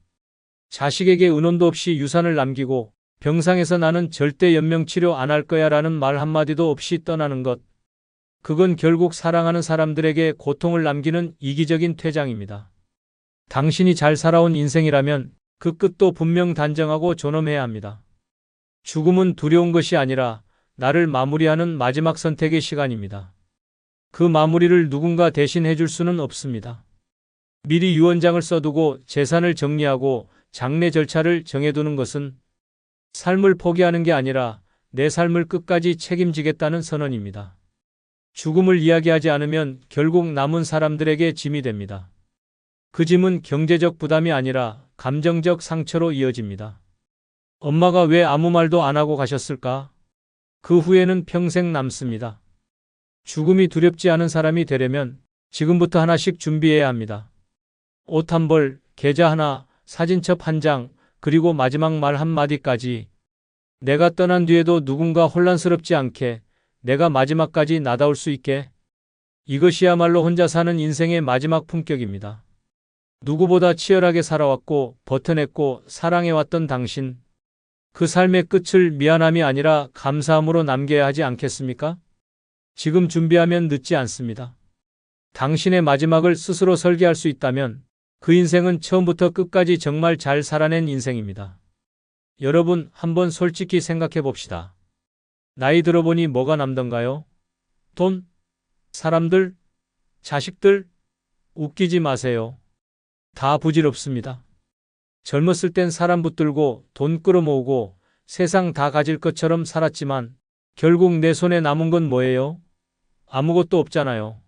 자식에게 은혼도 없이 유산을 남기고 병상에서 나는 절대 연명치료 안 할 거야 라는 말 한마디도 없이 떠나는 것. 그건 결국 사랑하는 사람들에게 고통을 남기는 이기적인 퇴장입니다. 당신이 잘 살아온 인생이라면 그 끝도 분명 단정하고 존엄해야 합니다. 죽음은 두려운 것이 아니라 나를 마무리하는 마지막 선택의 시간입니다. 그 마무리를 누군가 대신 해줄 수는 없습니다. 미리 유언장을 써두고 재산을 정리하고 장례 절차를 정해두는 것은 삶을 포기하는 게 아니라 내 삶을 끝까지 책임지겠다는 선언입니다. 죽음을 이야기하지 않으면 결국 남은 사람들에게 짐이 됩니다. 그 짐은 경제적 부담이 아니라 감정적 상처로 이어집니다. 엄마가 왜 아무 말도 안 하고 가셨을까? 그 후회는 평생 남습니다. 죽음이 두렵지 않은 사람이 되려면 지금부터 하나씩 준비해야 합니다. 옷 한 벌, 계좌 하나, 사진첩 한 장, 그리고 마지막 말 한마디까지. 내가 떠난 뒤에도 누군가 혼란스럽지 않게 내가 마지막까지 나다울 수 있게. 이것이야말로 혼자 사는 인생의 마지막 품격입니다. 누구보다 치열하게 살아왔고 버텨냈고 사랑해왔던 당신. 그 삶의 끝을 미안함이 아니라 감사함으로 남겨야 하지 않겠습니까? 지금 준비하면 늦지 않습니다. 당신의 마지막을 스스로 설계할 수 있다면 그 인생은 처음부터 끝까지 정말 잘 살아낸 인생입니다. 여러분, 한번 솔직히 생각해 봅시다. 나이 들어보니 뭐가 남던가요? 돈? 사람들? 자식들? 웃기지 마세요. 다 부질없습니다. 젊었을 땐 사람 붙들고 돈 끌어모으고 세상 다 가질 것처럼 살았지만 결국 내 손에 남은 건 뭐예요? 아무것도 없잖아요.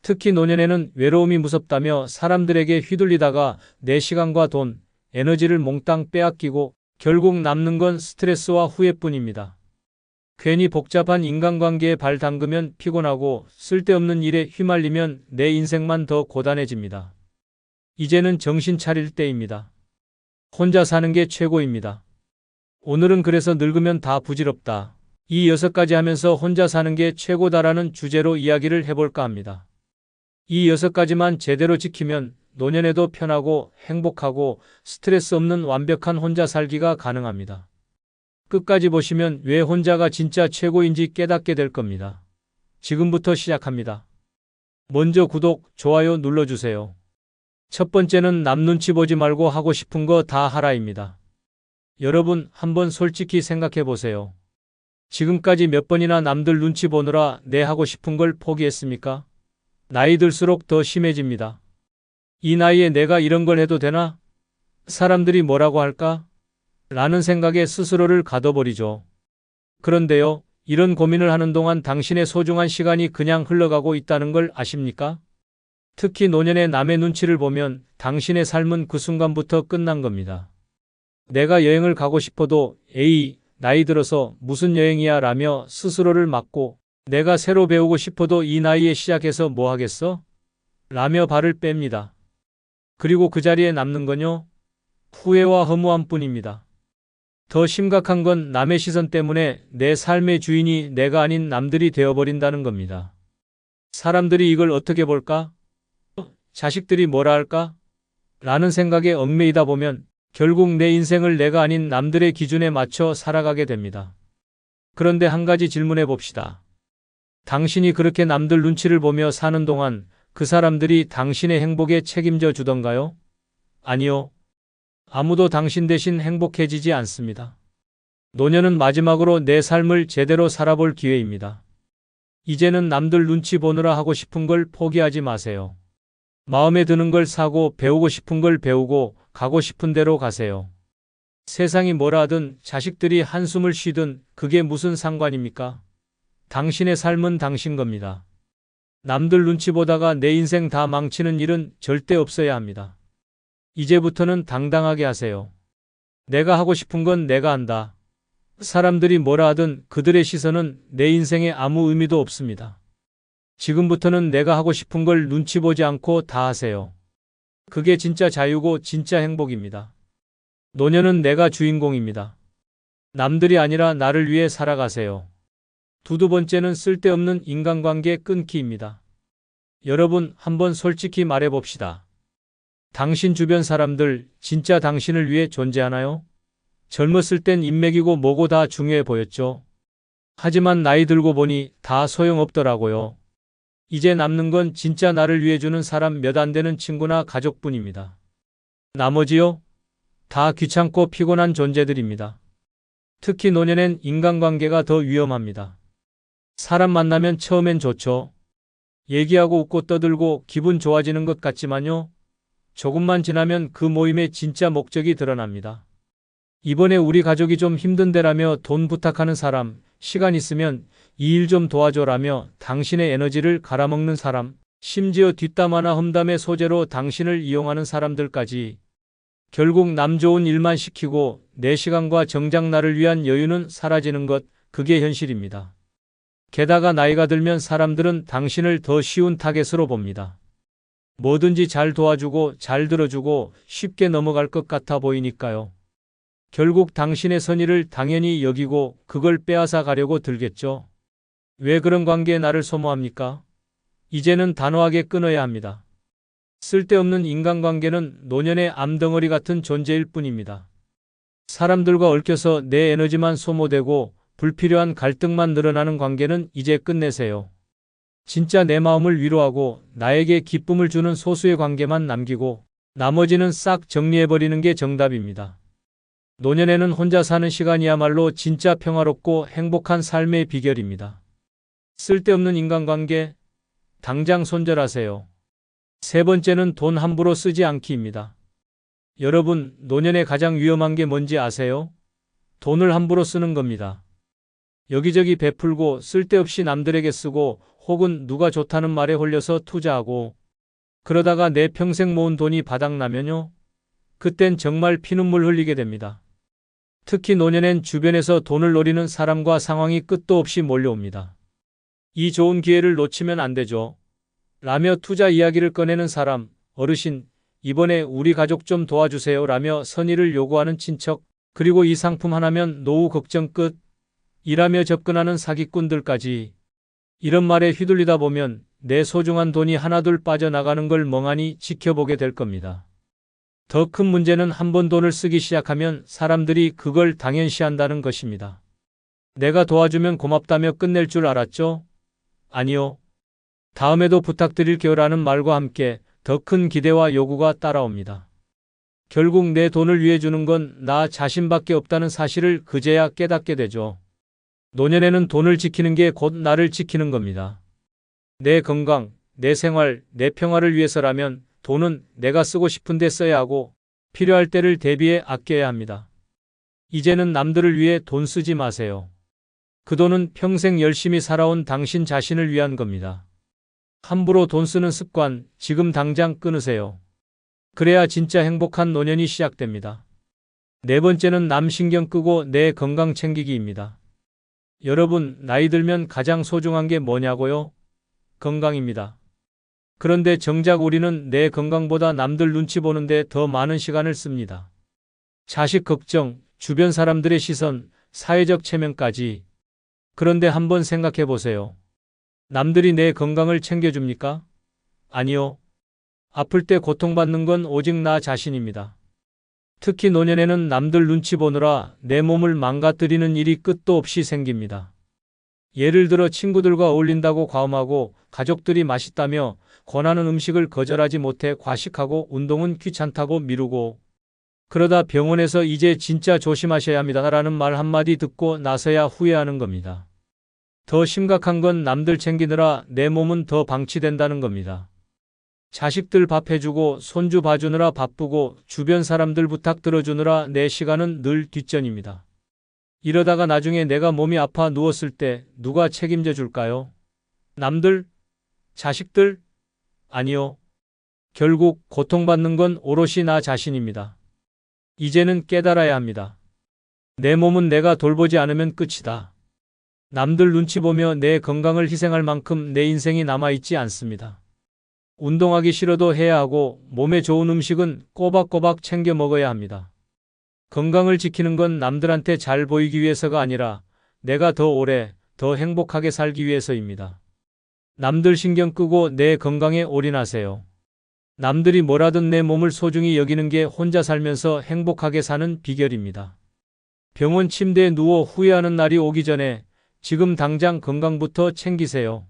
특히 노년에는 외로움이 무섭다며 사람들에게 휘둘리다가 내 시간과 돈, 에너지를 몽땅 빼앗기고 결국 남는 건 스트레스와 후회뿐입니다. 괜히 복잡한 인간관계에 발 담그면 피곤하고 쓸데없는 일에 휘말리면 내 인생만 더 고단해집니다. 이제는 정신 차릴 때입니다. 혼자 사는 게 최고입니다. 오늘은 그래서 늙으면 다 부질없다. 이 6가지 하면서 혼자 사는 게 최고다라는 주제로 이야기를 해볼까 합니다. 이 6가지만 제대로 지키면 노년에도 편하고 행복하고 스트레스 없는 완벽한 혼자 살기가 가능합니다. 끝까지 보시면 왜 혼자가 진짜 최고인지 깨닫게 될 겁니다. 지금부터 시작합니다. 먼저 구독, 좋아요 눌러주세요. 첫 번째는 남 눈치 보지 말고 하고 싶은 거 다 하라입니다. 여러분, 한번 솔직히 생각해 보세요. 지금까지 몇 번이나 남들 눈치 보느라 내 하고 싶은 걸 포기했습니까? 나이 들수록 더 심해집니다. 이 나이에 내가 이런 걸 해도 되나? 사람들이 뭐라고 할까? 라는 생각에 스스로를 가둬버리죠. 그런데요, 이런 고민을 하는 동안 당신의 소중한 시간이 그냥 흘러가고 있다는 걸 아십니까? 특히 노년의 남의 눈치를 보면 당신의 삶은 그 순간부터 끝난 겁니다. 내가 여행을 가고 싶어도 에이, 나이 들어서 무슨 여행이야 라며 스스로를 막고 내가 새로 배우고 싶어도 이 나이에 시작해서 뭐 하겠어? 라며 발을 뺍니다. 그리고 그 자리에 남는 건요, 후회와 허무함 뿐입니다. 더 심각한 건 남의 시선 때문에 내 삶의 주인이 내가 아닌 남들이 되어버린다는 겁니다. 사람들이 이걸 어떻게 볼까? 자식들이 뭐라 할까? 라는 생각에 얽매이다 보면 결국 내 인생을 내가 아닌 남들의 기준에 맞춰 살아가게 됩니다. 그런데 한 가지 질문해 봅시다. 당신이 그렇게 남들 눈치를 보며 사는 동안 그 사람들이 당신의 행복에 책임져 주던가요? 아니요. 아무도 당신 대신 행복해지지 않습니다. 노년은 마지막으로 내 삶을 제대로 살아볼 기회입니다. 이제는 남들 눈치 보느라 하고 싶은 걸 포기하지 마세요. 마음에 드는 걸 사고 배우고 싶은 걸 배우고 가고 싶은 대로 가세요. 세상이 뭐라 하든 자식들이 한숨을 쉬든 그게 무슨 상관입니까? 당신의 삶은 당신 겁니다. 남들 눈치 보다가 내 인생 다 망치는 일은 절대 없어야 합니다. 이제부터는 당당하게 하세요. 내가 하고 싶은 건 내가 한다. 사람들이 뭐라 하든 그들의 시선은 내 인생에 아무 의미도 없습니다. 지금부터는 내가 하고 싶은 걸 눈치 보지 않고 다 하세요. 그게 진짜 자유고 진짜 행복입니다. 노년은 내가 주인공입니다. 남들이 아니라 나를 위해 살아가세요. 두 번째는 쓸데없는 인간관계 끊기입니다. 여러분, 한번 솔직히 말해봅시다. 당신 주변 사람들 진짜 당신을 위해 존재하나요? 젊었을 땐 인맥이고 뭐고 다 중요해 보였죠. 하지만 나이 들고 보니 다 소용없더라고요. 이제 남는 건 진짜 나를 위해 주는 사람 몇 안 되는 친구나 가족뿐입니다. 나머지요? 다 귀찮고 피곤한 존재들입니다. 특히 노년엔 인간관계가 더 위험합니다. 사람 만나면 처음엔 좋죠. 얘기하고 웃고 떠들고 기분 좋아지는 것 같지만요. 조금만 지나면 그 모임의 진짜 목적이 드러납니다. 이번에 우리 가족이 좀 힘든데라며 돈 부탁하는 사람, 시간 있으면 이 일 좀 도와줘라며 당신의 에너지를 갈아먹는 사람, 심지어 뒷담 화나 험담의 소재로 당신을 이용하는 사람들까지 결국 남 좋은 일만 시키고 내 시간과 정작 나를 위한 여유는 사라지는 것, 그게 현실입니다. 게다가 나이가 들면 사람들은 당신을 더 쉬운 타겟으로 봅니다. 뭐든지 잘 도와주고 잘 들어주고 쉽게 넘어갈 것 같아 보이니까요. 결국 당신의 선의를 당연히 여기고 그걸 빼앗아 가려고 들겠죠. 왜 그런 관계에 나를 소모합니까? 이제는 단호하게 끊어야 합니다. 쓸데없는 인간관계는 노년의 암덩어리 같은 존재일 뿐입니다. 사람들과 얽혀서 내 에너지만 소모되고 불필요한 갈등만 늘어나는 관계는 이제 끝내세요. 진짜 내 마음을 위로하고 나에게 기쁨을 주는 소수의 관계만 남기고 나머지는 싹 정리해버리는 게 정답입니다. 노년에는 혼자 사는 시간이야말로 진짜 평화롭고 행복한 삶의 비결입니다. 쓸데없는 인간관계, 당장 손절하세요. 세 번째는 돈 함부로 쓰지 않기입니다. 여러분, 노년에 가장 위험한 게 뭔지 아세요? 돈을 함부로 쓰는 겁니다. 여기저기 베풀고 쓸데없이 남들에게 쓰고 혹은 누가 좋다는 말에 홀려서 투자하고 그러다가 내 평생 모은 돈이 바닥나면요. 그땐 정말 피눈물 흘리게 됩니다. 특히 노년엔 주변에서 돈을 노리는 사람과 상황이 끝도 없이 몰려옵니다. 이 좋은 기회를 놓치면 안 되죠. 라며 투자 이야기를 꺼내는 사람, 어르신, 이번에 우리 가족 좀 도와주세요 라며 선의를 요구하는 친척, 그리고 이 상품 하나면 노후 걱정 끝, 이라며 접근하는 사기꾼들까지. 이런 말에 휘둘리다 보면 내 소중한 돈이 하나둘 빠져나가는 걸 멍하니 지켜보게 될 겁니다. 더 큰 문제는 한번 돈을 쓰기 시작하면 사람들이 그걸 당연시한다는 것입니다. 내가 도와주면 고맙다며 끝낼 줄 알았죠? 아니요. 다음에도 부탁드릴게요 라는 말과 함께 더 큰 기대와 요구가 따라옵니다. 결국 내 돈을 위해 주는 건 나 자신밖에 없다는 사실을 그제야 깨닫게 되죠. 노년에는 돈을 지키는 게 곧 나를 지키는 겁니다. 내 건강, 내 생활, 내 평화를 위해서라면 돈은 내가 쓰고 싶은 데 써야 하고 필요할 때를 대비해 아껴야 합니다. 이제는 남들을 위해 돈 쓰지 마세요. 그 돈은 평생 열심히 살아온 당신 자신을 위한 겁니다. 함부로 돈 쓰는 습관 지금 당장 끊으세요. 그래야 진짜 행복한 노년이 시작됩니다. 네 번째는 남 신경 끄고 내 건강 챙기기입니다. 여러분, 나이 들면 가장 소중한 게 뭐냐고요? 건강입니다. 그런데 정작 우리는 내 건강보다 남들 눈치 보는데 더 많은 시간을 씁니다. 자식 걱정, 주변 사람들의 시선, 사회적 체면까지. 그런데 한번 생각해 보세요. 남들이 내 건강을 챙겨줍니까? 아니요. 아플 때 고통받는 건 오직 나 자신입니다. 특히 노년에는 남들 눈치 보느라 내 몸을 망가뜨리는 일이 끝도 없이 생깁니다. 예를 들어 친구들과 어울린다고 과음하고 가족들이 맛있다며 권하는 음식을 거절하지 못해 과식하고 운동은 귀찮다고 미루고 그러다 병원에서 이제 진짜 조심하셔야 합니다라는 말 한마디 듣고 나서야 후회하는 겁니다. 더 심각한 건 남들 챙기느라 내 몸은 더 방치된다는 겁니다. 자식들 밥 해주고 손주 봐주느라 바쁘고 주변 사람들 부탁 들어주느라 내 시간은 늘 뒷전입니다. 이러다가 나중에 내가 몸이 아파 누웠을 때 누가 책임져 줄까요? 남들? 자식들? 아니요. 결국 고통받는 건 오롯이 나 자신입니다. 이제는 깨달아야 합니다. 내 몸은 내가 돌보지 않으면 끝이다. 남들 눈치 보며 내 건강을 희생할 만큼 내 인생이 남아있지 않습니다. 운동하기 싫어도 해야 하고 몸에 좋은 음식은 꼬박꼬박 챙겨 먹어야 합니다. 건강을 지키는 건 남들한테 잘 보이기 위해서가 아니라 내가 더 오래, 더 행복하게 살기 위해서입니다. 남들 신경 끄고 내 건강에 올인하세요. 남들이 뭐라든 내 몸을 소중히 여기는 게 혼자 살면서 행복하게 사는 비결입니다. 병원 침대에 누워 후회하는 날이 오기 전에 지금 당장 건강부터 챙기세요.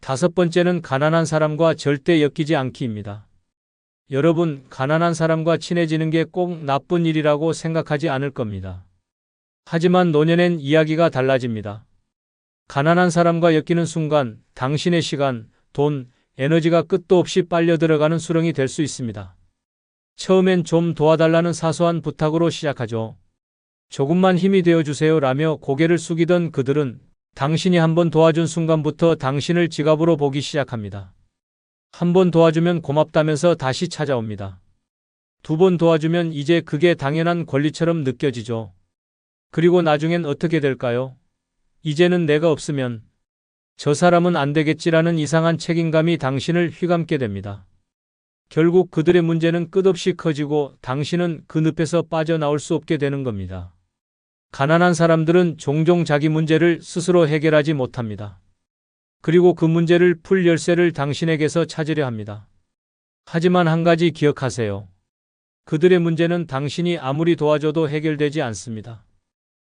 다섯 번째는 가난한 사람과 절대 엮이지 않기입니다. 여러분, 가난한 사람과 친해지는 게 꼭 나쁜 일이라고 생각하지 않을 겁니다. 하지만 노년엔 이야기가 달라집니다. 가난한 사람과 엮이는 순간 당신의 시간, 돈, 에너지가 끝도 없이 빨려 들어가는 수렁이 될 수 있습니다. 처음엔 좀 도와달라는 사소한 부탁으로 시작하죠. 조금만 힘이 되어주세요 라며 고개를 숙이던 그들은 당신이 한번 도와준 순간부터 당신을 지갑으로 보기 시작합니다. 한 번 도와주면 고맙다면서 다시 찾아옵니다. 두 번 도와주면 이제 그게 당연한 권리처럼 느껴지죠. 그리고 나중엔 어떻게 될까요? 이제는 내가 없으면 저 사람은 안 되겠지라는 이상한 책임감이 당신을 휘감게 됩니다. 결국 그들의 문제는 끝없이 커지고 당신은 그 늪에서 빠져나올 수 없게 되는 겁니다. 가난한 사람들은 종종 자기 문제를 스스로 해결하지 못합니다. 그리고 그 문제를 풀 열쇠를 당신에게서 찾으려 합니다. 하지만 한 가지 기억하세요. 그들의 문제는 당신이 아무리 도와줘도 해결되지 않습니다.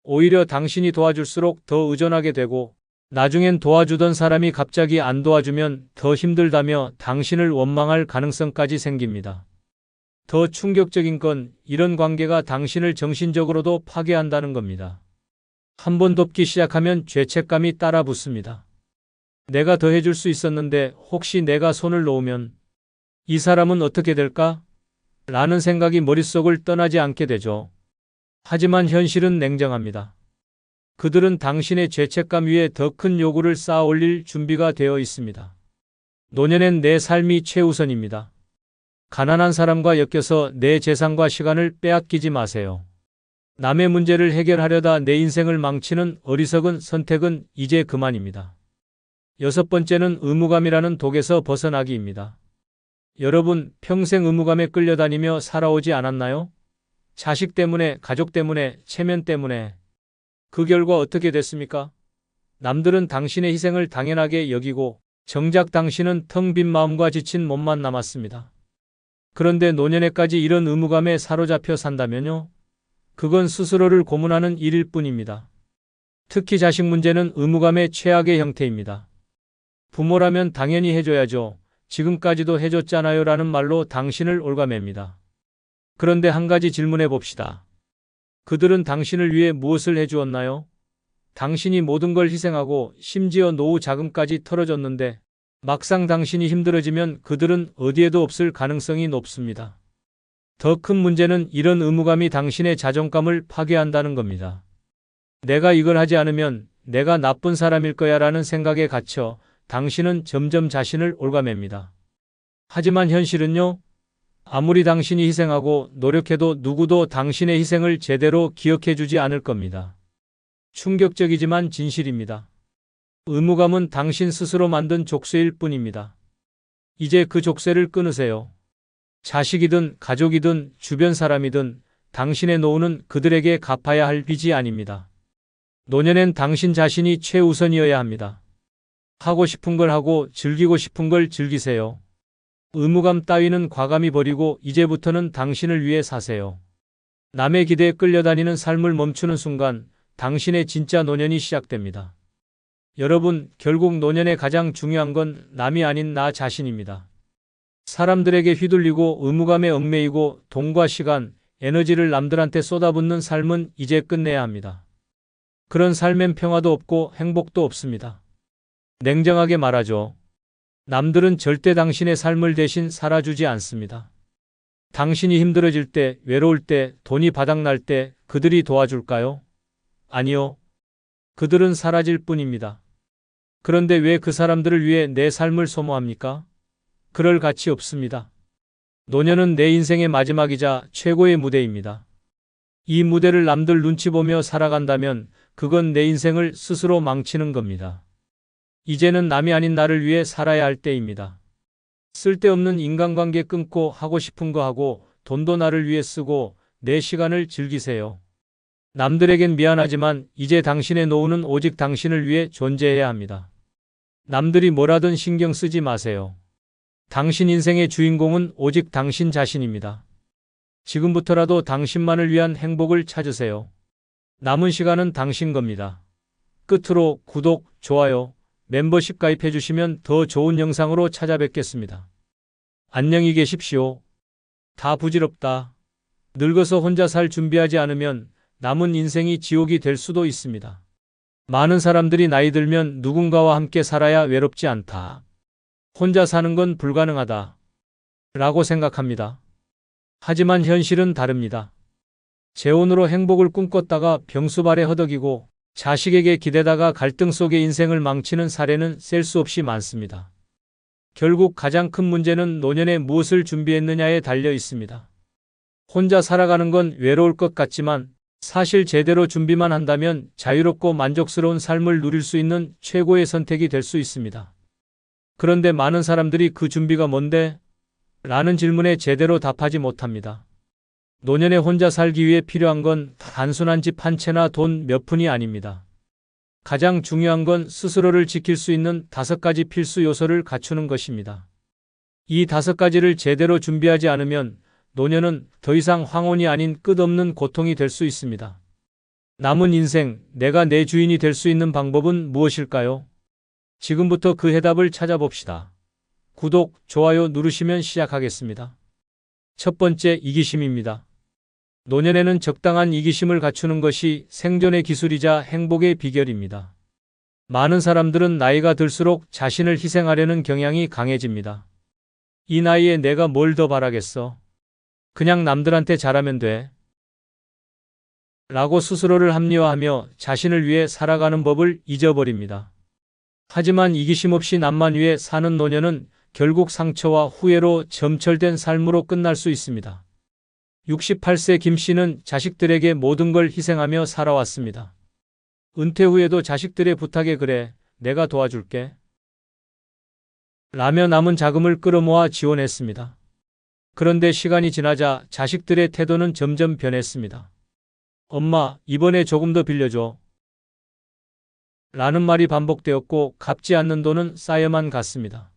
오히려 당신이 도와줄수록 더 의존하게 되고 나중엔 도와주던 사람이 갑자기 안 도와주면 더 힘들다며 당신을 원망할 가능성까지 생깁니다. 더 충격적인 건 이런 관계가 당신을 정신적으로도 파괴한다는 겁니다. 한번 돕기 시작하면 죄책감이 따라 붙습니다. 내가 더 해줄 수 있었는데 혹시 내가 손을 놓으면 이 사람은 어떻게 될까? 라는 생각이 머릿속을 떠나지 않게 되죠. 하지만 현실은 냉정합니다. 그들은 당신의 죄책감 위에 더 큰 요구를 쌓아 올릴 준비가 되어 있습니다. 노년엔 내 삶이 최우선입니다. 가난한 사람과 엮여서 내 재산과 시간을 빼앗기지 마세요. 남의 문제를 해결하려다 내 인생을 망치는 어리석은 선택은 이제 그만입니다. 6번째는 의무감이라는 독에서 벗어나기입니다. 여러분, 평생 의무감에 끌려다니며 살아오지 않았나요? 자식 때문에, 가족 때문에, 체면 때문에. 그 결과 어떻게 됐습니까? 남들은 당신의 희생을 당연하게 여기고 정작 당신은 텅 빈 마음과 지친 몸만 남았습니다. 그런데 노년에까지 이런 의무감에 사로잡혀 산다면요? 그건 스스로를 고문하는 일일 뿐입니다. 특히 자식 문제는 의무감의 최악의 형태입니다. 부모라면 당연히 해줘야죠. 지금까지도 해줬잖아요 라는 말로 당신을 올가맵니다. 그런데 한 가지 질문해 봅시다. 그들은 당신을 위해 무엇을 해주었나요? 당신이 모든 걸 희생하고 심지어 노후 자금까지 털어줬는데 막상 당신이 힘들어지면 그들은 어디에도 없을 가능성이 높습니다. 더 큰 문제는 이런 의무감이 당신의 자존감을 파괴한다는 겁니다. 내가 이걸 하지 않으면 내가 나쁜 사람일 거야 라는 생각에 갇혀 당신은 점점 자신을 올가맵니다. 하지만 현실은요? 아무리 당신이 희생하고 노력해도 누구도 당신의 희생을 제대로 기억해 주지 않을 겁니다. 충격적이지만 진실입니다. 의무감은 당신 스스로 만든 족쇄일 뿐입니다. 이제 그 족쇄를 끊으세요. 자식이든 가족이든 주변 사람이든 당신의 노후는 그들에게 갚아야 할 빚이 아닙니다. 노년엔 당신 자신이 최우선이어야 합니다. 하고 싶은 걸 하고 즐기고 싶은 걸 즐기세요. 의무감 따위는 과감히 버리고 이제부터는 당신을 위해 사세요. 남의 기대에 끌려다니는 삶을 멈추는 순간 당신의 진짜 노년이 시작됩니다. 여러분, 결국 노년의 가장 중요한 건 남이 아닌 나 자신입니다. 사람들에게 휘둘리고 의무감에 얽매이고 돈과 시간, 에너지를 남들한테 쏟아붓는 삶은 이제 끝내야 합니다. 그런 삶엔 평화도 없고 행복도 없습니다. 냉정하게 말하죠. 남들은 절대 당신의 삶을 대신 살아주지 않습니다. 당신이 힘들어질 때, 외로울 때, 돈이 바닥날 때 그들이 도와줄까요? 아니요. 그들은 사라질 뿐입니다. 그런데 왜 그 사람들을 위해 내 삶을 소모합니까? 그럴 가치 없습니다. 노년은 내 인생의 마지막이자 최고의 무대입니다. 이 무대를 남들 눈치 보며 살아간다면 그건 내 인생을 스스로 망치는 겁니다. 이제는 남이 아닌 나를 위해 살아야 할 때입니다. 쓸데없는 인간관계 끊고 하고 싶은 거 하고 돈도 나를 위해 쓰고 내 시간을 즐기세요. 남들에겐 미안하지만 이제 당신의 노후는 오직 당신을 위해 존재해야 합니다. 남들이 뭐라든 신경 쓰지 마세요. 당신 인생의 주인공은 오직 당신 자신입니다. 지금부터라도 당신만을 위한 행복을 찾으세요. 남은 시간은 당신 겁니다. 끝으로 구독, 좋아요, 멤버십 가입해 주시면 더 좋은 영상으로 찾아뵙겠습니다. 안녕히 계십시오. 다 부질없다. 늙어서 혼자 살 준비하지 않으면 남은 인생이 지옥이 될 수도 있습니다. 많은 사람들이 나이 들면 누군가와 함께 살아야 외롭지 않다. 혼자 사는 건 불가능하다. 라고 생각합니다. 하지만 현실은 다릅니다. 재혼으로 행복을 꿈꿨다가 병수발에 허덕이고 자식에게 기대다가 갈등 속에 인생을 망치는 사례는 셀 수 없이 많습니다. 결국 가장 큰 문제는 노년에 무엇을 준비했느냐에 달려 있습니다. 혼자 살아가는 건 외로울 것 같지만 사실 제대로 준비만 한다면 자유롭고 만족스러운 삶을 누릴 수 있는 최고의 선택이 될 수 있습니다. 그런데 많은 사람들이 그 준비가 뭔데? 라는 질문에 제대로 답하지 못합니다. 노년에 혼자 살기 위해 필요한 건 단순한 집 한 채나 돈 몇 푼이 아닙니다. 가장 중요한 건 스스로를 지킬 수 있는 5가지 필수 요소를 갖추는 것입니다. 이 5가지를 제대로 준비하지 않으면 노년은 더 이상 황혼이 아닌 끝없는 고통이 될 수 있습니다. 남은 인생, 내가 내 주인이 될 수 있는 방법은 무엇일까요? 지금부터 그 해답을 찾아봅시다. 구독, 좋아요 누르시면 시작하겠습니다. 첫 번째, 이기심입니다. 노년에는 적당한 이기심을 갖추는 것이 생존의 기술이자 행복의 비결입니다. 많은 사람들은 나이가 들수록 자신을 희생하려는 경향이 강해집니다. 이 나이에 내가 뭘 더 바라겠어? 그냥 남들한테 잘하면 돼. 라고 스스로를 합리화하며 자신을 위해 살아가는 법을 잊어버립니다. 하지만 이기심 없이 남만 위해 사는 노년은 결국 상처와 후회로 점철된 삶으로 끝날 수 있습니다. 68세 김 씨는 자식들에게 모든 걸 희생하며 살아왔습니다. 은퇴 후에도 자식들의 부탁에 그래, 내가 도와줄게. 라며 남은 자금을 끌어모아 지원했습니다. 그런데 시간이 지나자 자식들의 태도는 점점 변했습니다. 엄마, 이번에 조금 더 빌려줘. 라는 말이 반복되었고 갚지 않는 돈은 쌓여만 갔습니다.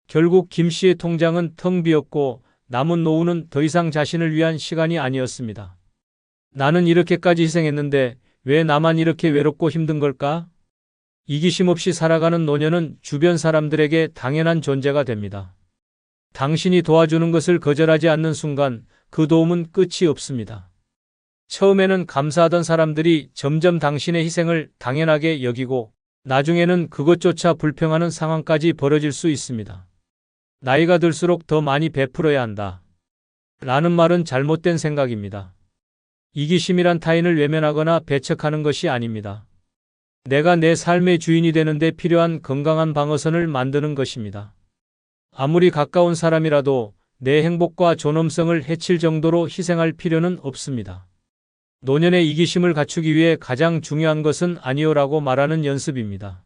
결국 김 씨의 통장은 텅 비었고 남은 노후는 더 이상 자신을 위한 시간이 아니었습니다. 나는 이렇게까지 희생했는데 왜 나만 이렇게 외롭고 힘든 걸까? 이기심 없이 살아가는 노년은 주변 사람들에게 당연한 존재가 됩니다. 당신이 도와주는 것을 거절하지 않는 순간 그 도움은 끝이 없습니다. 처음에는 감사하던 사람들이 점점 당신의 희생을 당연하게 여기고 나중에는 그것조차 불평하는 상황까지 벌어질 수 있습니다. 나이가 들수록 더 많이 베풀어야 한다. 라는 말은 잘못된 생각입니다. 이기심이란 타인을 외면하거나 배척하는 것이 아닙니다. 내가 내 삶의 주인이 되는데 필요한 건강한 방어선을 만드는 것입니다. 아무리 가까운 사람이라도 내 행복과 존엄성을 해칠 정도로 희생할 필요는 없습니다. 노년의 이기심을 갖추기 위해 가장 중요한 것은 아니요라고 말하는 연습입니다.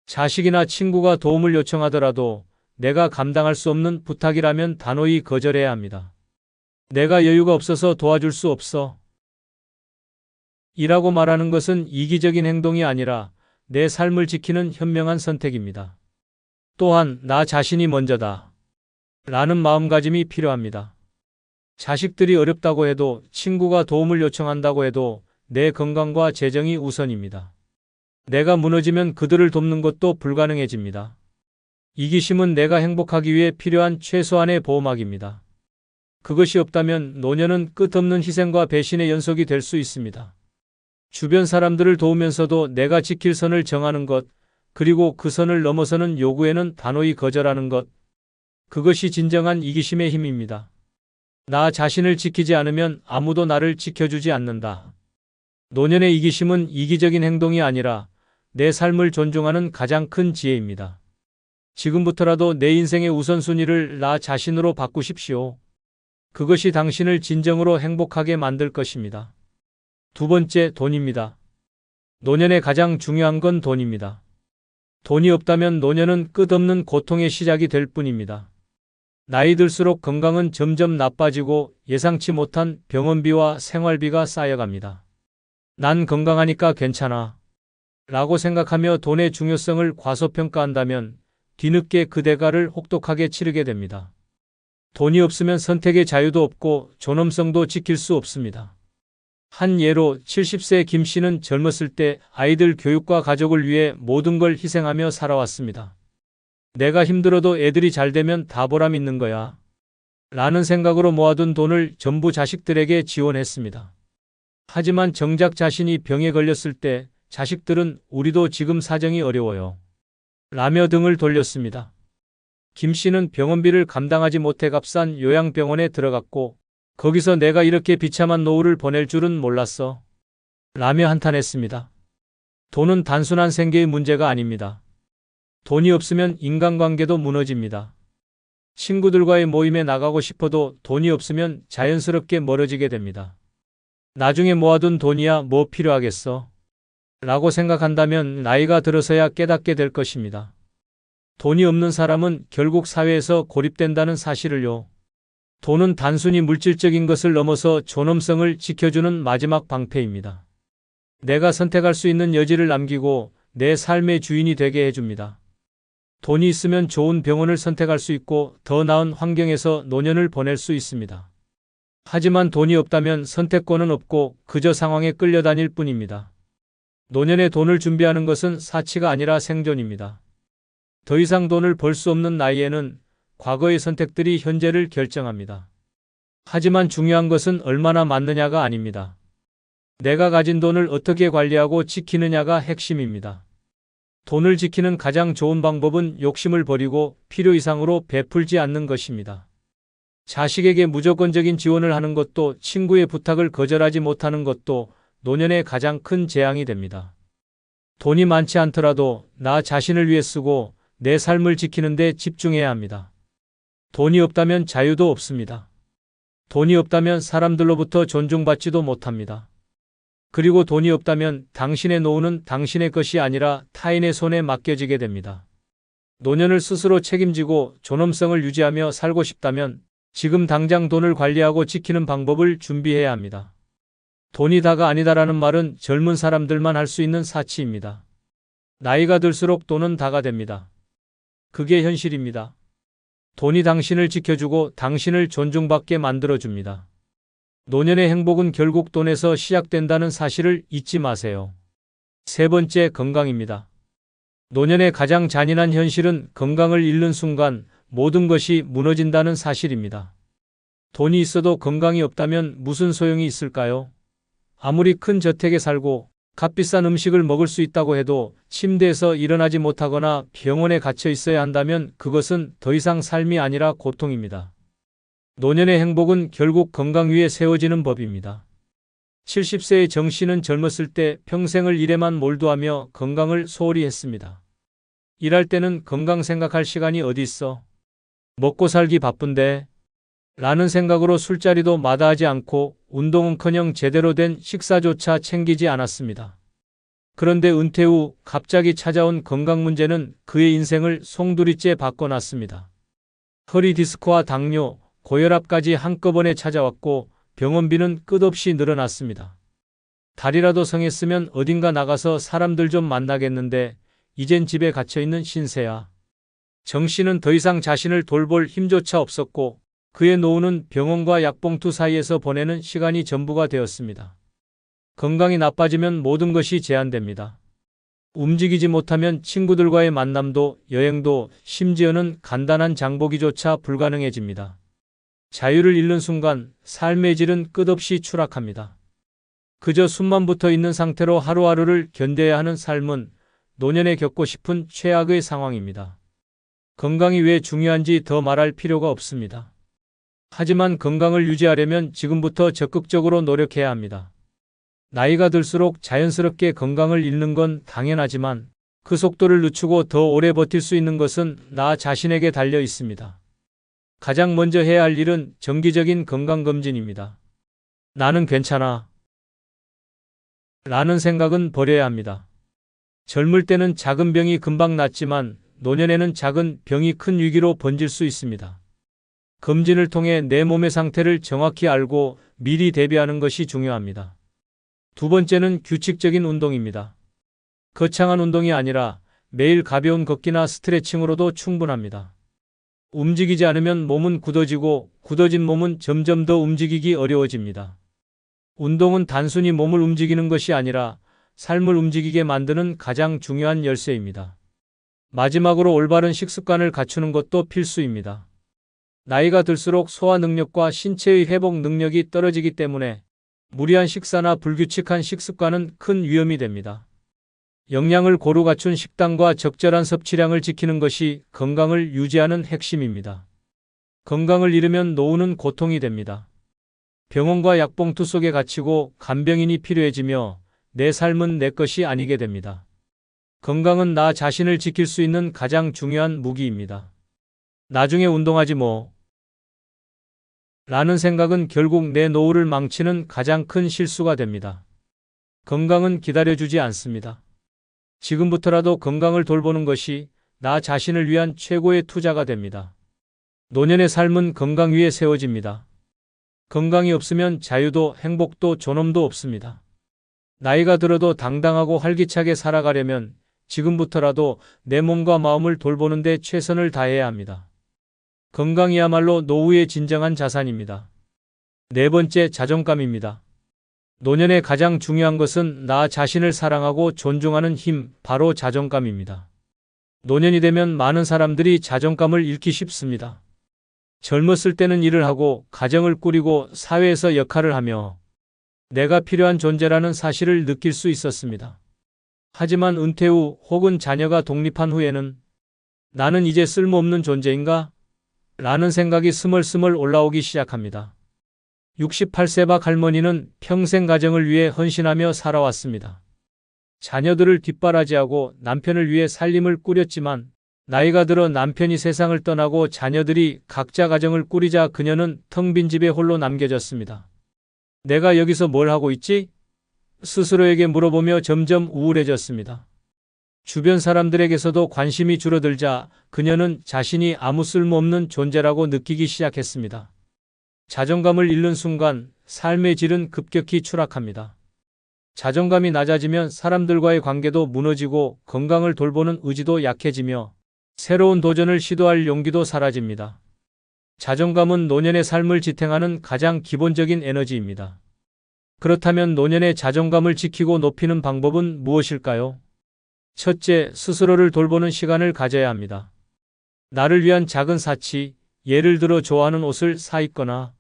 자식이나 친구가 도움을 요청하더라도 내가 감당할 수 없는 부탁이라면 단호히 거절해야 합니다. 내가 여유가 없어서 도와줄 수 없어. 이라고 말하는 것은 이기적인 행동이 아니라 내 삶을 지키는 현명한 선택입니다. 또한 나 자신이 먼저다. 라는 마음가짐이 필요합니다. 자식들이 어렵다고 해도 친구가 도움을 요청한다고 해도 내 건강과 재정이 우선입니다. 내가 무너지면 그들을 돕는 것도 불가능해집니다. 이기심은 내가 행복하기 위해 필요한 최소한의 보호막입니다. 그것이 없다면 노년은 끝없는 희생과 배신의 연속이 될 수 있습니다. 주변 사람들을 도우면서도 내가 지킬 선을 정하는 것, 그리고 그 선을 넘어서는 요구에는 단호히 거절하는 것, 그것이 진정한 이기심의 힘입니다. 나 자신을 지키지 않으면 아무도 나를 지켜주지 않는다. 노년의 이기심은 이기적인 행동이 아니라 내 삶을 존중하는 가장 큰 지혜입니다. 지금부터라도 내 인생의 우선순위를 나 자신으로 바꾸십시오. 그것이 당신을 진정으로 행복하게 만들 것입니다. 두 번째, 돈입니다. 노년의 가장 중요한 건 돈입니다. 돈이 없다면 노년은 끝없는 고통의 시작이 될 뿐입니다. 나이 들수록 건강은 점점 나빠지고 예상치 못한 병원비와 생활비가 쌓여갑니다. 난 건강하니까 괜찮아. 라고 생각하며 돈의 중요성을 과소평가한다면 뒤늦게 그 대가를 혹독하게 치르게 됩니다. 돈이 없으면 선택의 자유도 없고 존엄성도 지킬 수 없습니다. 한 예로 70세 김 씨는 젊었을 때 아이들 교육과 가족을 위해 모든 걸 희생하며 살아왔습니다. 내가 힘들어도 애들이 잘 되면 다 보람 있는 거야. 라는 생각으로 모아둔 돈을 전부 자식들에게 지원했습니다. 하지만 정작 자신이 병에 걸렸을 때 자식들은 우리도 지금 사정이 어려워요. 라며 등을 돌렸습니다. 김 씨는 병원비를 감당하지 못해 값싼 요양병원에 들어갔고 거기서 내가 이렇게 비참한 노후를 보낼 줄은 몰랐어. 라며 한탄했습니다. 돈은 단순한 생계의 문제가 아닙니다. 돈이 없으면 인간관계도 무너집니다. 친구들과의 모임에 나가고 싶어도 돈이 없으면 자연스럽게 멀어지게 됩니다. 나중에 모아둔 돈이야 뭐 필요하겠어? 라고 생각한다면 나이가 들어서야 깨닫게 될 것입니다. 돈이 없는 사람은 결국 사회에서 고립된다는 사실을요. 돈은 단순히 물질적인 것을 넘어서 존엄성을 지켜주는 마지막 방패입니다. 내가 선택할 수 있는 여지를 남기고 내 삶의 주인이 되게 해줍니다. 돈이 있으면 좋은 병원을 선택할 수 있고 더 나은 환경에서 노년을 보낼 수 있습니다. 하지만 돈이 없다면 선택권은 없고 그저 상황에 끌려다닐 뿐입니다. 노년에 돈을 준비하는 것은 사치가 아니라 생존입니다. 더 이상 돈을 벌 수 없는 나이에는 과거의 선택들이 현재를 결정합니다. 하지만 중요한 것은 얼마나 많느냐가 아닙니다. 내가 가진 돈을 어떻게 관리하고 지키느냐가 핵심입니다. 돈을 지키는 가장 좋은 방법은 욕심을 버리고 필요 이상으로 베풀지 않는 것입니다. 자식에게 무조건적인 지원을 하는 것도 친구의 부탁을 거절하지 못하는 것도 노년의 가장 큰 재앙이 됩니다. 돈이 많지 않더라도 나 자신을 위해 쓰고 내 삶을 지키는 데 집중해야 합니다. 돈이 없다면 자유도 없습니다. 돈이 없다면 사람들로부터 존중받지도 못합니다. 그리고 돈이 없다면 당신의 노후는 당신의 것이 아니라 타인의 손에 맡겨지게 됩니다. 노년을 스스로 책임지고 존엄성을 유지하며 살고 싶다면 지금 당장 돈을 관리하고 지키는 방법을 준비해야 합니다. 돈이 다가 아니다라는 말은 젊은 사람들만 할 수 있는 사치입니다. 나이가 들수록 돈은 다가 됩니다. 그게 현실입니다. 돈이 당신을 지켜주고 당신을 존중받게 만들어줍니다. 노년의 행복은 결국 돈에서 시작된다는 사실을 잊지 마세요. 세 번째, 건강입니다. 노년의 가장 잔인한 현실은 건강을 잃는 순간 모든 것이 무너진다는 사실입니다. 돈이 있어도 건강이 없다면 무슨 소용이 있을까요? 아무리 큰 저택에 살고 값비싼 음식을 먹을 수 있다고 해도 침대에서 일어나지 못하거나 병원에 갇혀 있어야 한다면 그것은 더 이상 삶이 아니라 고통입니다. 노년의 행복은 결국 건강 위에 세워지는 법입니다. 70세의 정 씨는 젊었을 때 평생을 일에만 몰두하며 건강을 소홀히 했습니다. 일할 때는 건강 생각할 시간이 어디 있어? 먹고 살기 바쁜데? 라는 생각으로 술자리도 마다하지 않고 운동은커녕 제대로 된 식사조차 챙기지 않았습니다. 그런데 은퇴 후 갑자기 찾아온 건강 문제는 그의 인생을 송두리째 바꿔놨습니다. 허리 디스크와 당뇨, 고혈압까지 한꺼번에 찾아왔고 병원비는 끝없이 늘어났습니다. 달이라도 성했으면 어딘가 나가서 사람들 좀 만나겠는데 이젠 집에 갇혀있는 신세야. 정 씨는 더 이상 자신을 돌볼 힘조차 없었고 그의 노후는 병원과 약봉투 사이에서 보내는 시간이 전부가 되었습니다. 건강이 나빠지면 모든 것이 제한됩니다. 움직이지 못하면 친구들과의 만남도 여행도 심지어는 간단한 장보기조차 불가능해집니다. 자유를 잃는 순간 삶의 질은 끝없이 추락합니다. 그저 숨만 붙어 있는 상태로 하루하루를 견뎌야 하는 삶은 노년에 겪고 싶은 최악의 상황입니다. 건강이 왜 중요한지 더 말할 필요가 없습니다. 하지만 건강을 유지하려면 지금부터 적극적으로 노력해야 합니다. 나이가 들수록 자연스럽게 건강을 잃는 건 당연하지만 그 속도를 늦추고 더 오래 버틸 수 있는 것은 나 자신에게 달려 있습니다. 가장 먼저 해야 할 일은 정기적인 건강검진입니다. 나는 괜찮아. 라는 생각은 버려야 합니다. 젊을 때는 작은 병이 금방 낫지만 노년에는 작은 병이 큰 위기로 번질 수 있습니다. 검진을 통해 내 몸의 상태를 정확히 알고 미리 대비하는 것이 중요합니다. 두 번째는 규칙적인 운동입니다. 거창한 운동이 아니라 매일 가벼운 걷기나 스트레칭으로도 충분합니다. 움직이지 않으면 몸은 굳어지고 굳어진 몸은 점점 더 움직이기 어려워집니다. 운동은 단순히 몸을 움직이는 것이 아니라 삶을 움직이게 만드는 가장 중요한 열쇠입니다. 마지막으로 올바른 식습관을 갖추는 것도 필수입니다. 나이가 들수록 소화 능력과 신체의 회복 능력이 떨어지기 때문에 무리한 식사나 불규칙한 식습관은 큰 위험이 됩니다. 영양을 고루 갖춘 식단과 적절한 섭취량을 지키는 것이 건강을 유지하는 핵심입니다. 건강을 잃으면 노후는 고통이 됩니다. 병원과 약봉투 속에 갇히고 간병인이 필요해지며 내 삶은 내 것이 아니게 됩니다. 건강은 나 자신을 지킬 수 있는 가장 중요한 무기입니다. 나중에 운동하지 뭐. 라는 생각은 결국 내 노후를 망치는 가장 큰 실수가 됩니다. 건강은 기다려주지 않습니다. 지금부터라도 건강을 돌보는 것이 나 자신을 위한 최고의 투자가 됩니다. 노년의 삶은 건강 위에 세워집니다. 건강이 없으면 자유도 행복도 존엄도 없습니다. 나이가 들어도 당당하고 활기차게 살아가려면 지금부터라도 내 몸과 마음을 돌보는 데 최선을 다해야 합니다. 건강이야말로 노후의 진정한 자산입니다. 네 번째, 자존감입니다. 노년에 가장 중요한 것은 나 자신을 사랑하고 존중하는 힘, 바로 자존감입니다. 노년이 되면 많은 사람들이 자존감을 잃기 쉽습니다. 젊었을 때는 일을 하고 가정을 꾸리고 사회에서 역할을 하며 내가 필요한 존재라는 사실을 느낄 수 있었습니다. 하지만 은퇴 후 혹은 자녀가 독립한 후에는 나는 이제 쓸모없는 존재인가? 라는 생각이 스멀스멀 올라오기 시작합니다. 68세 박 할머니는 평생 가정을 위해 헌신하며 살아왔습니다. 자녀들을 뒷바라지하고 남편을 위해 살림을 꾸렸지만 나이가 들어 남편이 세상을 떠나고 자녀들이 각자 가정을 꾸리자 그녀는 텅 빈 집에 홀로 남겨졌습니다. 내가 여기서 뭘 하고 있지? 스스로에게 물어보며 점점 우울해졌습니다. 주변 사람들에게서도 관심이 줄어들자 그녀는 자신이 아무 쓸모없는 존재라고 느끼기 시작했습니다. 자존감을 잃는 순간 삶의 질은 급격히 추락합니다. 자존감이 낮아지면 사람들과의 관계도 무너지고 건강을 돌보는 의지도 약해지며 새로운 도전을 시도할 용기도 사라집니다. 자존감은 노년의 삶을 지탱하는 가장 기본적인 에너지입니다. 그렇다면 노년의 자존감을 지키고 높이는 방법은 무엇일까요? 첫째, 스스로를 돌보는 시간을 가져야 합니다. 나를 위한 작은 사치, 예를 들어 좋아하는 옷을 사 입거나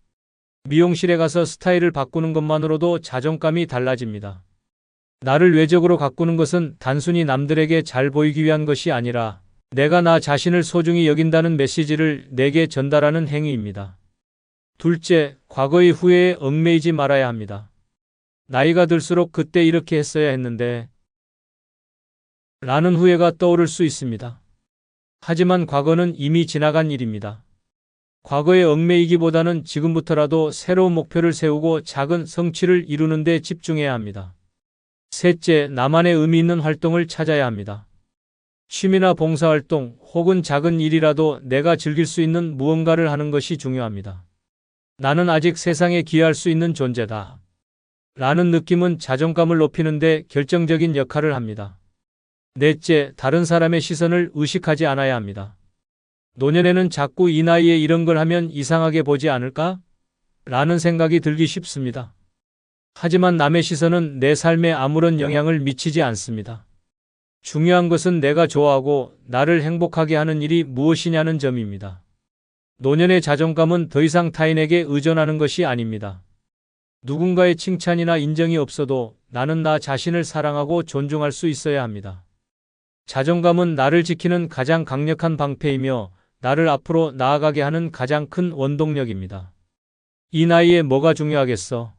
미용실에 가서 스타일을 바꾸는 것만으로도 자존감이 달라집니다. 나를 외적으로 가꾸는 것은 단순히 남들에게 잘 보이기 위한 것이 아니라 내가 나 자신을 소중히 여긴다는 메시지를 내게 전달하는 행위입니다. 둘째, 과거의 후회에 얽매이지 말아야 합니다. 나이가 들수록 그때 이렇게 했어야 했는데 라는 후회가 떠오를 수 있습니다. 하지만 과거는 이미 지나간 일입니다. 과거에 얽매이기보다는 지금부터라도 새로운 목표를 세우고 작은 성취를 이루는 데 집중해야 합니다. 셋째, 나만의 의미 있는 활동을 찾아야 합니다. 취미나 봉사활동 혹은 작은 일이라도 내가 즐길 수 있는 무언가를 하는 것이 중요합니다. 나는 아직 세상에 기여할 수 있는 존재다. 라는 느낌은 자존감을 높이는 데 결정적인 역할을 합니다. 넷째, 다른 사람의 시선을 의식하지 않아야 합니다. 노년에는 자꾸 이 나이에 이런 걸 하면 이상하게 보지 않을까? 라는 생각이 들기 쉽습니다. 하지만 남의 시선은 내 삶에 아무런 영향을 미치지 않습니다. 중요한 것은 내가 좋아하고 나를 행복하게 하는 일이 무엇이냐는 점입니다. 노년의 자존감은 더 이상 타인에게 의존하는 것이 아닙니다. 누군가의 칭찬이나 인정이 없어도 나는 나 자신을 사랑하고 존중할 수 있어야 합니다. 자존감은 나를 지키는 가장 강력한 방패이며 나를 앞으로 나아가게 하는 가장 큰 원동력입니다. 이 나이에 뭐가 중요하겠어?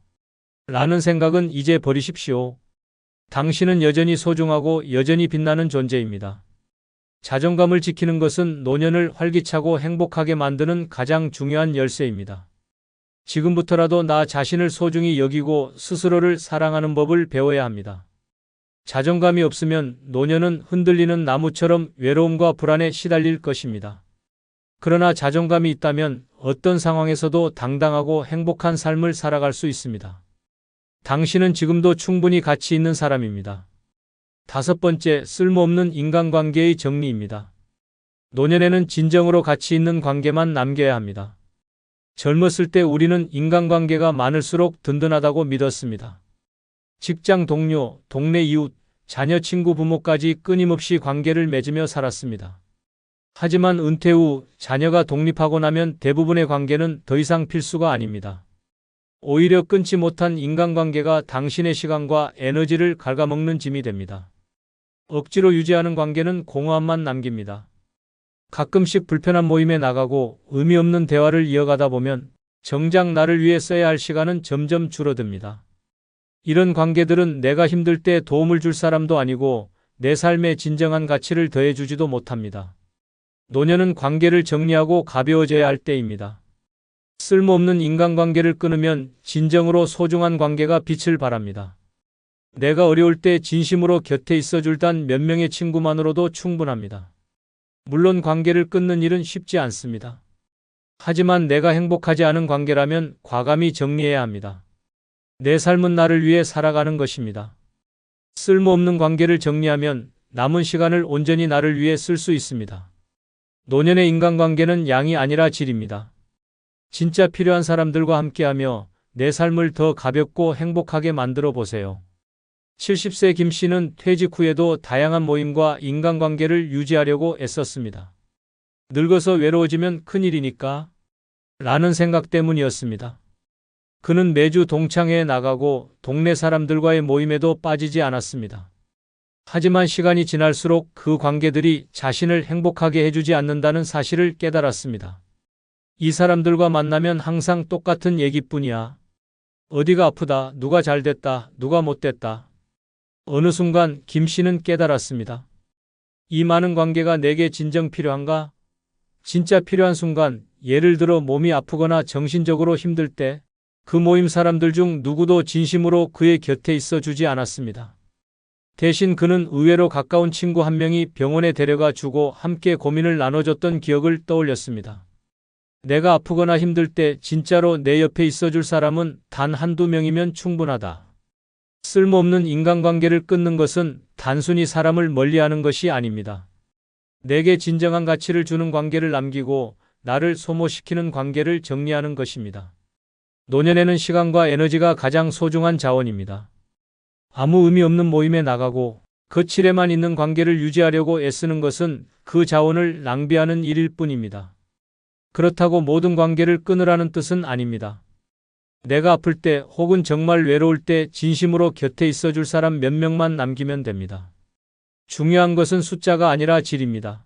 라는 생각은 이제 버리십시오. 당신은 여전히 소중하고 여전히 빛나는 존재입니다. 자존감을 지키는 것은 노년을 활기차고 행복하게 만드는 가장 중요한 열쇠입니다. 지금부터라도 나 자신을 소중히 여기고 스스로를 사랑하는 법을 배워야 합니다. 자존감이 없으면 노년은 흔들리는 나무처럼 외로움과 불안에 시달릴 것입니다. 그러나 자존감이 있다면 어떤 상황에서도 당당하고 행복한 삶을 살아갈 수 있습니다. 당신은 지금도 충분히 가치 있는 사람입니다. 다섯 번째, 쓸모없는 인간관계의 정리입니다. 노년에는 진정으로 가치 있는 관계만 남겨야 합니다. 젊었을 때 우리는 인간관계가 많을수록 든든하다고 믿었습니다. 직장 동료, 동네 이웃, 자녀, 친구, 부모까지 끊임없이 관계를 맺으며 살았습니다. 하지만 은퇴 후 자녀가 독립하고 나면 대부분의 관계는 더 이상 필수가 아닙니다. 오히려 끊지 못한 인간관계가 당신의 시간과 에너지를 갉아먹는 짐이 됩니다. 억지로 유지하는 관계는 공허함만 남깁니다. 가끔씩 불편한 모임에 나가고 의미 없는 대화를 이어가다 보면 정작 나를 위해 써야 할 시간은 점점 줄어듭니다. 이런 관계들은 내가 힘들 때 도움을 줄 사람도 아니고 내 삶에 진정한 가치를 더해주지도 못합니다. 노년은 관계를 정리하고 가벼워져야 할 때입니다. 쓸모없는 인간관계를 끊으면 진정으로 소중한 관계가 빛을 발합니다. 내가 어려울 때 진심으로 곁에 있어줄 단 몇 명의 친구만으로도 충분합니다. 물론 관계를 끊는 일은 쉽지 않습니다. 하지만 내가 행복하지 않은 관계라면 과감히 정리해야 합니다. 내 삶은 나를 위해 살아가는 것입니다. 쓸모없는 관계를 정리하면 남은 시간을 온전히 나를 위해 쓸 수 있습니다. 노년의 인간관계는 양이 아니라 질입니다. 진짜 필요한 사람들과 함께하며 내 삶을 더 가볍고 행복하게 만들어 보세요. 70세 김 씨는 퇴직 후에도 다양한 모임과 인간관계를 유지하려고 애썼습니다. 늙어서 외로워지면 큰일이니까 라는 생각 때문이었습니다. 그는 매주 동창회에 나가고 동네 사람들과의 모임에도 빠지지 않았습니다. 하지만 시간이 지날수록 그 관계들이 자신을 행복하게 해주지 않는다는 사실을 깨달았습니다. 이 사람들과 만나면 항상 똑같은 얘기뿐이야. 어디가 아프다, 누가 잘됐다, 누가 못됐다. 어느 순간 김 씨는 깨달았습니다. 이 많은 관계가 내게 진정 필요한가? 진짜 필요한 순간, 예를 들어 몸이 아프거나 정신적으로 힘들 때, 그 모임 사람들 중 누구도 진심으로 그의 곁에 있어 주지 않았습니다. 대신 그는 의외로 가까운 친구 한 명이 병원에 데려가 주고 함께 고민을 나눠줬던 기억을 떠올렸습니다. 내가 아프거나 힘들 때 진짜로 내 옆에 있어 줄 사람은 단 한두 명이면 충분하다. 쓸모없는 인간관계를 끊는 것은 단순히 사람을 멀리하는 것이 아닙니다. 내게 진정한 가치를 주는 관계를 남기고 나를 소모시키는 관계를 정리하는 것입니다. 노년에는 시간과 에너지가 가장 소중한 자원입니다. 아무 의미 없는 모임에 나가고 거칠에만 있는 관계를 유지하려고 애쓰는 것은 그 자원을 낭비하는 일일 뿐입니다. 그렇다고 모든 관계를 끊으라는 뜻은 아닙니다. 내가 아플 때 혹은 정말 외로울 때 진심으로 곁에 있어 줄 사람 몇 명만 남기면 됩니다. 중요한 것은 숫자가 아니라 질입니다.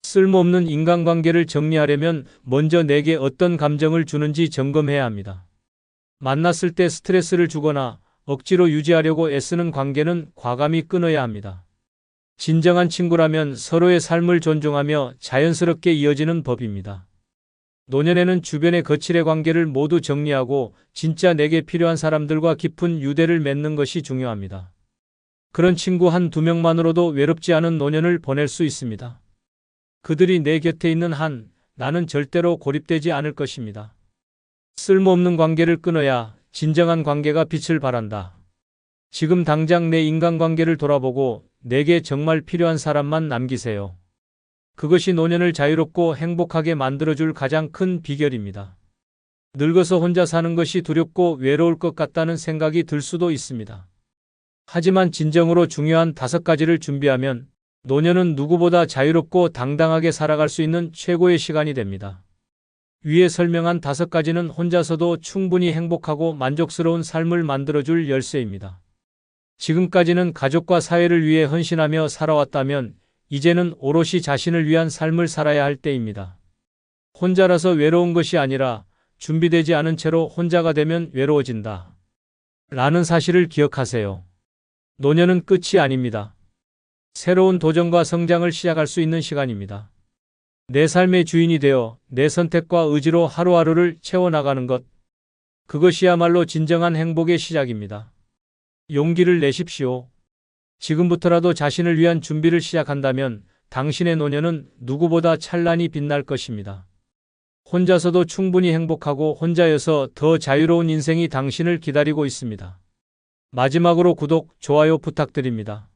쓸모없는 인간관계를 정리하려면 먼저 내게 어떤 감정을 주는지 점검해야 합니다. 만났을 때 스트레스를 주거나 억지로 유지하려고 애쓰는 관계는 과감히 끊어야 합니다. 진정한 친구라면 서로의 삶을 존중하며 자연스럽게 이어지는 법입니다. 노년에는 주변의 거칠의 관계를 모두 정리하고 진짜 내게 필요한 사람들과 깊은 유대를 맺는 것이 중요합니다. 그런 친구 한 두 명만으로도 외롭지 않은 노년을 보낼 수 있습니다. 그들이 내 곁에 있는 한 나는 절대로 고립되지 않을 것입니다. 쓸모없는 관계를 끊어야 진정한 관계가 빛을 발한다. 지금 당장 내 인간관계를 돌아보고 내게 정말 필요한 사람만 남기세요. 그것이 노년을 자유롭고 행복하게 만들어줄 가장 큰 비결입니다. 늙어서 혼자 사는 것이 두렵고 외로울 것 같다는 생각이 들 수도 있습니다. 하지만 진정으로 중요한 5가지를 준비하면 노년은 누구보다 자유롭고 당당하게 살아갈 수 있는 최고의 시간이 됩니다. 위에 설명한 5가지는 혼자서도 충분히 행복하고 만족스러운 삶을 만들어줄 열쇠입니다. 지금까지는 가족과 사회를 위해 헌신하며 살아왔다면 이제는 오롯이 자신을 위한 삶을 살아야 할 때입니다. 혼자라서 외로운 것이 아니라 준비되지 않은 채로 혼자가 되면 외로워진다. 라는 사실을 기억하세요. 노년은 끝이 아닙니다. 새로운 도전과 성장을 시작할 수 있는 시간입니다. 내 삶의 주인이 되어 내 선택과 의지로 하루하루를 채워나가는 것. 그것이야말로 진정한 행복의 시작입니다. 용기를 내십시오. 지금부터라도 자신을 위한 준비를 시작한다면 당신의 노년은 누구보다 찬란히 빛날 것입니다. 혼자서도 충분히 행복하고 혼자여서 더 자유로운 인생이 당신을 기다리고 있습니다. 마지막으로 구독, 좋아요 부탁드립니다.